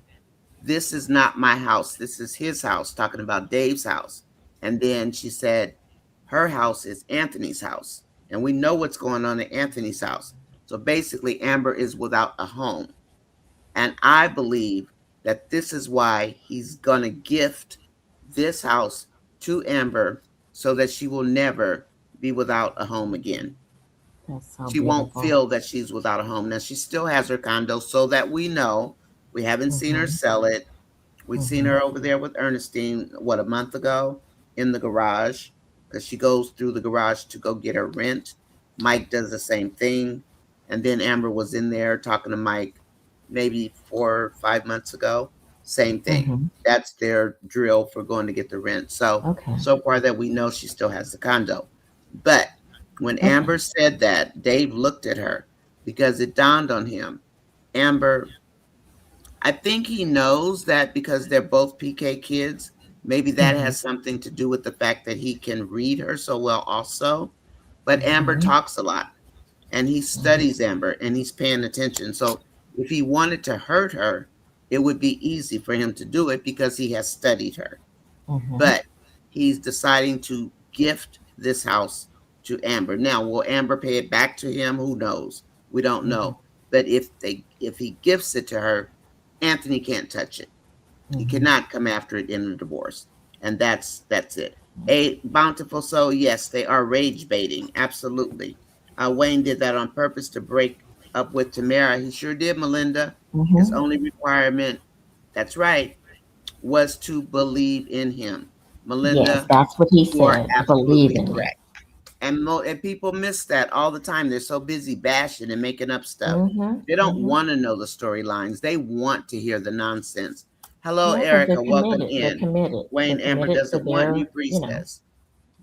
"This is not my house. This is his house," talking about Dave's house. And then she said, "Her house is Anthony's house." And we know what's going on at Anthony's house. So basically, Amber is without a home. And I believe that this is why he's going to gift this house to Amber so that she will never be without a home again. That's so She won't beautiful. feel that she's without a home. Now, she still has her condo, so that we know. We haven't seen her Mm-hmm. sell it. We've seen Mm-hmm. her over there with Ernestine, what, a month ago in the garage, because she goes through the garage to go get her rent. Mike does the same thing. And then Amber was in there talking to Mike maybe 4 or 5 months ago. Same thing. Mm-hmm. That's their drill for going to get the rent. So, Okay. so far that we know, she still has the condo. But when Okay. Amber said that, Dave looked at her because it dawned on him. Amber, I think he knows that because they're both PK kids. Maybe that Mm-hmm. has something to do with the fact that he can read her so well, also. But Amber Mm-hmm. talks a lot and he studies Amber and he's paying attention. So if he wanted to hurt her, it would be easy for him to do it because he has studied her. Mm-hmm. But he's deciding to gift this house to Amber. Now, will Amber pay it back to him? Who knows? We don't Mm-hmm. know. But if he gifts it to her, Anthony can't touch it. He Mm-hmm. cannot come after it in a divorce. And that's it. A bountiful soul, yes, they are rage baiting. Absolutely. Wayne did that on purpose to break up with Tamara. He sure did, Melinda. His Mm-hmm. only requirement, that's right, was to believe in him. Yes, Melinda, that's what he you are said. Believe absolutely in me. correct. And people miss that all the time. They're so busy bashing and making up stuff. Mm-hmm. They don't Mm-hmm. want to know the storylines. They want to hear the nonsense. Hello, Yeah, because they're Erica. Welcome committed. They're in. committed. They're Wayne Amber committed to doesn't want their, you, priestess.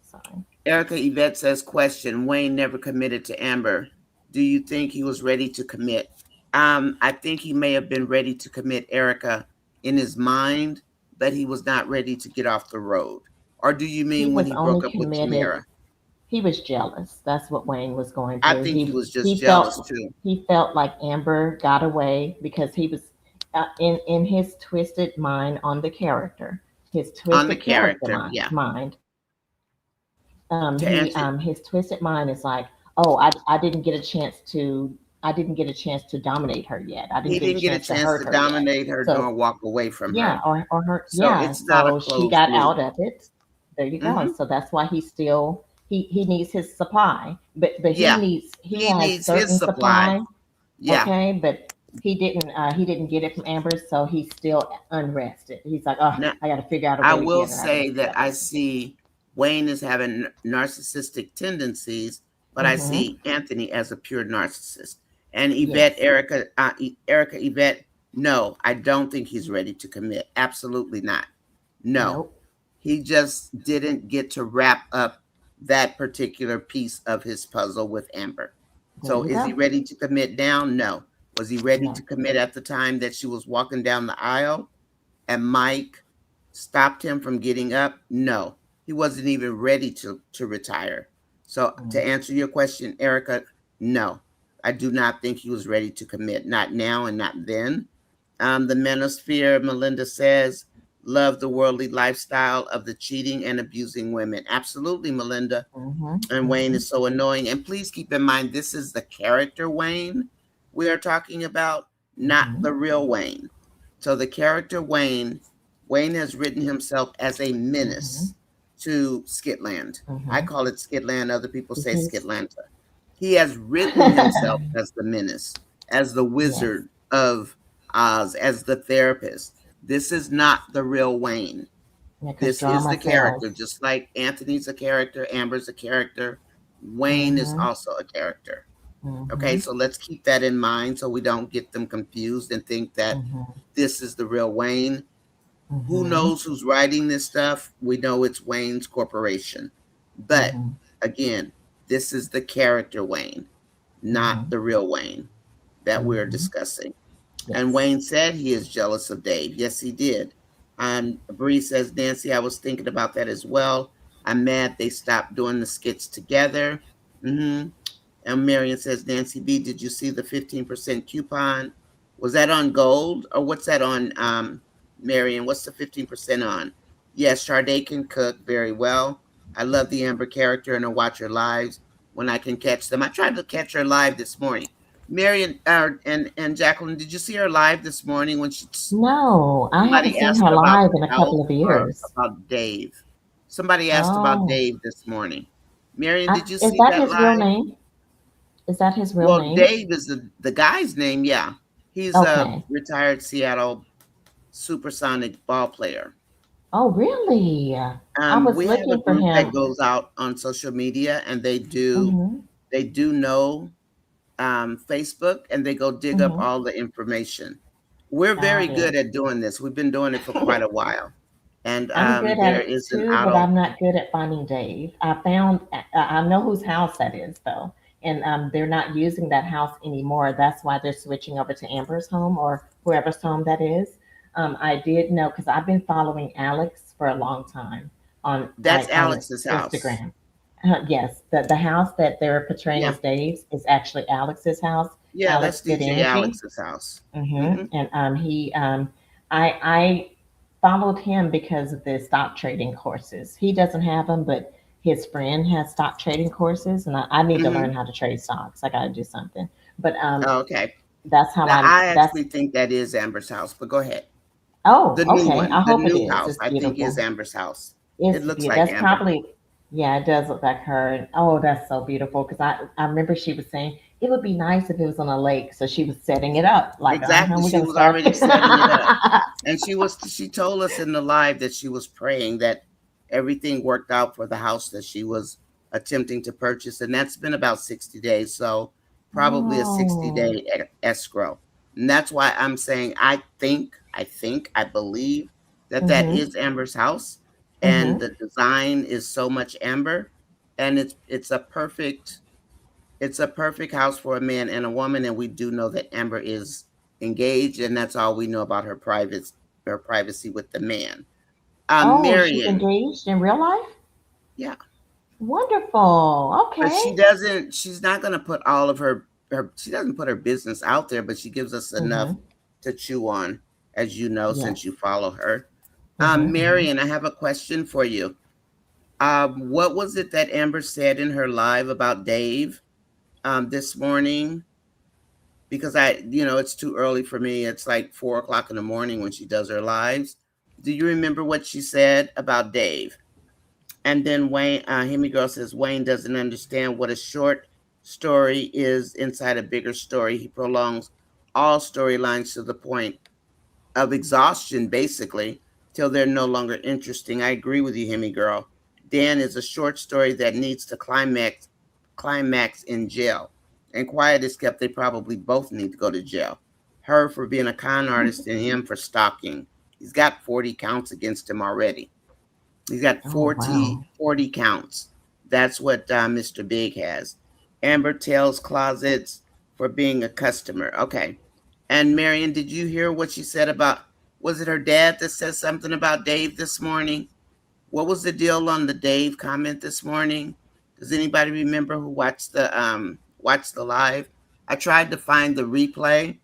sorry. Erica Yvette says, question, Wayne never committed to Amber. Do you think he was ready to commit? I think he may have been ready to commit, Erica, in his mind, but he was not ready to get off the road. Or do you He mean when was he only broke up with committed. Tamara? He was jealous. That's what Wayne was going I through. think he was just He jealous felt too. he felt like Amber got away because he was in his twisted mind on the character. His On the twisted character character, yeah. mind. To He answer, his twisted mind is like, oh, I didn't get a chance to dominate her yet. I didn't he get a didn't get a chance to chance hurt to her yet. dominate her So nor walk away from yeah, her. or her, So yeah. it's not a So she closed got loop. out of it. There you go. Hmm. So that's why he needs his supply, but Yeah, he he has needs his certain supply. supply. Yeah. Okay, but he didn't get it from Amber, so he's still unrested. He's like, oh, Now, I got to figure out a I way to will get her. I got to say figure that out a I way. see Wayne as having narcissistic tendencies, but I Mm-hmm. see Anthony as a pure narcissist. And Yvette, Yes. Erica, Yvette, no, I don't think he's ready to commit. Absolutely not. No, Nope. he just didn't get to wrap up that particular piece of his puzzle with Amber. There So you is he go. ready to commit now? No. Was he ready to No. commit at the time that she was walking down the aisle and Mike stopped him from getting up? No. He wasn't even ready to retire. So to Mm. answer your question, Erica, no. I do not think he was ready to commit. Not now and not then. The manosphere, Melinda says, love the worldly lifestyle of the cheating and abusing women. Absolutely, Melinda. Mm-hmm. And Wayne Mm-hmm. is so annoying. And please keep in mind, this is the character Wayne we are talking about, not Mm-hmm. the real Wayne. So the character Wayne, Wayne has written himself as a Mm-hmm. menace to Skitland. I Mm-hmm. call it Skitland. Other people say Because Skitlanta. He has written himself as the menace, as the yes, wizard of Oz, as the therapist. This is not the real Wayne. yeah, because This is drama the character, sells. just like Anthony's a character, Amber's a character, Wayne is Mm-hmm. also a character. Okay, Mm-hmm. so let's keep that in mind so we don't get them confused and think that Mm-hmm. this is the real Wayne. Who Mm-hmm. knows who's writing this stuff? We know it's Wayne's corporation. But Mm-hmm. again, this is the character Wayne, not Mm-hmm. the real Wayne that we're Mm-hmm. discussing. And Yes. Wayne said he is jealous of Dave. Yes, he did. Bree says, Nancy, I was thinking about that as well. I'm mad they stopped doing the skits together. Hmm. And Marion says, Nancy B, did you see the 15% coupon? Was that on gold or what's that on, Marion? What's the 15% on? Yes, Sade can cook very well. I love the Amber character and I watch her lives when I can catch them. I tried to catch her live this morning. Marion and Jacqueline, did you see her live this morning when No, I haven't somebody seen asked her about live the in a house couple of or years. about Dave? Somebody asked about Oh, Dave this morning. Marion, did you is see that that his real live? name? Is that his real Well, name? Dave is the guy's name. Yeah, he's a Okay. retired Seattle Supersonic ball player. Oh, really? I was We have a looking for group that him. goes out on social media, and Mm-hmm. they do know Facebook, and they go dig up Mm-hmm. all the information. We're very Got good it. at doing this. We've been doing it for quite a while, and I'm good at there it is an too, but auto. I'm not good at finding Dave. I know whose house that is though, and they're not using that house anymore. That's why they're switching over to Amber's home or whoever's home that is. I did know because I've been following Alex for a long time on That's on Alex's house. Instagram. Yes, the house that they're portraying Yeah, as Dave's is actually Alex's house. yeah, Alex that's Good DJ Energy. Alex's house. Mm-hmm. Hmm. And I followed him because of the stock trading courses. He doesn't have them, but his friend has stock trading courses, and I need to learn Hmm. how to trade stocks. I got to do something. But Oh, okay. that's how Now, I that's. actually think that is Amber's house, but go ahead. Oh, The new okay. I one, the hope it new is. house, It's I think is beautiful. Amber's house. It's It looks beautiful. like That's Amber. probably, yeah, it does look like her. And oh, that's so beautiful. Because I remember she was saying it would be nice if it was on a lake. So she was setting it up like, Exactly. we're She gonna was start. already setting it up. And she told us in the live that she was praying that everything worked out for the house that she was attempting to purchase. And that's been about 60 days. So probably a 60 Oh. day escrow. And that's why I'm saying I believe that that Mm-hmm. is Amber's house. And Mm-hmm. the design is so much amber. And it's a perfect house for a man and a woman, and we do know that Amber is engaged, and that's all we know about her privacy with the man. Oh, she's Marion, engaged in real life? yeah, Wonderful. but Okay. she's not going to put all of her. She doesn't put her business out there, but she gives us enough Mm-hmm. to chew on, as you know, Yes. since you follow her. Mm-hmm. Mm-hmm. Marion, I have a question for you. What was it that Amber said in her live about Dave this morning? Because it's too early for me. It's like 4 o'clock in the morning when she does her lives. Do you remember what she said about Dave? And then Wayne, Hemi Girl says Wayne doesn't understand what a short story is inside a bigger story. He prolongs all storylines to the point of exhaustion, basically, till they're no longer interesting. I agree with you, Hemi Girl. Dan is a short story that needs to climax in jail. And quiet is kept, they probably both need to go to jail. Her for being a con artist and him for stalking. He's got 40 counts against him already. He's got Oh, 40, wow. 40 counts. That's what Mr. Big has. Amber tells closets for being a customer. Okay. And Marion, did you hear what she said about, was it her dad that said something about Dave this morning? What was the deal on the Dave comment this morning? Does anybody remember who watched the live? I tried to find the replay,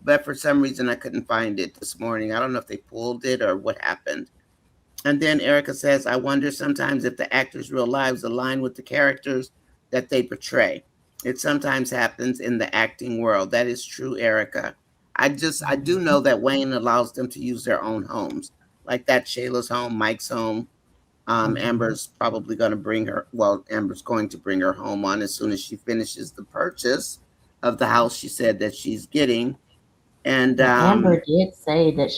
but for some reason I couldn't find it this morning. I don't know if they pulled it or what happened. And then Erica says, I wonder sometimes if the actors' real lives align with the characters that they portray. It sometimes happens in the acting world. That is true, Erica. I do know that Wayne allows them to use their own homes. Like that Shayla's home, Mike's home. Amber's probably going to bring her, well, Amber's going to bring her home on as soon as she finishes the purchase of the house she said that she's getting. And Amber did say that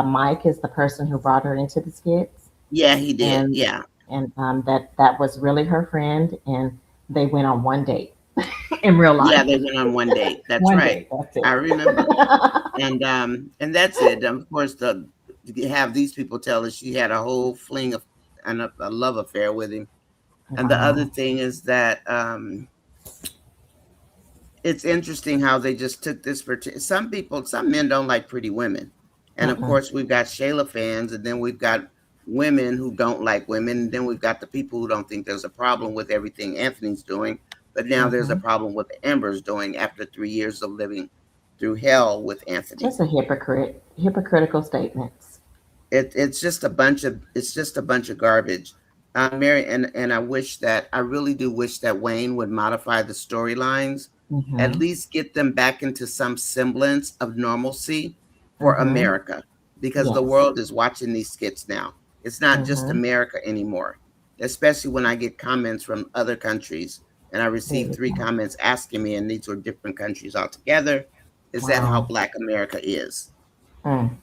Mike is the person who brought her into the skits, yeah, he did. and Yeah. that was really her friend, and they went on one date in real Yeah, life. they went on one date. That's One right. date, that's it. I remember. And that's it. Of course, to have these people tell us she had a whole fling of and a love affair with him. And the other Wow. thing is that it's interesting how they just took this for some people. Some men don't like pretty women, and of Mm-mm. course we've got Shayla fans, and then we've got women who don't like women, and then we've got the people who don't think there's a problem with everything Anthony's doing, but now there's a Mm-hmm. problem with Amber's doing after 3 years of living through hell with Anthony. Just a hypocritical statements. It's just a bunch of garbage. Mary, and I really do wish that Wayne would modify the storylines, at Mm-hmm. least get them back into some semblance of normalcy for Mm-hmm. America, because the Yes. world is watching these skits now. It's not just Mm-hmm. America anymore, especially when I get comments from other countries. And I There received we three go. comments asking me, and these were different countries altogether. Is that how Wow. Black America is? Mm.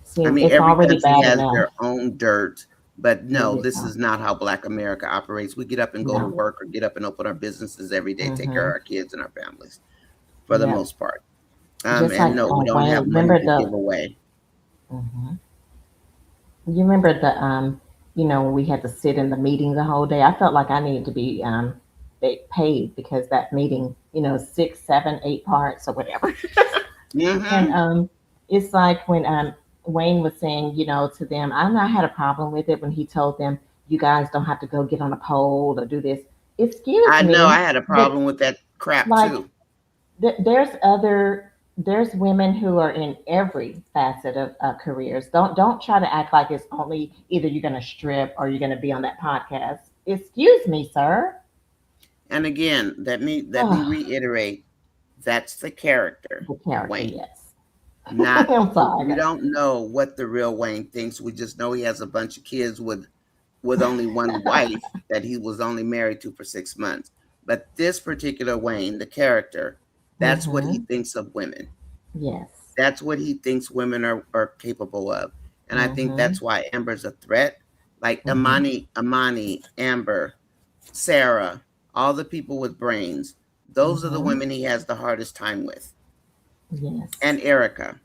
See, I mean, it's every already country bad has enough. their own dirt, but There no, you this go. is not how Black America operates. We get up and go to No. work or get up and open our businesses every day, take care Mm-hmm. of our kids and our families for the Yep. most part. Just And like no, we don't Wayne. have money Remember to give the. away. Mhm. You remember when we had to sit in the meeting the whole day. I felt like I needed to be paid because that meeting, 6, 7, 8 parts or whatever. And Hmm. it's like when Wayne was saying, to them, I had a problem with it when he told them, you guys don't have to go get on a pole or do this. Excuse I know I me, had a but problem with that crap like too. there's women who are in every facet of careers. Don't try to act like it's only either you're going to strip or you're going to be on that podcast. Excuse me, sir. And again, let me reiterate, that's the character, The character, Wayne. yes. Not I'm sorry, we guys. don't know what the real Wayne thinks. We just know he has a bunch of kids with only one wife that he was only married to for 6 months. But this particular Wayne, the character, that's what he Mm-hmm. thinks of women. Yes. That's what he thinks women are capable of. And I think Mm-hmm. that's why Amber's a threat. Like Mm-hmm. Amani, Amber, Sarah, all the people with brains, those are the Mm-hmm. women he has the hardest time with. Yes. And Erica.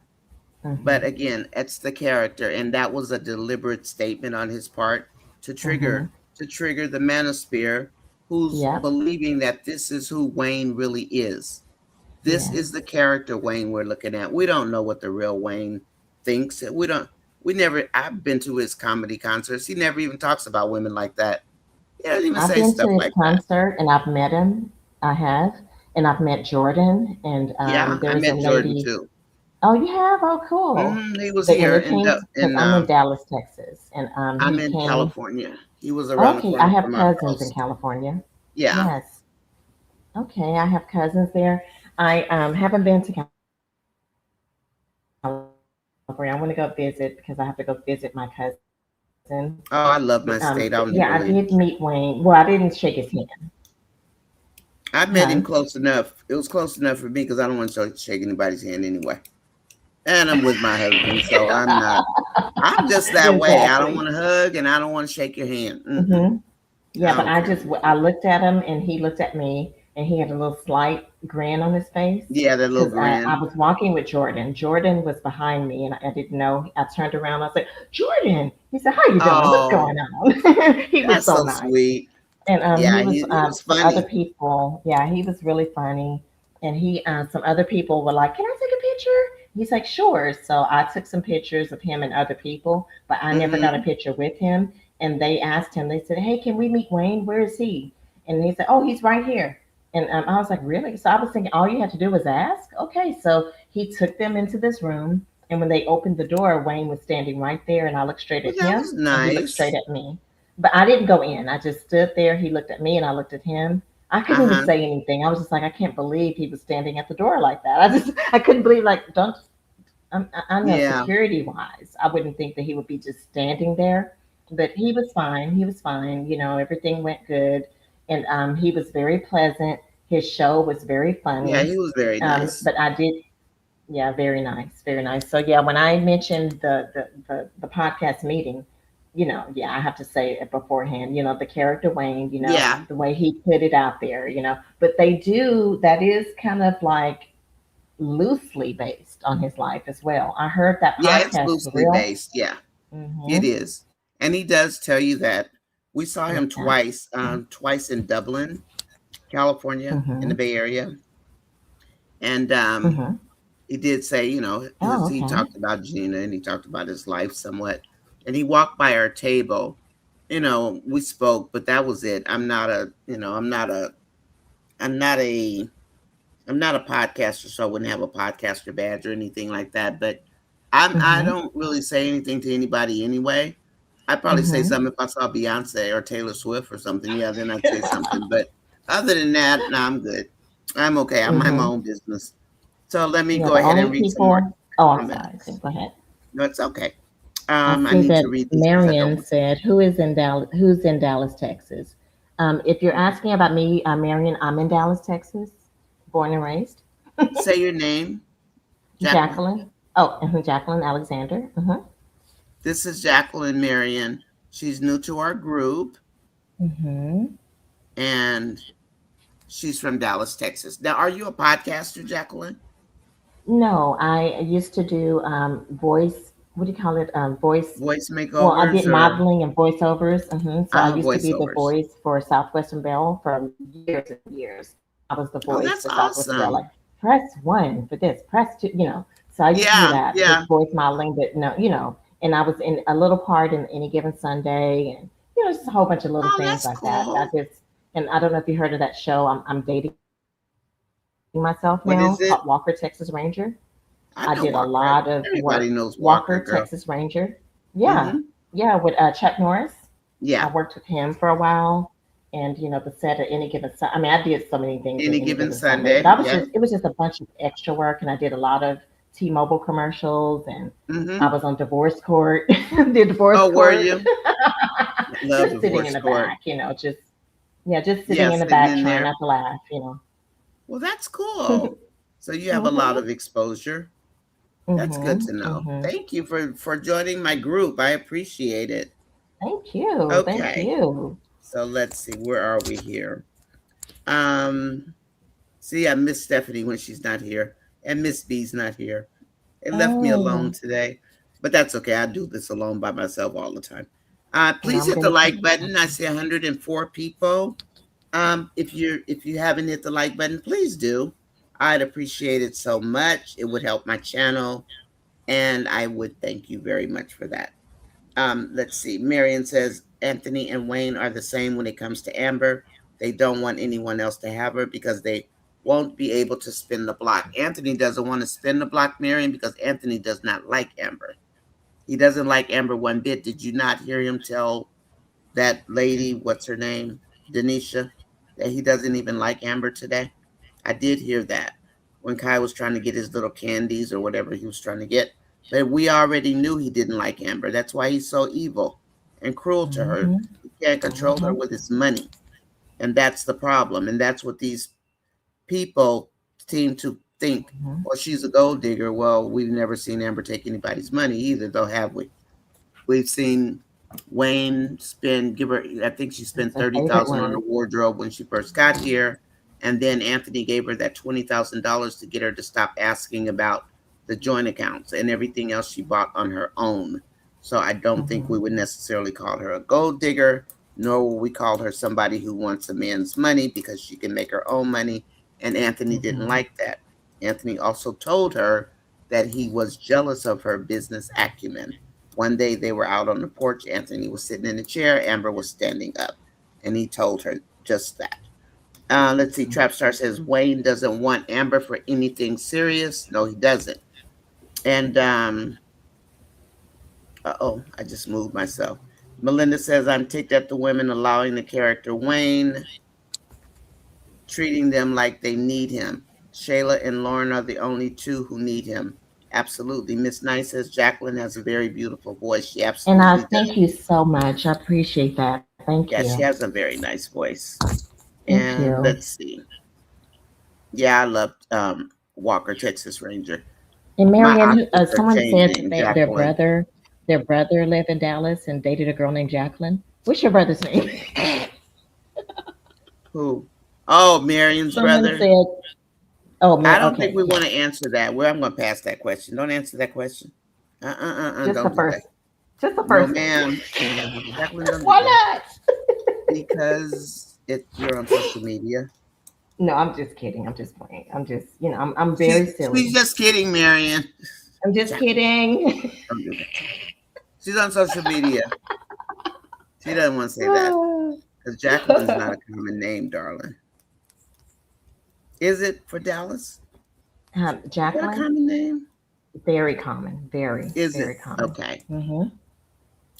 But Mm-hmm. again, it's the character, and that was a deliberate statement on his part to Mm-hmm. trigger the manosphere who's Yep. believing that this is who Wayne really is. This is Yes. the character Wayne we're looking at. We don't know what the real Wayne thinks. We don't. We never. I've been to his comedy concerts. He never even talks about women like that. He doesn't even I've say been to stuff his like that. concert and I've met him. I have. And I've met Jordan. And Yeah, there I was a met Jordan lady. too. Oh, you have? Oh, cool. He was The here Inner Kings, because I'm in Dallas, Texas. And I'm he in came. California. He was around the Okay, I corner have from our cousins in house. California. Yeah. Yes. Okay, I have cousins there. I haven't been to California. I want to go visit because I have to go visit my cousin. But Oh, I yeah, love I my did state. I'll meet never leave. Wayne. Well, I didn't shake his hand. I Huh? met him close enough. It was close enough for me because I don't want to shake anybody's hand anyway. And I'm with my husband, so I'm not. I'm just that way. I don't Exactly. want to hug and I don't want to shake your hand. Hmm. Yeah, I but don't care. I looked at him and he looked at me and he had a little slight grin on his face Yeah, that little because I grin. was walking with Jordan. Jordan was behind me and I didn't know. I turned around. I was like, Jordan. He said, "How you doing? What's Oh, going on?" He was that's so so nice. sweet. And Yeah, he was he was some other funny. people. Yeah, he was really funny. And he some other people were like, "Can I take a picture?" He's like, "Sure." So I took some pictures of him and other people, but I never got a Hmm. picture with him. And they asked him. They said, "Hey, can we meet Wayne? Where is he?" And he said, "Oh, he's right here." And I was like, "Really?" So I was thinking, all you had to do was ask. Okay, so he took them into this room, and when they opened the door, Wayne was standing right there, and I looked straight Well, at that was him, and he looked straight nice. at me. But I didn't go in. I just stood there. He looked at me and I looked at him. I couldn't even Uh-huh. say anything. I was just like, I can't believe he was standing at the door like that. I couldn't believe, like, don't, I know Yeah. security wise, I wouldn't think that he would be just standing there. But he was fine. He was fine. You know, everything went good. And he was very pleasant. His show was very Yeah, funny. he was very nice. But I did, yeah, very nice, very nice. So yeah, when I mentioned the podcast meeting, yeah, I have to say it beforehand. The character Wayne, Yeah. the way he put it out there, But they do that is kind of like loosely based on his life as well. I heard that Yeah, it's podcast is loosely real. based. Yeah, it Mm-hmm. is. And he does tell you that. We saw him Yeah. twice in Dublin, California, in Mm-hmm. the Bay Area. And Mm-hmm. he did say, Oh, he okay. talked about Gina and he talked about his life somewhat. And he walked by our table. We spoke, but that was it. I'm not a, I'm not a podcaster, so I wouldn't have a podcaster badge or anything like that. But I Mm-hmm. don't really say anything to anybody anyway. I'd probably say Mm-hmm. something if I saw Beyonce or Taylor Swift or something. Yeah, then I'd say something. But other than that, no, I'm good. I'm okay. I mind my Mm-hmm. own business. So let me Yeah, go the ahead only and read some more people. Oh, I'm sorry. Okay, comments. go ahead. No, it's okay. I I see need that to read these because I don't Marion want said, Who's in Dallas, Texas?" If you're asking about me, Marion, I'm in Dallas, Texas, born and raised. to say your name, Jacqueline. Jacqueline. Oh, Jacqueline Alexander. This is Jacqueline Marion. She's new to our group Mm-hmm. and she's from Dallas, Texas. Now, are you a podcaster, Jacqueline? No, I used to do voice. What do you call it? Voice. Voice Well, I did makeovers or modeling and voiceovers. So I used to be the voiceovers? voice for Southwestern Bell for years and years. I was the Oh, voice that's for Southwestern Bell. Like, awesome. press one for this, press two. So I used to do Yeah, that with yeah. voice modeling. But no, and I was in a little part in Any Given Sunday, and just a whole bunch of little Oh, things that's like that. I cool. just And I don't know if you heard of that show. I'm dating myself now, called Walker, Texas What is Ranger. it? I did a I know lot of Walker. work. Everybody knows Walker, Walker, Texas girl. Ranger. Yeah, Mm-hmm. yeah, with Chuck Norris. I Yeah. worked with him for a while, and the set at Any Given Sunday. I mean, I did so many things at Any Any given Given Sunday, but Sunday. Yeah. it was just a bunch of extra work, and I did a lot of T-Mobile commercials, and I Mm-hmm. was on divorce court, did divorce Oh, were court, you? I love just sitting in divorce the court. back, just yeah, just sitting Yeah, in the sitting back in trying there. not to laugh. Well, that's cool. So you have a lot Mhm. of exposure. That's good to Mhm. know. Mhm. Thank you for joining my group. I appreciate it. Thank you. Thank Okay. you. So let's see. Where are we here? Um, See, I miss Stephanie when she's not here, and Miss B's not here. It left me alone Oh, today, but that's okay. I do this alone by myself all the time. well, Please I'm hit the gonna keep like it button. I pushing. see 104 people. If you haven't hit the like button, please do. I'd appreciate it so much. It would help my channel, and I would thank you very much for that. Let's see. Marion says Anthony and Wayne are the same when it comes to Amber. They don't want anyone else to have her because they won't be able to spin the block. Anthony doesn't want to spin the block, Marion, because Anthony does not like Amber. He doesn't like Amber one bit. Did you not hear him tell that lady, what's her name, Denisha, that he doesn't even like Amber today? I did hear that when Kai was trying to get his little candies or whatever he was trying to get. But we already knew he didn't like Amber. That's why he's so evil and cruel to her. Mhm. He can't control her Mhm. with his money. And that's the problem. And that's what these people seem to think. Mhm. Well, she's a gold digger. Well, we've never seen Amber take anybody's money either, though, have we? We've seen Wayne give her, I think she That's spent her favorite 30,000 on her word. wardrobe when she first got here. And then Anthony gave her that $20,000 to get her to stop asking about the joint accounts and everything else she bought on her own. So I don't think we Mhm. would necessarily call her a gold digger. nor will we call her somebody who wants a man's money because she can make her own money. And Anthony didn't like that. Anthony also told her that he was jealous of her business acumen. One day they were out on the porch. Anthony was sitting in a chair. Amber was standing up. And he told her just that. Let's see. Trapstar says Wayne doesn't want Amber for anything serious. No, he doesn't. And I just moved myself. Melinda says I'm ticked at the women allowing the character Wayne, treating them like they need him. Shayla and Lauren are the only two who need him. Absolutely. Miss Nice says Jacqueline has a very beautiful voice. She And absolutely does. thank you so much. I appreciate that. Thank Yeah, you. she has a very nice voice. Thank And you. let's see. Yeah, I loved Walker, Texas Ranger. And My Marianne, Oscars are someone said changing, that Jacqueline. their brother lived in Dallas and dated a girl named Jacqueline. What's your brother's name? Who? Oh, Marion's Someone brother. said, "Oh, I man, don't okay, think we yeah." want to answer that. Well, I'm going to pass that question. Don't answer that question. Just Don't the do first, that. just the No, first. ma'am. Jacqueline, don't do Why that. not? Because you're on social media. No, I'm just kidding. I'm just playing. I'm just, I'm very silly. She's just kidding, Marion. I'm just Jacqueline, kidding. don't do that. She's on social media. She doesn't want to say that. Because Jacqueline's not a common name, darling. Is it for Dallas? Is that a Jacqueline, common name? very common, very, Is it? very common. Okay. Mm-hmm.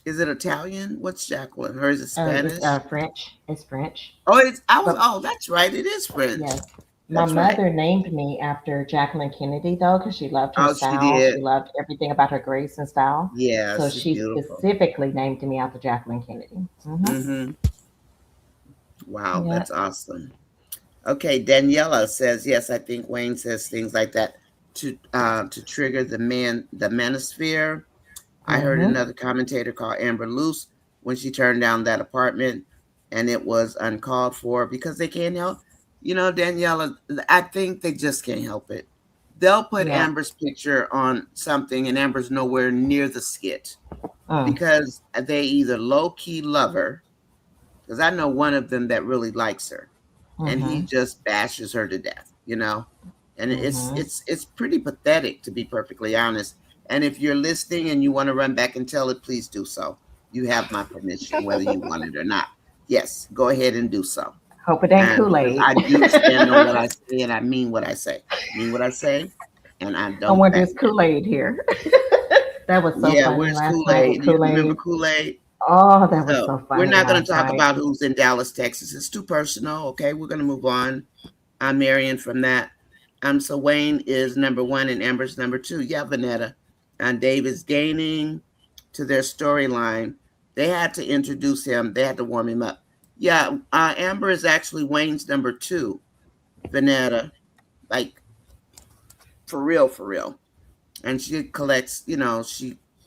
Is it Italian? What's Jacqueline? Or is it Spanish? It's French. It's French. Oh, But that's right. It is French. yes, my That's right. mother named me after Jacqueline Kennedy though, because she loved her Oh, she style. She did. loved everything about her grace and style. Yeah, So she's she beautiful. specifically named me after Jacqueline Kennedy. Mm-hmm. Mm-hmm. Wow, Yeah. that's awesome. Okay, Daniela says, yes, I think Wayne says things like that to trigger the manosphere. I heard Mm-hmm. another commentator call Amber loose when she turned down that apartment, and it was uncalled for because they can't help. Daniela, I think they just can't help it. They'll put Yeah. Amber's picture on something, and Amber's nowhere near the skit Mm. because they either low key love her, because I know one of them that really likes her, and he Mm-hmm. just bashes her to death. And it's Mm-hmm. it's it's pretty pathetic, to be perfectly honest. And if you're listening and you want to run back and tell it, please do so. You have my permission, whether you want it or not. Yes, go ahead and do so. Hope it ain't And Kool because Aid. I do stand on what I say, and I mean what I say. I mean what I say, and I I don't wonder back is down. Kool Aid here. That was so Yeah, funny where's last Kool night with Aid? You Kool remember Aid. Kool Aid? Oh, that was So so we're funny not going to last talk night. about who's in Dallas, Texas. It's too personal. Okay, we're going to move on. I'm Marion from that. So Wayne is number one and Amber's number two. Yeah, Vanetta. And Dave is gaining to their storyline. They had to introduce him. They had to warm him up. Yeah, Amber is actually Wayne's number two. Vanetta, like for real, for real. And she collects.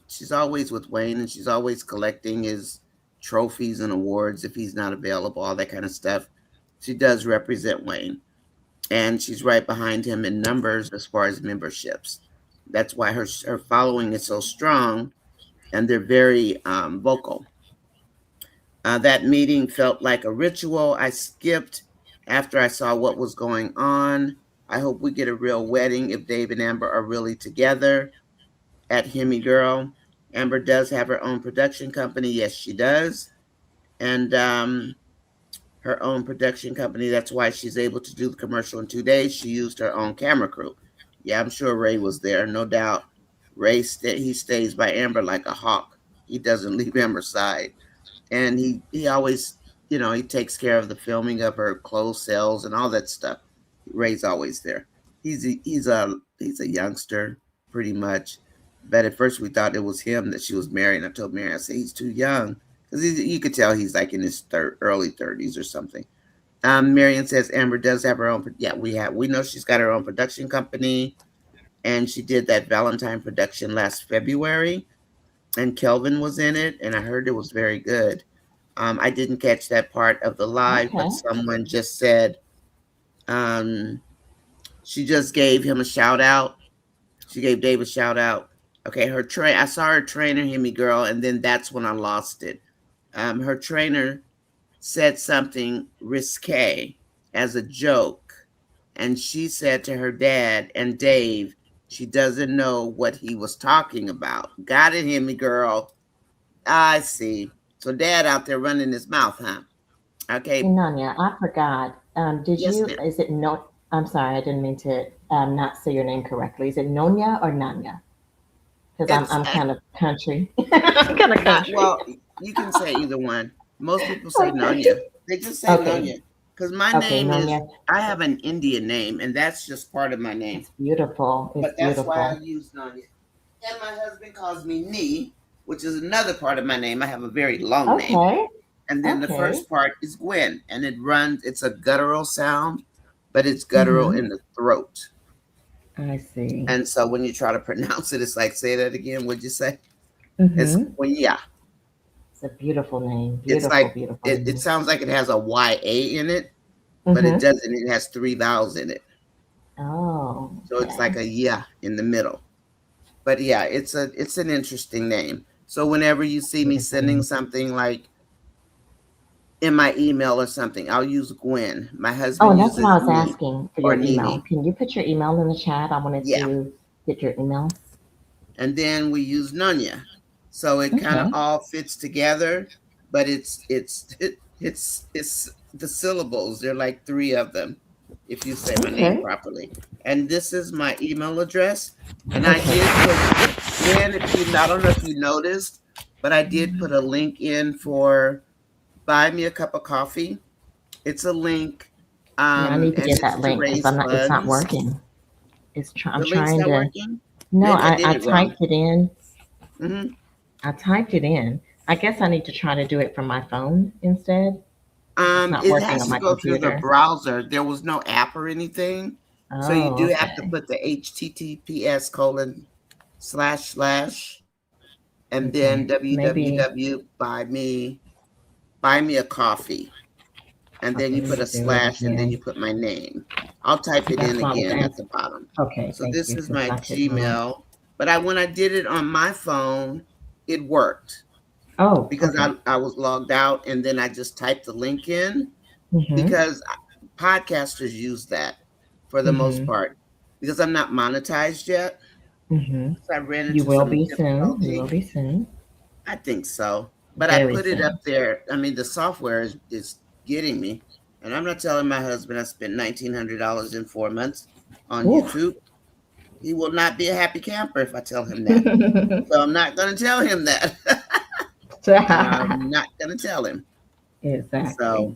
She's always with Wayne, and she's always collecting his trophies and awards if he's not available, all that kind of stuff. She does represent Wayne, and she's right behind him in numbers as far as memberships. That's why her following is so strong, and they're very vocal. That meeting felt like a ritual. I skipped after I saw what was going on. I hope we get a real wedding if Dave and Amber are really together. At Hemi Girl, Amber does have her own production company. Yes, she does. And her own production company. That's why she's able to do the commercial in 2 days. She used her own camera crew. Yeah, I'm sure Ray was there, no doubt. He stays by Amber like a hawk. He doesn't leave Amber's side, and he always, he takes care of the filming of her clothes sales and all that stuff. Ray's always there. He's a youngster, pretty much. But at first we thought it was him that she was marrying. I told Mary, I said he's too young because you could tell he's like in his early 30s or something. Marion says Amber does have her own. Yeah, we know she's got her own production company, and she did that Valentine production last February, and Kelvin was in it, and I heard it was very good. I didn't catch that part of the live, Okay. but someone just said um, she just gave him a shout out. She gave Dave a shout out. Okay, I saw her trainer, Hemi Girl, and then that's when I lost it. Her trainer said something risque as a joke. And she said to her dad and Dave, she doesn't know what he was talking about. Got it, Hemi girl. I see. So dad out there running his mouth, huh? Hey, Okay. Nanya, I forgot. Yes, ma'am. Is it no? I'm sorry, I didn't mean to not say your name correctly. Is it Nonya or Nanya? Because It's I'm kind of country. I'm kind of not, country. well, you can say either one. Most people say Okay. Nonya. They just say Okay. Nonya. Because my Okay, name is, Nonya. I have an Indian name, and that's just part of my name. It's beautiful. It's But that's why I beautiful. use Nonya. And my husband calls me Nee, which is another part of my name. I have a very long name. Okay. And then the Okay. first part is Gwen, and it runs, it's a guttural sound, but it's guttural Mm-hmm. in the throat. I see. And so when you try to pronounce it, it's like, say that again. What'd you say? It's Mm-hmm. Gwen. It's a beautiful name. It's Beautiful, like, beautiful it name. sounds like it has a YA in it, but it Mm-hmm. doesn't. It has three vowels in it. Oh, So it's okay. like a yeah in the middle. But yeah, it's an interesting name. So whenever you see me Beautiful sending name. something like in my email or something, I'll use Gwen. My Oh, husband and that's what uses I was me asking for or your email. Nini. Can you put your email in the chat? I wanted Yeah. to get your emails. And then we use Nunya. So it kind of Okay. all fits together, but it's the syllables. There are like three of them if you say my name Okay. properly. And this is my email address. And I Okay. did put Gwen, if you I don't know if you noticed, but I did put a link in for buy me a cup of coffee. It's a link, Yeah, I need to and get it's that to link because raise it's not funds. working. I'm The link's trying not to. working. No, Maybe I did I it wrong. typed it in. Hmm. I typed it in. I guess I need to try to do it from my phone instead because it's not It working has on to my go through the computer. browser. There was no app or anything. So you Oh, do have to okay. put the HTTPS colon slash slash and then Okay. Maybe. www buy me a coffee. And then Okay, you let put me a do it slash and then again. you put my name. I'll type it in That's why I was again at the asking. bottom. Okay, So thank this you. is Since my I couldn't remember. Gmail. But when I did it on my phone, it worked Oh, because okay. I was logged out and then I just typed the link in Mhm. because podcasters use that for the most Mhm. part because I'm not monetized yet. Mhm. So I ran You into will some be soon. You will difficulty. be soon. I think so. But I Very put it up soon. there. I mean, the software is getting me. And I'm not telling my husband I spent $1,900 in 4 months on Oof. YouTube. He will not be a happy camper if I tell him that. So I'm not going to tell him that. I'm not going to tell him. Exactly. So,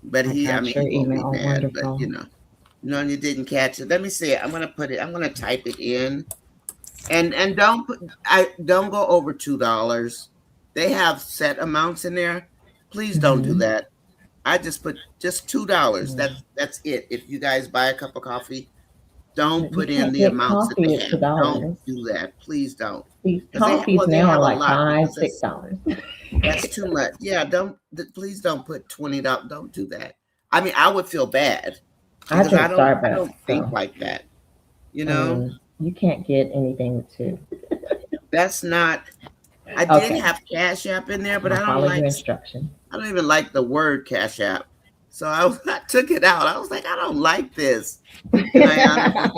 but I I got mean, your he won't be email. mad, but Wonderful. no, you didn't catch it. Let me see it. I'm going to put it, I'm going to type it in and don't go over $2. They have set amounts in there. Please don't do Mhm. that. I just put just $2. Yeah. That's it. If you guys buy a cup of coffee, don't But you put in can't the get amounts that they coffee at two have. Don't dollars. do that. Please don't. These Because coffees they now are have a like lot five, because six dollars. that's too much. Yeah, please don't put $20. Don't do that. I mean, I would feel bad I because drink I Starbucks, don't think so like that. You I know, mean you can't get anything with two. that's not. I did Okay, have Cash App in there, but I'll follow your instruction. I don't even like the word Cash App. So I took it out. I was like, I don't like this. And I honestly,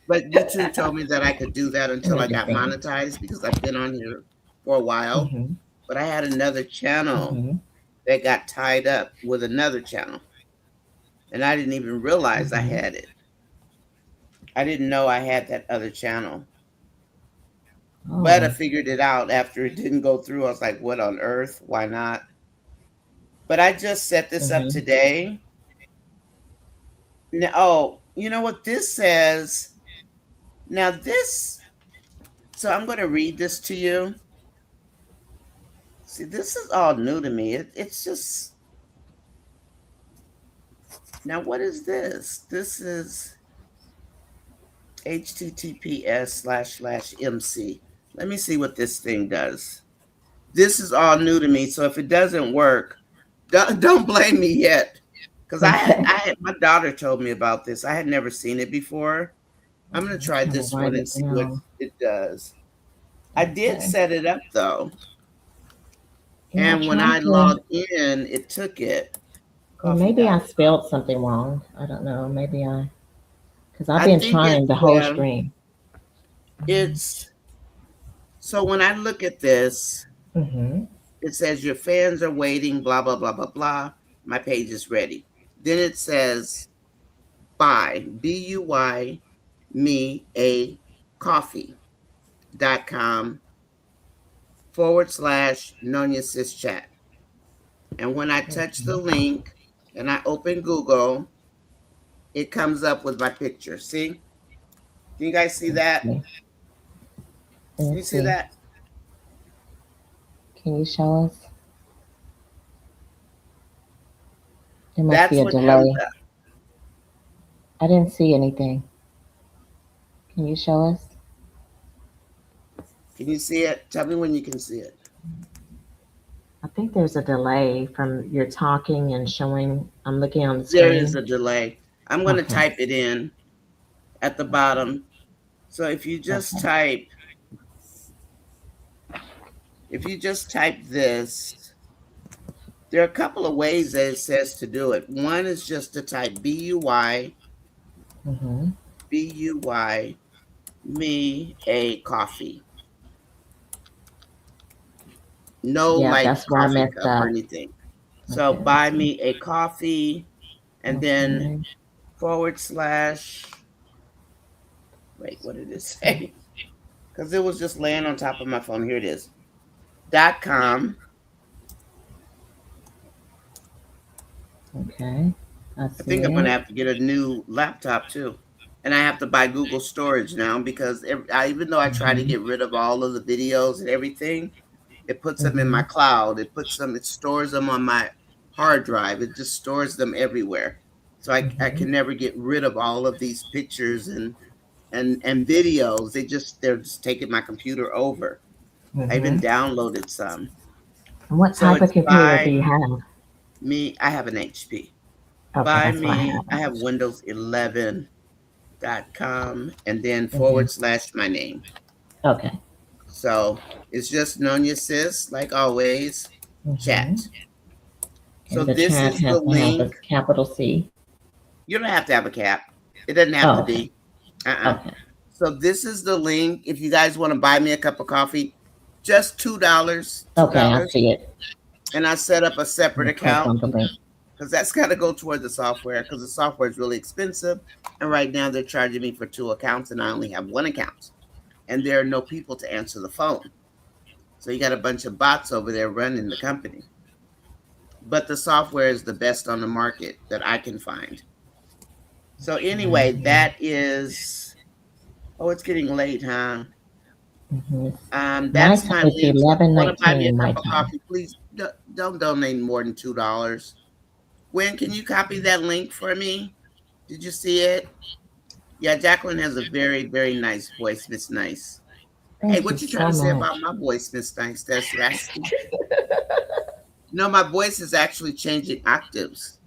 but YouTube told me that I could do that until I got Interesting. monetized because I've been on here for a while. Mhm. But I had another channel Mhm. that got tied up with another channel. And I didn't even realize I Mhm. had it. I didn't know I had that other channel. But I Oh. figured it out after it didn't go through. I was like, what on earth? Why not? But I just set this up Mhm. today. Now, oh, you know what this says? Now, so I'm going to read this to you. See, this is all new to me. It's just, now what is this? This is https://mc. Let me see what this thing does. This is all new to me. So if it doesn't work, don't blame me yet. Because Okay. my daughter told me about this. I had never seen it before. I'm going to I'm try trying to this write one and it see what down. it does. I did Okay. set it up though. Yeah, I And when I tried to. logged in, it took it. Yeah, Coffee maybe I dot. spelled something wrong. I don't know. Maybe because I've I been think trying the whole it's stream. it's so when I look at this, Mm-hmm. it says your fans are waiting, blah blah blah blah blah. My page is ready. Then it says buy buy me a coffee.com /NonyaSisChat. And when I touch the link and I open Google, it comes up with my picture. See? Can you guys see Let's that? see. Can you Let's see see. that? Can you show us? There must be That's a what comes delay. up. I didn't see anything. Can you show us? Can you see it? Tell me when you can see it. I think there's a delay from your talking and showing. I'm looking on the There is screen. a delay. I'm going to Okay. type it in at the bottom. So Okay. if you just type this, there are a couple of ways that it says to do it. One is just to type Mm-hmm. buy me a coffee. No Yeah, like that's where I coffee messed cup or up. anything. So Okay, buy let's see. me a coffee and then Okay. / wait, what did it Let's see. say? Because it was just laying on top of my phone. Here it is. .com. Okay. I I see think I'm going to it. have to get a new laptop too. And I have to buy Google storage now because even though I try to Mm-hmm. get rid of all of the videos and everything, it puts them in Mm-hmm. my cloud. It stores them on my hard drive. It just stores them everywhere. So I Mm-hmm. can never get rid of all of these pictures and videos. They're just taking my computer over. I even Mm-hmm. downloaded some. And what So type of it's computer do by you have? me. I have an HP. Okay, By that's what I me. have. I have Windows 11.com and then Mm-hmm. / my name. Okay. So it's just Nonya Sis, like always, Mm-hmm. chat. So And the this chat is the has to have link. a capital C. You don't have to have a cap. It doesn't have Oh, to okay. be. Uh-uh. Okay. So this is the link. If you guys want to buy me a cup of coffee, just $2. Okay, I $2. see it. And I set up a I'm separate gonna click account on the link. because that's got to go toward the software because the software is really expensive. And right now they're charging me for 2 accounts and I only have 1 account. And there are no people to answer the phone. So you got a bunch of bots over there running the company. But the software is the best on the market that I can find. So Okay. anyway, that is. Oh, it's getting late, huh? Mm-hmm. My That's time my is link. So if you want to buy me 11:19 a my cup of time. coffee, please don't donate more than $2. Gwen, can you copy that link for me? Did you see it? Yeah, Jacqueline has a very, very nice voice, Miss Nice. Hey, Thank you what you trying so to say much. about my voice, Miss Nice? That's you asking. No, my voice is actually changing octaves.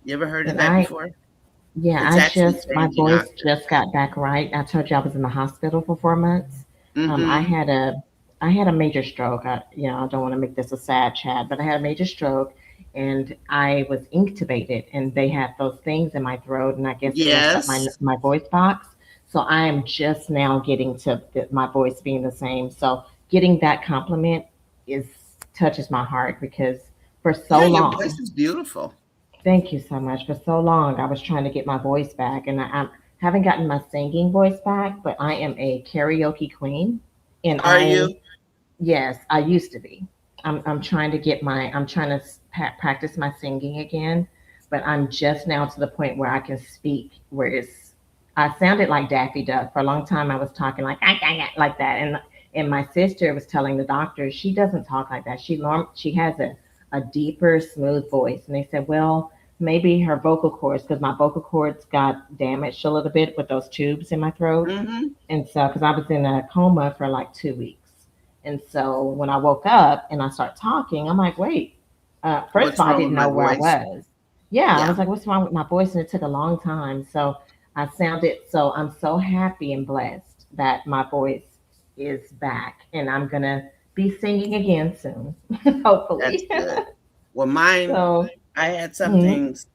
You ever heard of And that before? yeah, It's actually my changing voice octaves. just got back right. I told you I was in the hospital for 4 months. Um, I Mm-hmm. had a, I had a major stroke. I don't want to make this a sad chat, but I had a major stroke, and I was intubated, and they had those things in my throat, and I guess it messed up Yes. my voice box. So I am just now getting to my voice being the same. So getting that compliment is touches my heart because for so Yeah, your voice long. is beautiful. Thank you so much. For so long, I was trying to get my voice back, and I haven't gotten my singing voice back, but I am a karaoke queen, and Are you? yes, I used to be. I'm trying to I'm trying to practice my singing again, but I'm just now to the point where I can speak. I sounded like Daffy Duck for a long time. I was talking like like that, and my sister was telling the doctor she doesn't talk like that. She has a deeper, smooth voice, and they said, well, maybe her vocal cords, because my vocal cords got damaged a little bit with those tubes in my throat, Mm-hmm. and so because I was in a coma for like 2 weeks. And so when I woke up and I start talking, I'm like, wait, first of What's all, I wrong with didn't my know where I voice? was. Yeah, I Yeah. was like, what's wrong with my voice? And it took a long time. So I'm so happy and blessed that my voice is back. And I'm going to be singing again soon, That's hopefully. good. Well, mine, So, I had some mm-hmm, things.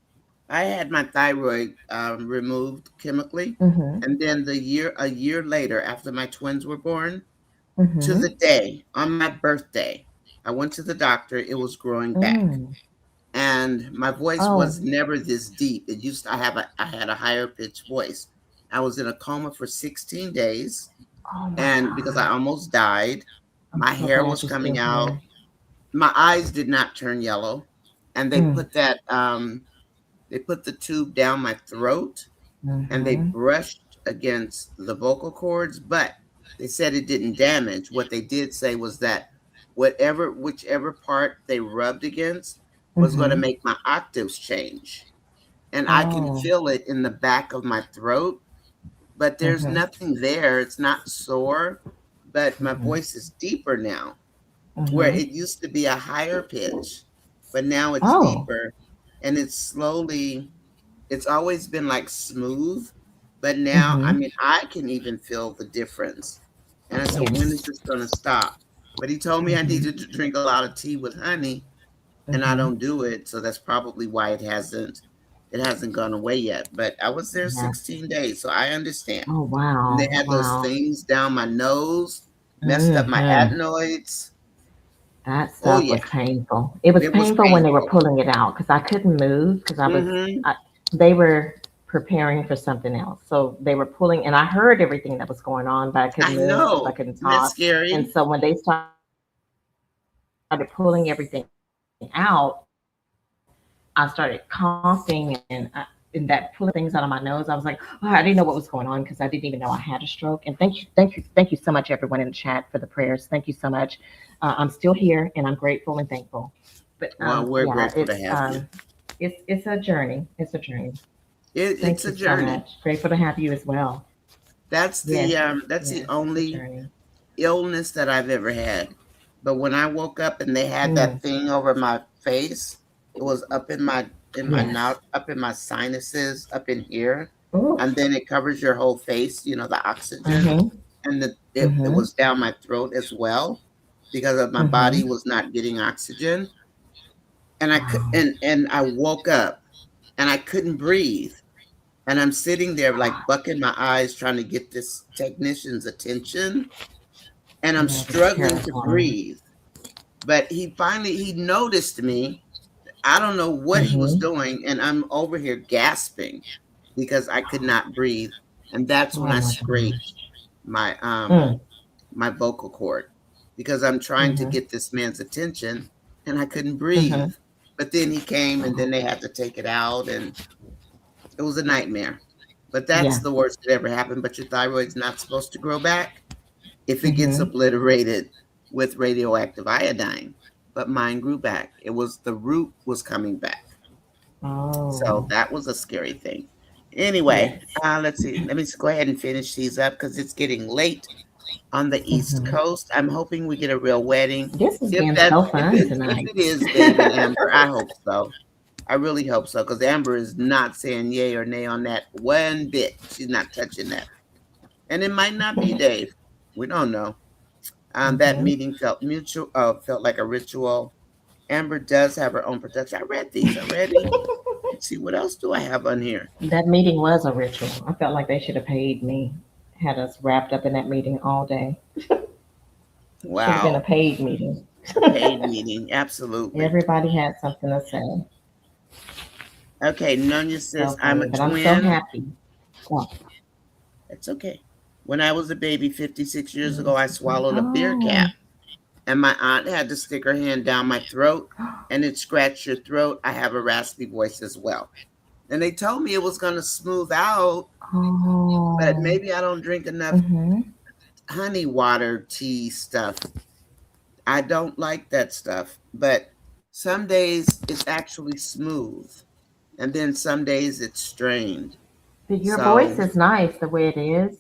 I had my thyroid removed chemically, mm-hmm, and then a year later, after my twins were born, to mm-hmm, the day on my birthday, I went to the doctor. It was growing back, mm. and my voice Oh, was never this deep. It used to, I had a higher pitched voice. I was in a coma for 16 days, oh my and because I God. almost died, I'm my so hair glad was you're coming still out. here. My eyes did not turn yellow, and Mm, they put the tube down my throat, and they mm-hmm. brushed against the vocal cords, but they said it didn't damage. What they did say was that whichever part they rubbed against was going to Mm-hmm. make my octaves change. And I can Oh, feel it in the back of my throat, but there's mm-hmm, nothing there. It's not sore, but my mm-hmm, voice is deeper now, where mm-hmm. it used to be a higher pitch, but now it's Oh, deeper, and it's always been like smooth, but now, I mm-hmm. mean, I can even feel the difference. And I said, when is Yes. this going to stop? But he told me I Mm-hmm, needed to drink a lot of tea with honey, and I mm-hmm. don't do it. So that's probably why it hasn't gone away yet. But I was there Yeah. 16 days, so I understand. Oh, And they wow. had those Wow. things down my nose, messed up my Mm-hmm. adenoids. That Oh stuff yeah, was painful. It was it was painful when they were painful. pulling it out because I couldn't move because Hmm. they were preparing for something else. So they were pulling, and I heard everything that was going on, but I couldn't I move because I know. couldn't Isn't that talk. And scary? so when they started pulling everything out, I started coughing and that pulling things out of my nose. I was like, oh, I didn't know what was going on because I didn't even know I had a stroke. And thank you so much, everyone in the chat for the prayers. Thank you so much. I'm still here and I'm grateful and thankful. But Well, we're yeah, grateful to have you. it's a journey. It's a journey. It's Thank a you so journey. much. Grateful to have you as well. Yes, That's the yes, it's a only journey. illness that I've ever had. But when I woke up and they had Mm, that thing over my face, it was up in my yes. mouth, up in my sinuses, up in here, Ooh. and then it covers your whole face, the oxygen, Mm-hmm. and it Mm-hmm. was down my throat as well because of my Mm-hmm. body was not getting oxygen, and Wow. I woke up and I couldn't breathe. And I'm sitting there like bucking my eyes trying to get this technician's attention. And I'm That is struggling to terrifying. breathe. But he noticed me. I don't know what he was Mm-hmm. doing. And I'm over here gasping because I could not breathe. And that's when Oh I my gosh. scraped my Mm. my vocal cord because I'm trying to Mm-hmm. get this man's attention and I couldn't Mm-hmm. breathe. But then he came and then Oh, they had to take it out and it was a nightmare. But that's yeah. the worst that ever happened. But your thyroid's not supposed to grow back if it gets Mm-hmm. obliterated with radioactive iodine. But mine grew back. The root was coming back. So Oh, that was a scary thing. yes. Anyway, let's see. Let me just go ahead and finish these up because it's getting late on the East Mm-hmm. Coast. I'm hoping we get a real wedding. This has been so fun If tonight. it is Dave and Amber, I hope so. I really hope so because Amber is not saying yay or nay on that one bit. She's not touching that, and it might not be Dave. We don't know. That Mm-hmm. meeting felt like a ritual. Amber does have her own production. I read these already. Let's see what else do I have on here. That meeting was a ritual. I felt like they should have paid me, had us wrapped up in that meeting all day. Should have been a Wow, paid meeting. a paid meeting, absolutely. Everybody had something to say. Okay, Nunya says So I'm a funny, but I'm so twin. happy. Oh, That's okay. When I was a baby 56 years ago, I yes. swallowed a beer Oh. cap. And my aunt had to stick her hand down my throat and it scratched your throat. I have a raspy voice as well. And they told me it was going to smooth out, but Oh. maybe I don't drink enough Mm-hmm. honey water tea stuff. I don't like that stuff, but some days it's actually smooth and then some days it's strained. But your voice So is nice the way it is.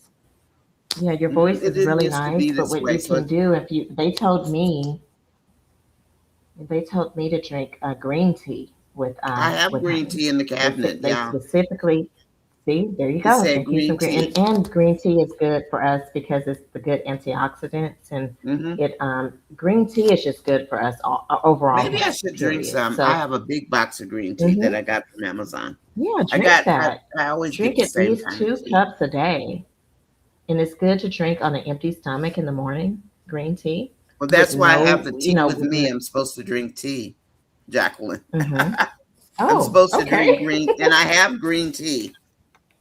Yeah, your voice it is didn't really used to nice. be But this what way. you So can do if you they told me to drink green tea I have with green honey. tea in the cabinet. They Yeah. specifically See, there you It go. said Drink you some green green, tea. and green tea is good for us because it's the good antioxidants, and Hmm. it green tea is just good for us overall Maybe I health. should drink Period. some. I So, have a big box of green tea that hmm I got from Amazon. yeah, I drink got. I, that. I always get Drink the at same least kind of two tea. cups a day, and it's good to drink on an empty stomach in the morning. Green tea Well, with that's why I have no, the tea with me. I'm supposed to drink tea, Jacqueline. hmm I'm Oh, supposed to drink okay. green, and I have green tea.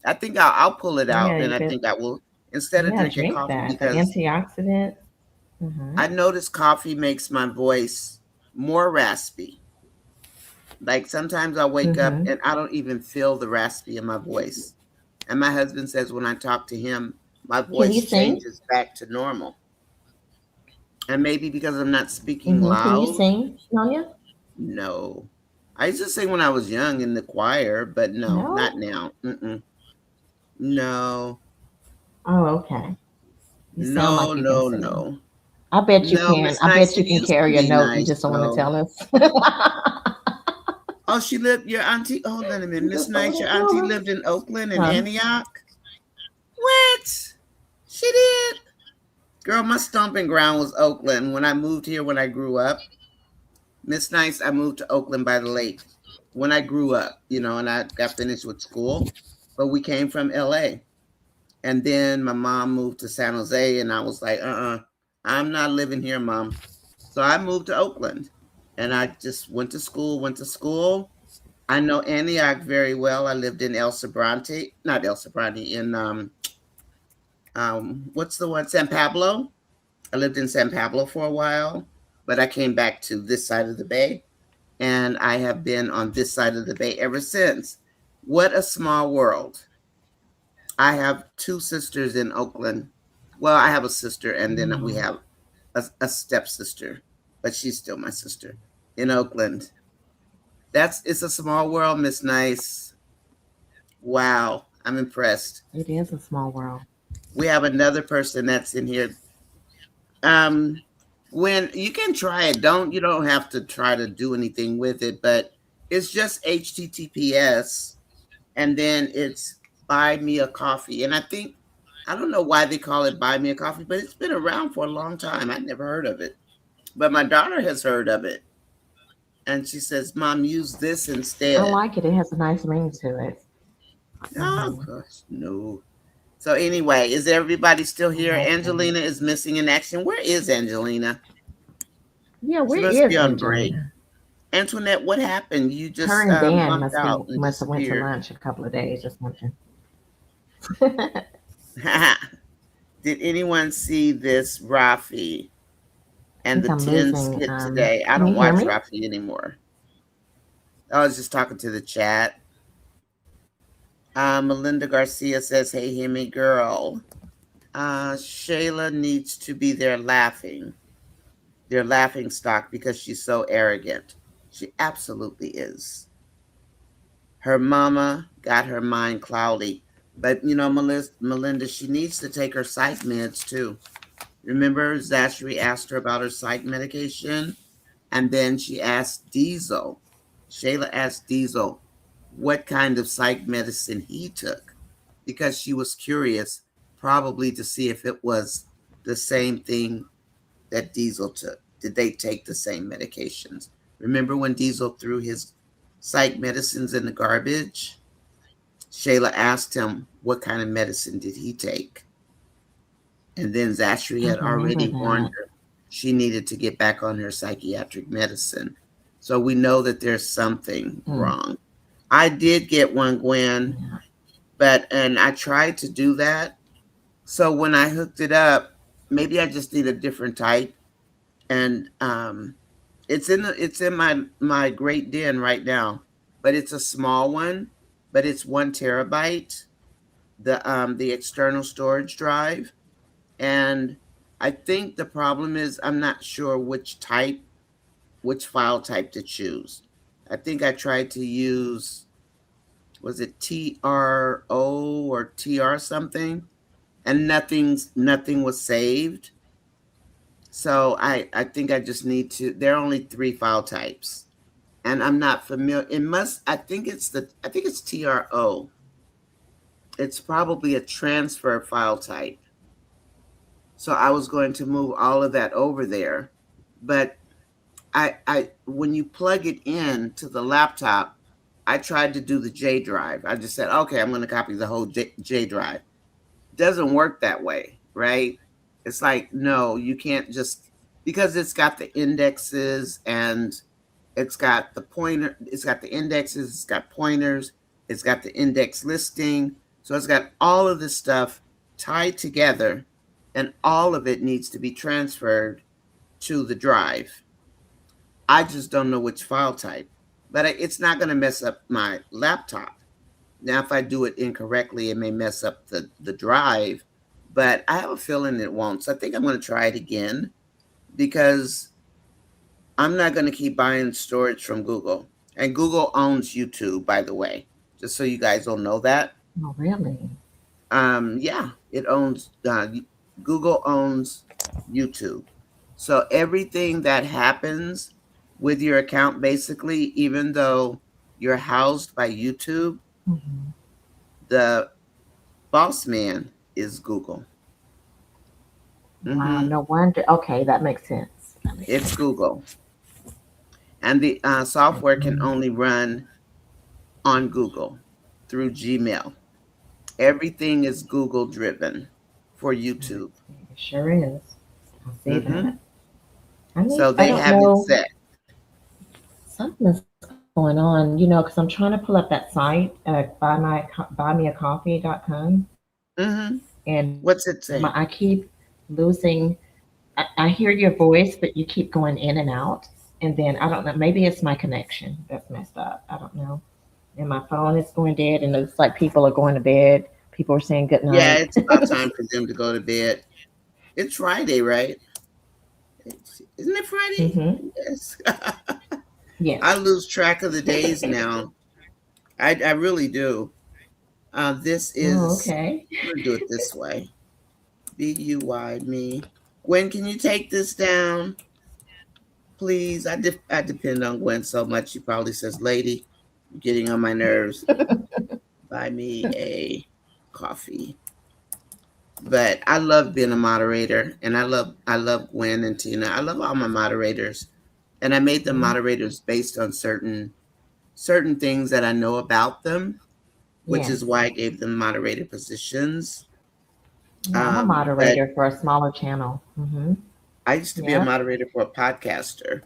I think I'll pull it Yeah, out, you and I could. think I will instead of Yeah, drinking drink coffee that. The because antioxidant. Hmm I notice coffee makes my voice more raspy. Like sometimes I wake up hmm and I don't even feel the raspy in my voice. And my husband says when I talk to him, my Can you voice sing? changes back to normal. And maybe because I'm not speaking Can you loud. sing, Sonia? No. I used to sing when I was young in the choir, but no, not No. now. Mm-mm. No, Oh, okay. You sound no, like you can no, sing. no. I bet you No, can. Miss I Nice, bet you it can used to carry a be note. You nice, just don't want to though. tell us. Oh, she lived, your auntie, hold on a minute. You Miss just don't Nice, want your to tell auntie us. lived in Oakland and Huh? Antioch? What? She did? Girl, my stomping ground was Oakland. When I moved here, when I grew up, Miss Nice, I moved to Oakland by the lake when I grew up, and I got finished with school. But we came from LA. And then my mom moved to San Jose, and I was like, I'm not living here, Mom. So I moved to Oakland, and I just went to school. I know Antioch very well. I lived in El Sobrante, not El Sobrante, in what's the one, San Pablo. I lived in San Pablo for a while, but I came back to this side of the bay, and I have been on this side of the bay ever since. What a small world. I have two sisters in Oakland. Well, I have a sister, and then we Mm. have a stepsister, but she's still my sister in Oakland. It's a small world, Miss Nice. Wow, I'm impressed. It is a small world. We have another person that's in here. Um, when you can try it, you don't have to try to do anything with it, but it's just HTTPS, and then it's buy me a coffee. And I don't know why they call it buy me a coffee, but it's been around for a long time. I never heard of it, but my daughter has heard of it, and she says, "Mom, use this I instead." like it. It has a nice ring to it. Oh Hmm gosh, no. So anyway, is everybody still here? Okay. Angelina is missing in action. Where is Angelina? Yeah, She where must is be on break. Angelina? Antoinette, what happened? You Her just and Dan bumped out and must have went to disappeared. lunch a couple of days or something. Did anyone see this Rafi I and think the I'm 10 losing. skit today? I Can you don't hear watch me? Rafi anymore. I was just talking to the chat. Melinda Garcia says, "Hey, Hemi girl. Shayla needs to be there laughing. Their laughing stock because she's so arrogant. She absolutely is. Her mama got her mind cloudy. But, Melinda, she needs to take her psych meds too. Remember, Zachary asked her about her psych medication? And then she asked Diesel. Shayla asked Diesel what kind of psych medicine he took because she was curious, probably to see if it was the same thing that Diesel took. Did they take the same medications? Remember when Diesel threw his psych medicines in the garbage? Shayla asked him what kind of medicine did he take. And then Zachary I had remember already warned that. her she needed to get back on her psychiatric medicine. So we know that there's something Mm, wrong. I did get one, Gwen, yeah. and I tried to do that. So when I hooked it up, maybe I just need a different type. And it's in my great den right now, but it's a small one, but it's 1 terabyte, the external storage drive. And I think the problem is I'm not sure which file type to choose. I think I tried to use, was it TRO or TR something, and nothing was saved. So I think I just need to. There are only 3 file types, and I'm not familiar. I think it's TRO. it's probably a transfer file type. So I was going to move all of that over there. But I when you plug it in to the laptop, I tried to do the J drive. I just said, okay, I'm going to copy the whole J drive. It doesn't work that way, right? It's like, no, you can't just, because it's got the indexes and it's got the pointer, it's got the indexes, it's got pointers, it's got the index listing. So it's got all of this stuff tied together, and all of it needs to be transferred to the drive. I just don't know which file type, but it's not going to mess up my laptop. Now, if I do it incorrectly, it may mess up the drive, but I have a feeling it won't. So I think I'm going to try it again, because I'm not going to keep buying storage from Google. And Google owns YouTube, by the way, just so you guys don't know that. Oh, really? Yeah, it owns, Google owns YouTube. So everything that happens with your account, basically, even though you're housed by YouTube, Mm-hmm. the boss man is Google. Wow, Hmm. no wonder. Okay, that makes sense. That makes It's sense. Google. And the software can Mhm. only run on Google through Gmail. Everything is Google driven for YouTube. It sure is. I see Hmm. that. I need, So I they don't have it know, set. something is going on, because I'm trying to pull up that site, buymeacoffee.com, Hmm. and What's it I say? keep losing. I hear your voice, but you keep going in and out. And then I don't know, maybe it's my connection that's messed up. I don't know. And my phone is going dead, and it's like people are going to bed. People are saying good Yeah, night. it's about time for them to go to bed. It's Friday, right? Isn't it Friday? Hmm. Yes. Yes. I lose track of the days now. I really do. This Oh, is, okay. I'm going to do it this way. BUY me. Gwen, can you take this down, please? I depend on Gwen so much. She probably says, "Lady, you're getting on my nerves. Buy me a coffee." But I love being a moderator, and I love Gwen and Tina. I love all my moderators, and I made them Mhm. moderators based on certain things that I know about them, which Yes. is why I gave them moderator positions. Yeah, I'm a But moderator for a smaller channel. I used to be a Yep. moderator for a podcaster,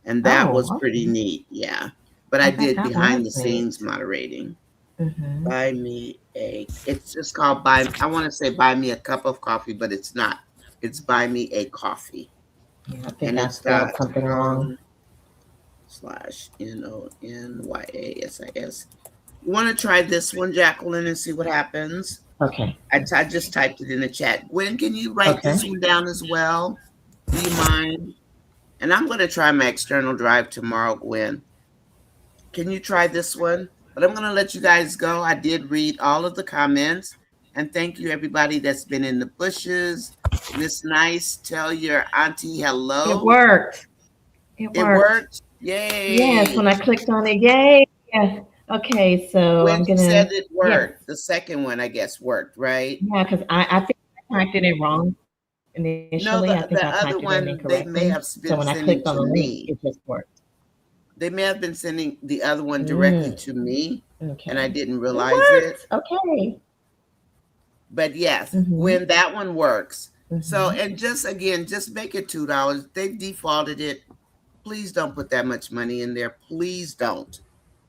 and that was Oh, pretty okay. neat. Yeah, but I I bet did that was behind the neat. scenes moderating. Hmm. Buy me a. It's just called buy. I want to say buy me a cup of coffee, but it's not. It's buy me a coffee, Yeah, I think and I it's spelled dot something wrong. com slash NONYASIS. You want to try this one, Jacqueline, and see what happens? Okay. I just typed it in the chat. Gwen, can you write Okay. this one down as well? Do you mind? And I'm going to try my external drive tomorrow, Gwen. Can you try this one? But I'm going to let you guys go. I did read all of the comments. And thank you, everybody that's been in the bushes. Miss Nice, tell your auntie It hello. worked. It It worked. worked. Yes, when Yay. I clicked on it, yay. Yeah. Okay, so When I'm you said gonna, it yes. worked, the second one, I guess, worked, right? Yeah, because I think I typed it in wrong initially. I No, think I the typed it in other one, they incorrectly. may have So when been I clicked sending on the to link, it me. just worked. They may have been sending the other one directly Mm, to me, and I okay. didn't It realize it. worked. Okay. But yes, Mm-hmm. when that one works. So, Mm-hmm. and just again, just make it $2. They've defaulted it. Please don't put that much money in there. Please don't.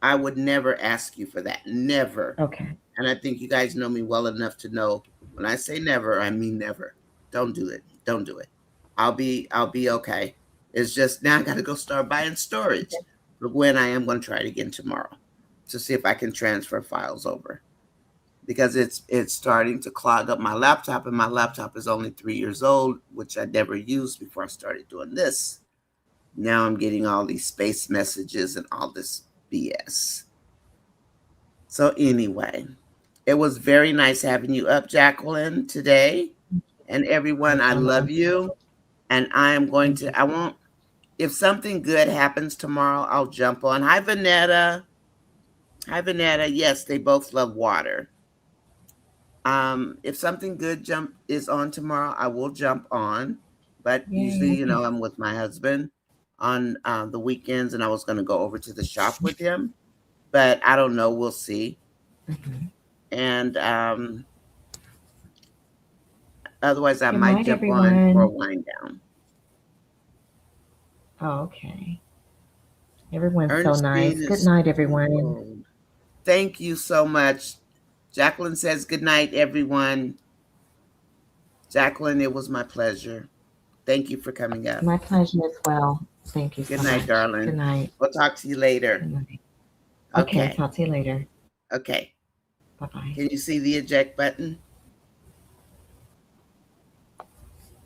I would never ask you for that. Never. Okay. And I think you guys know me well enough to know when I say never, I mean never. Don't do it. Don't do it. I'll be okay. It's just now I gotta go start buying storage. But when I am gonna try it again tomorrow to see if I can transfer files over, because it's starting to clog up my laptop, and my laptop is only 3 years old, which I never used before I started doing this. Now I'm getting all these space messages and all this BS. So anyway, it was very nice having you up, Jacqueline, today. And everyone, I So love much. you. And I am going Thank you. to, I won't, if something good happens tomorrow, I'll jump on. Hi, Vanetta. Hi, Vanetta. Yes, they both love water. If something good is on tomorrow, I will jump on. But usually, Yay, okay. I'm with my husband on the weekends, and I was going to go over to the shop with him, but I don't know. We'll see. Mhm. And otherwise, I Good might night, jump on for a everyone. wind down. Oh, okay. Everyone's so Ernestine nice. Good is night, too everyone. old. Thank you so much. Jacqueline says good night, everyone. Jacqueline, it was my pleasure. Thank you for coming up. My pleasure as well. Thank you Good so night, much. Good darling. night. We'll talk to you later. Good night. Okay, Okay. talk to you later. Okay. Bye bye. Can you see the eject button?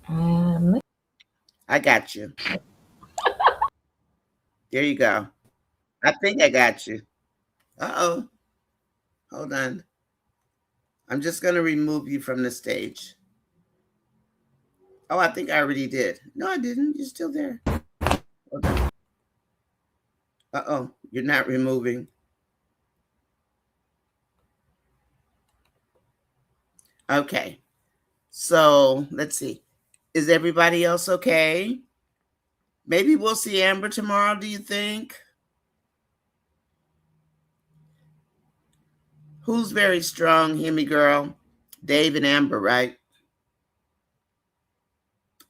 Um, I got you. There you go. I think I got you. Uh-oh. Hold on. I'm just going to remove you from the stage. Oh, I think I already did. No, I didn't. You're still there. Hold on. Uh-oh. You're not removing. Okay. So let's see. Is everybody else okay? Maybe we'll see Amber tomorrow, do you think? Who's very strong, Hemi girl? Dave and Amber, right?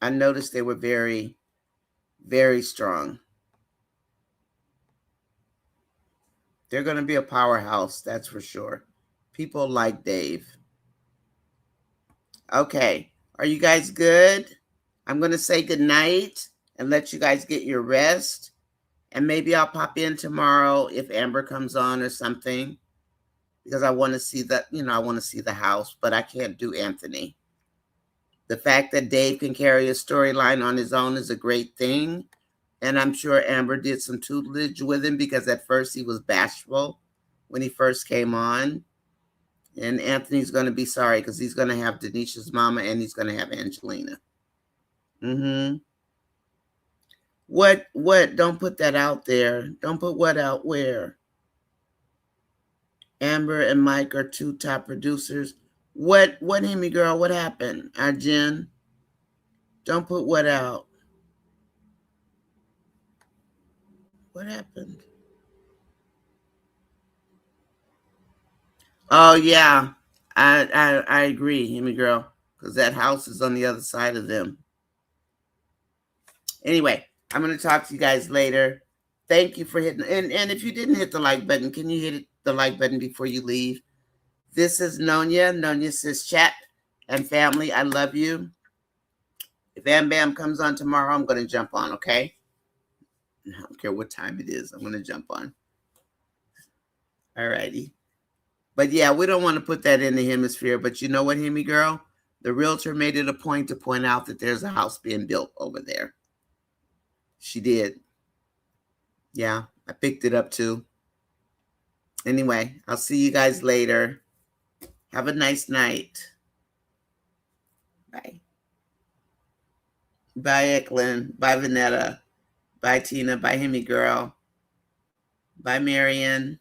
I noticed they were very, very strong. They're going to be a powerhouse, that's for sure. People like Dave. Okay. Are you guys good? I'm going to say good night and let you guys get your rest. And maybe I'll pop in tomorrow if Amber comes on or something, because I want to see I want to see the house, but I can't do Anthony. The fact that Dave can carry a storyline on his own is a great thing. And I'm sure Amber did some tutelage with him, because at first he was bashful when he first came on. And Anthony's going to be sorry, because he's going to have Denisha's mama and he's going to have Angelina. Mm-hmm. What? Don't put that out there. Don't put what out where? Amber and Mike are two top producers. What, Hemi girl? What happened? Our Jen? Don't put what out. What happened? Oh yeah, I agree, Hemi girl, because that house is on the other side of them. Anyway, I'm gonna talk to you guys later. Thank you for hitting, and if you didn't hit the like button, can you hit the like button before you leave? This is Nonya. Nonya says chat and family. I love you. If Bam Bam comes on tomorrow, I'm gonna jump on. Okay. I don't care what time it is. I'm gonna jump on. All righty. But yeah, we don't want to put that in the hemisphere. But you know what, Hemi girl? The realtor made it a point to point out that there's a house being built over there. She did. Yeah, I picked it up too. Anyway, I'll see you guys later. Have a nice night. Bye. Bye, Eklund. Bye, Vanetta. Bye, Tina. Bye, Hemi girl. Bye, Marion.